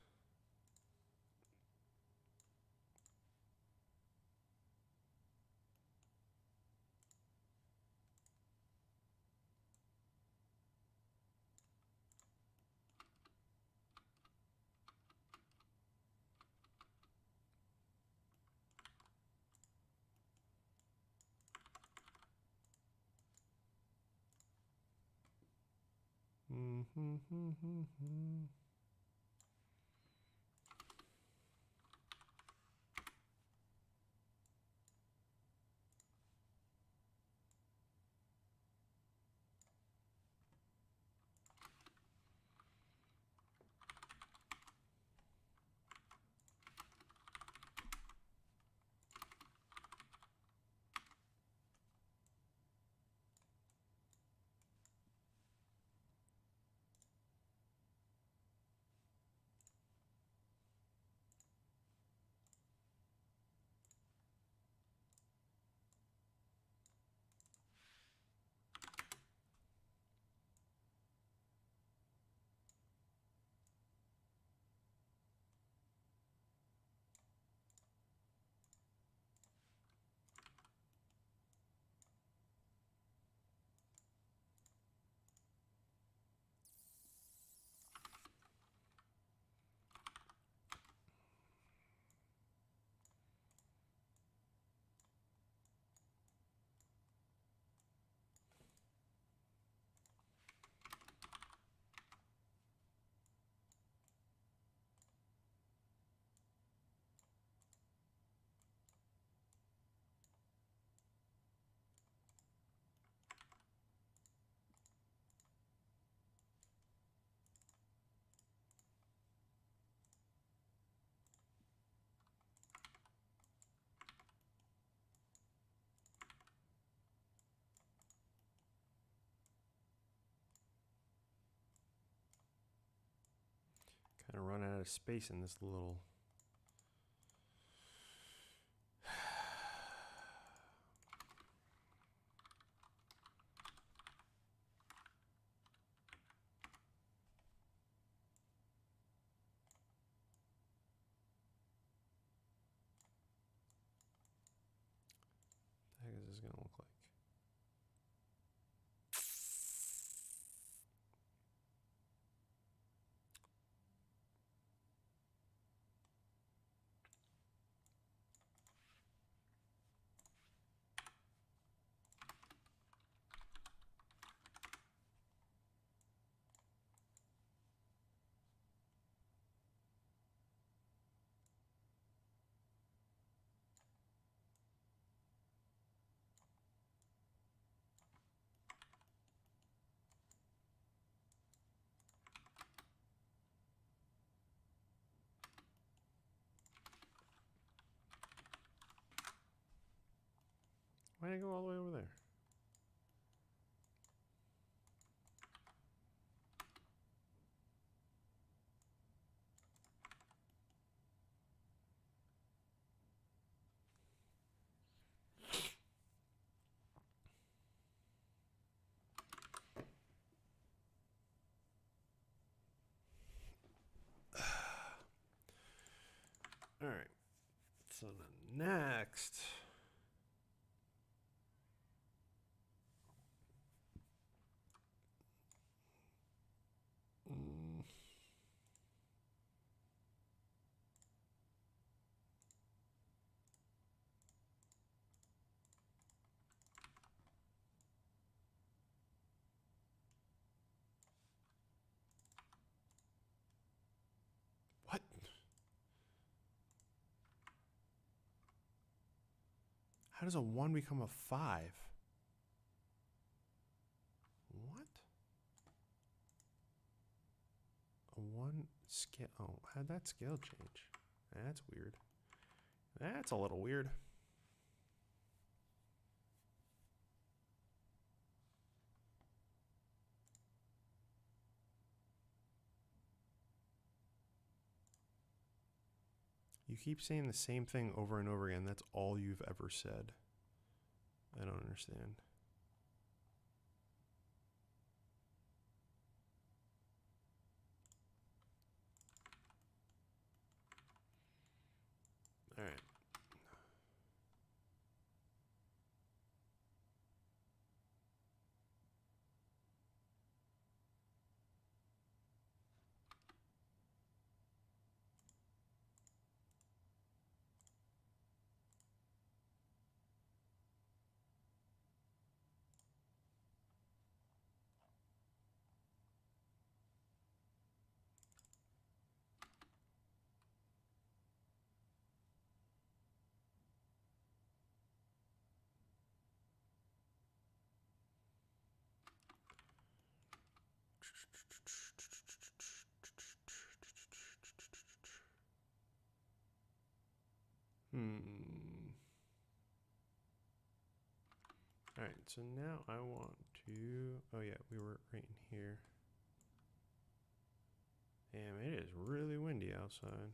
out of space in this little. What the heck is this going to look like? Why did I go all the way over there? All right. So the next. What? How does a 1 become a 5? What? A 1 scale. Oh, how'd that scale change? That's weird. That's a little weird. You keep saying the same thing over and over again. That's all you've ever said. I don't understand. All right. All right, so now I want to, oh yeah, we were right in here. Damn, it is really windy outside.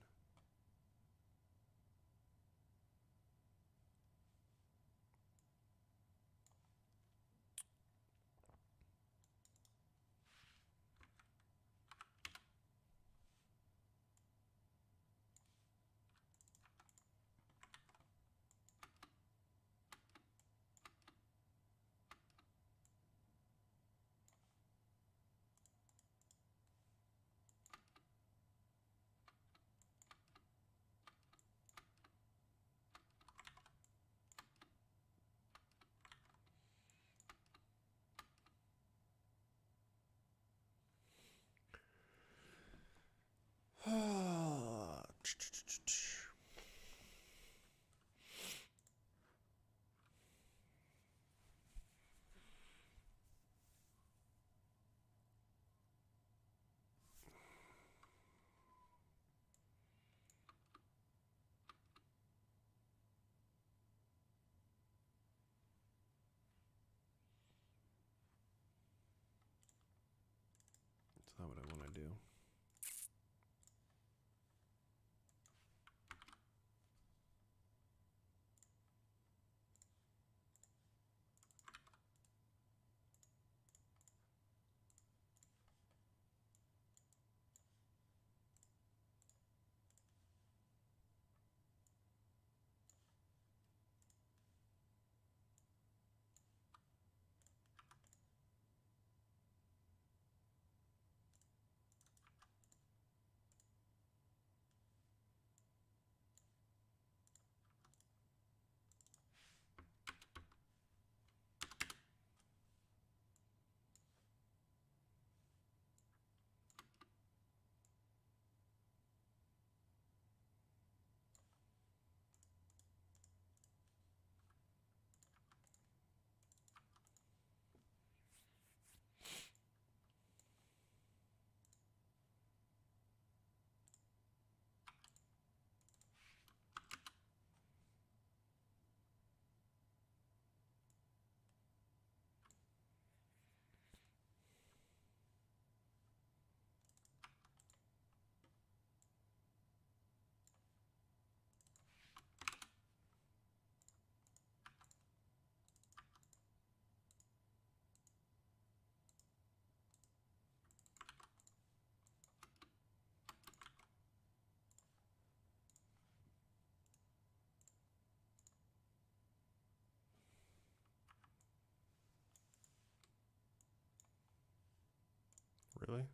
actually.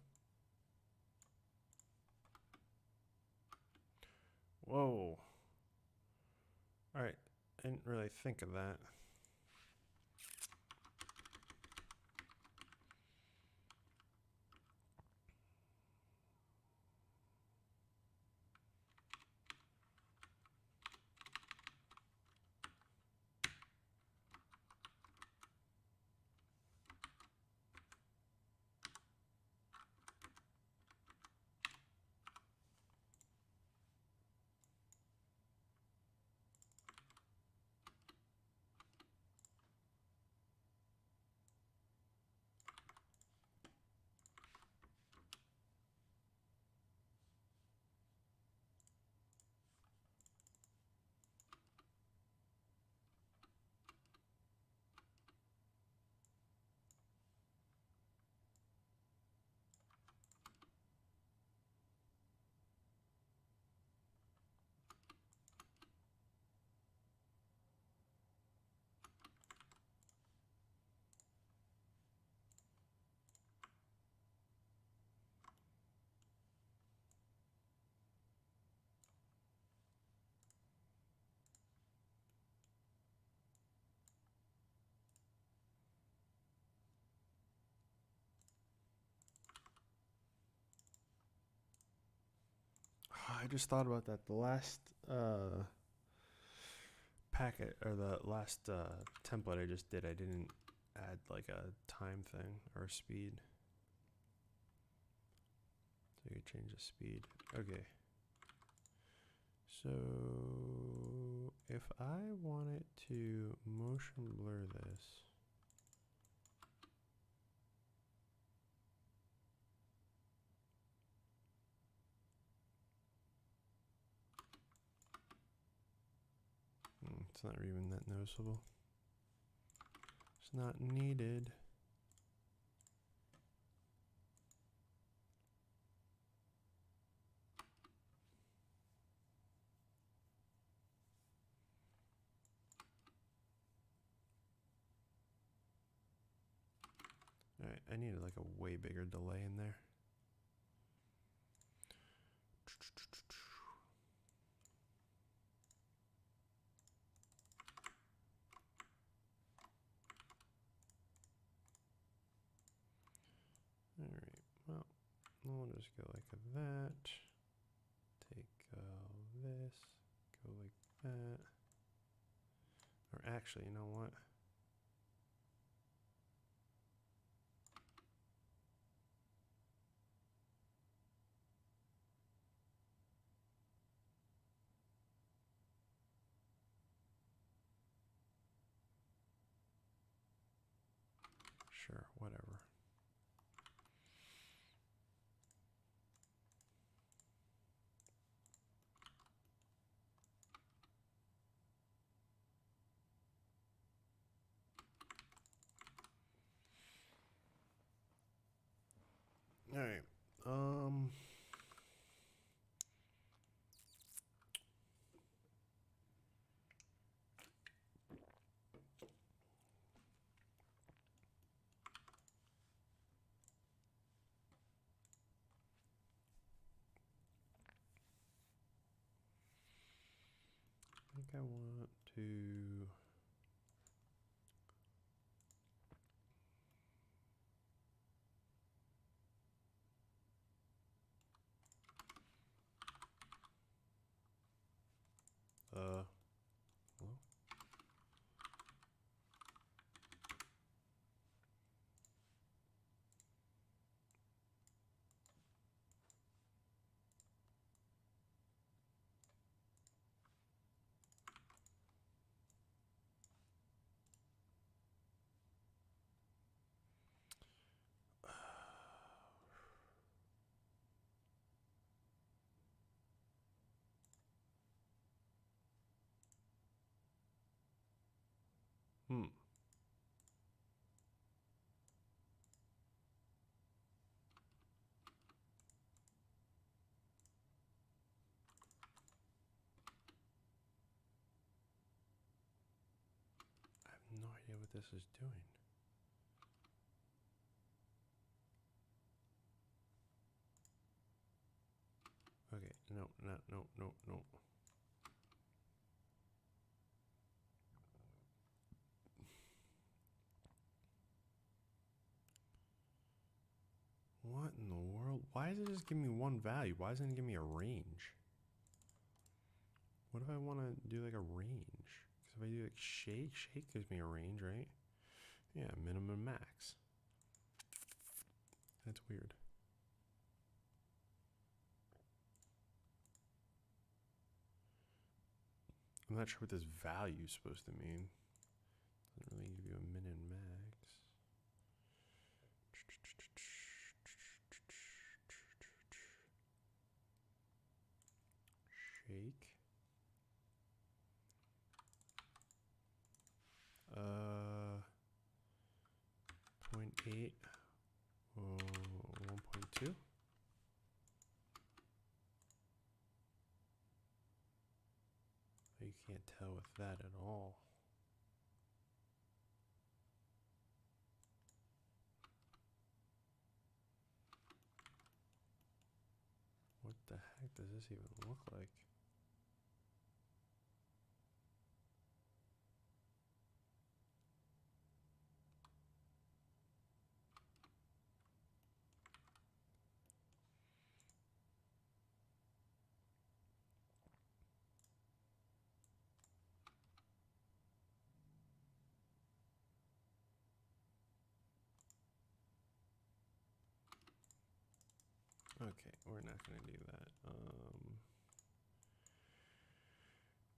Whoa. All right, I didn't really think of that. I just thought about that. The last packet, or the last template I just did, I didn't add like a time thing or speed. So you change the speed. Okay. So if I wanted to motion blur this, it's not even that noticeable. It's not needed. All right, I needed like a way bigger delay in there. All right, well, we'll just go like that. Take this, go like that. Or actually, you know what? Sure, whatever. All right. I think I want to hello? Hmm. I have no idea what this is doing. no, no, no, no, no. What in the world? Why does it just give me one value? Why doesn't it give me a range? What if I want to do like a range? Because if I do like shake gives me a range, right? Yeah, minimum, max. That's weird. I'm not sure what this value is supposed to mean. Doesn't really give you a min and max. Shake. 0.8. 1.2. You can't tell with that at all. What the heck does this even look like? Okay, we're not going to do that.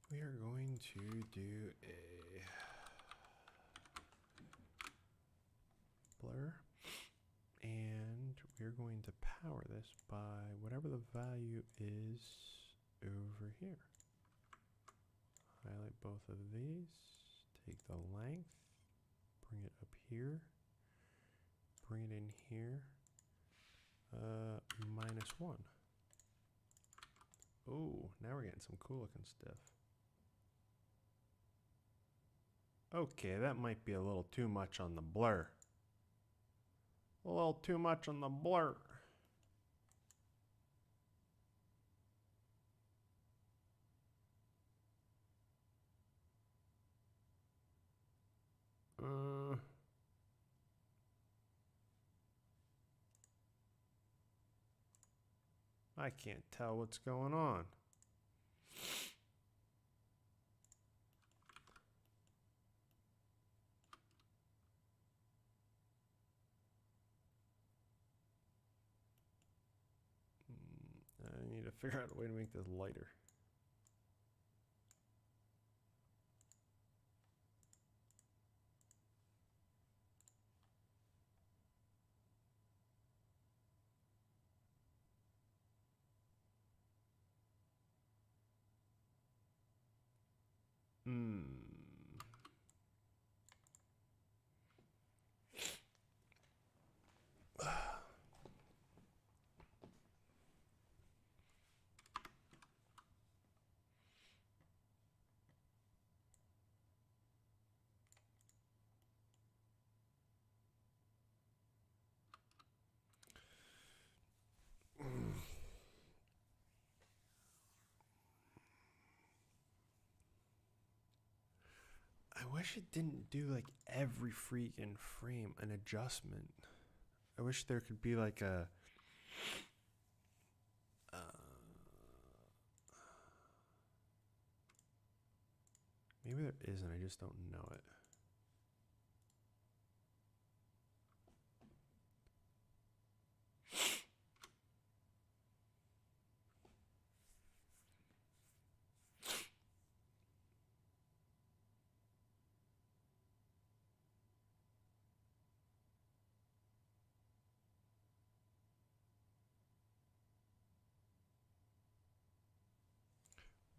We are going to do a blur, and we're going to power this by whatever the value is over here. Highlight both of these, take the length, bring it up here, bring it in here, -1. Oh, now we're getting some cool looking stuff. Okay, that might be a little too much on the blur. A little too much on the blur. I can't tell what's going on. I need to figure out a way to make this lighter. I wish it didn't do like every freaking frame an adjustment. I wish there could be like a maybe there isn't, I just don't know it.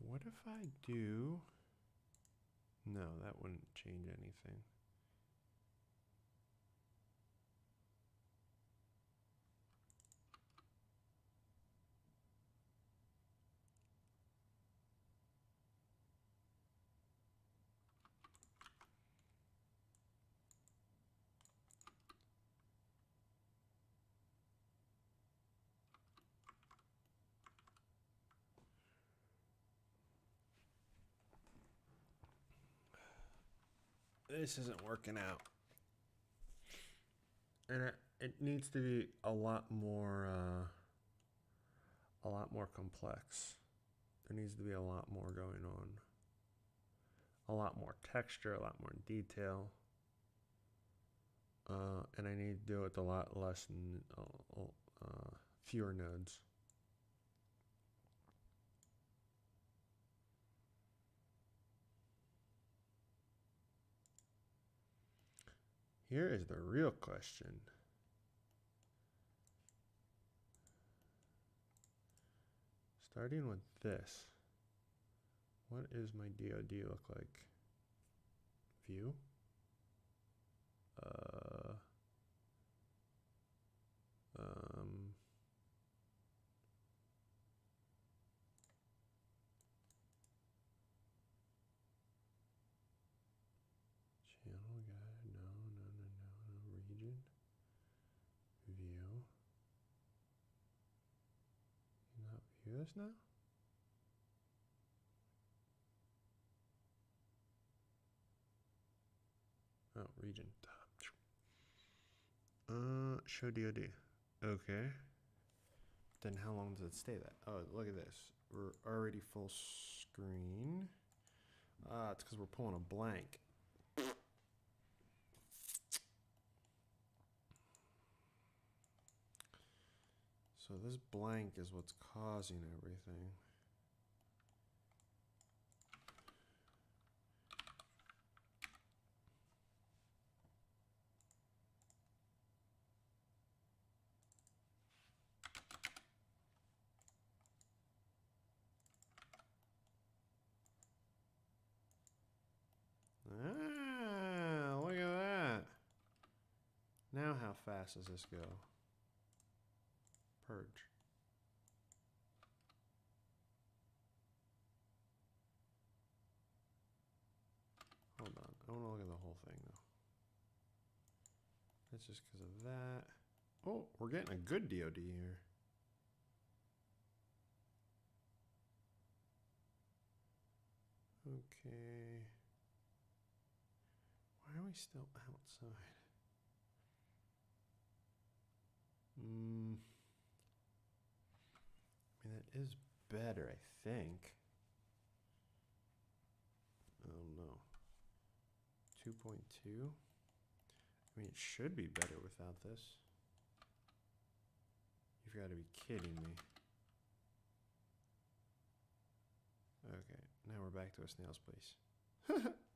What if I do? No, that wouldn't change anything. this isn't working out. And it needs to be a lot more complex. There needs to be a lot more going on. A lot more texture, a lot more detail. And I need to do it with a lot less, fewer nodes. Here is the real question. Starting with this, what is my DoD look like? View? Channel guide, no, region, view. Can you not view this now? Oh, region, top. Show DoD. Okay. Then how long does it stay that? Oh, look at this. We're already full screen. It's because we're pulling a blank. So this blank is what's causing everything. Ah, look at that. Now how fast does this go? Purge. Hold on. I want to look at the whole thing, though. That's just because of that. Oh, we're getting a good DoD here. Okay. Why are we still outside? I mean, that is better, I think. Oh, no. 2.2. I mean, it should be better without this. You've got to be kidding me. Okay, now we're back to a snail's pace.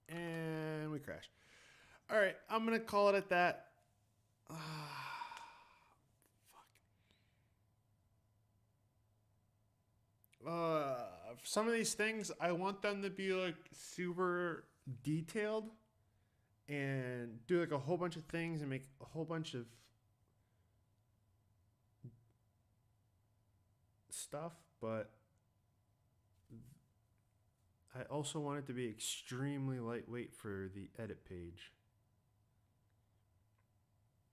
And we crash. All right, I'm going to call it at that. Some of these things, I want them to be like super detailed and do like a whole bunch of things and make a whole bunch of stuff, but I also want it to be extremely lightweight for the edit page.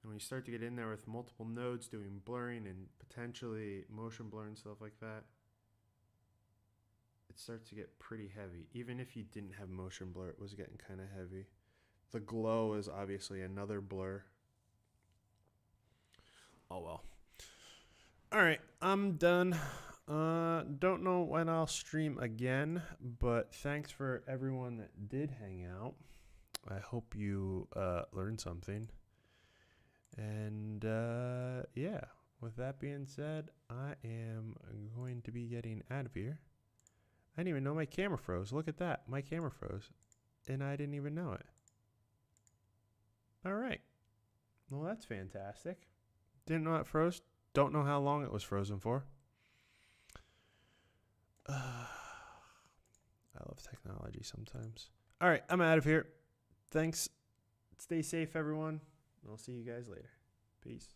And when you start to get in there with multiple nodes doing blurring and potentially motion blur and stuff like that, it starts to get pretty heavy. Even if you didn't have motion blur, it was getting kind of heavy. The glow is obviously another blur. Oh well. All right, I'm done. Don't know when I'll stream again, but thanks for everyone that did hang out. I hope you learned something. And yeah, with that being said, I am going to be getting out of here. I didn't even know my camera froze. Look at that. My camera froze. And I didn't even know it. All right. Well, that's fantastic. Didn't know it froze. Don't know how long it was frozen for. I love technology sometimes. All right. I'm out of here. Thanks. Stay safe, everyone. I'll see you guys later. Peace.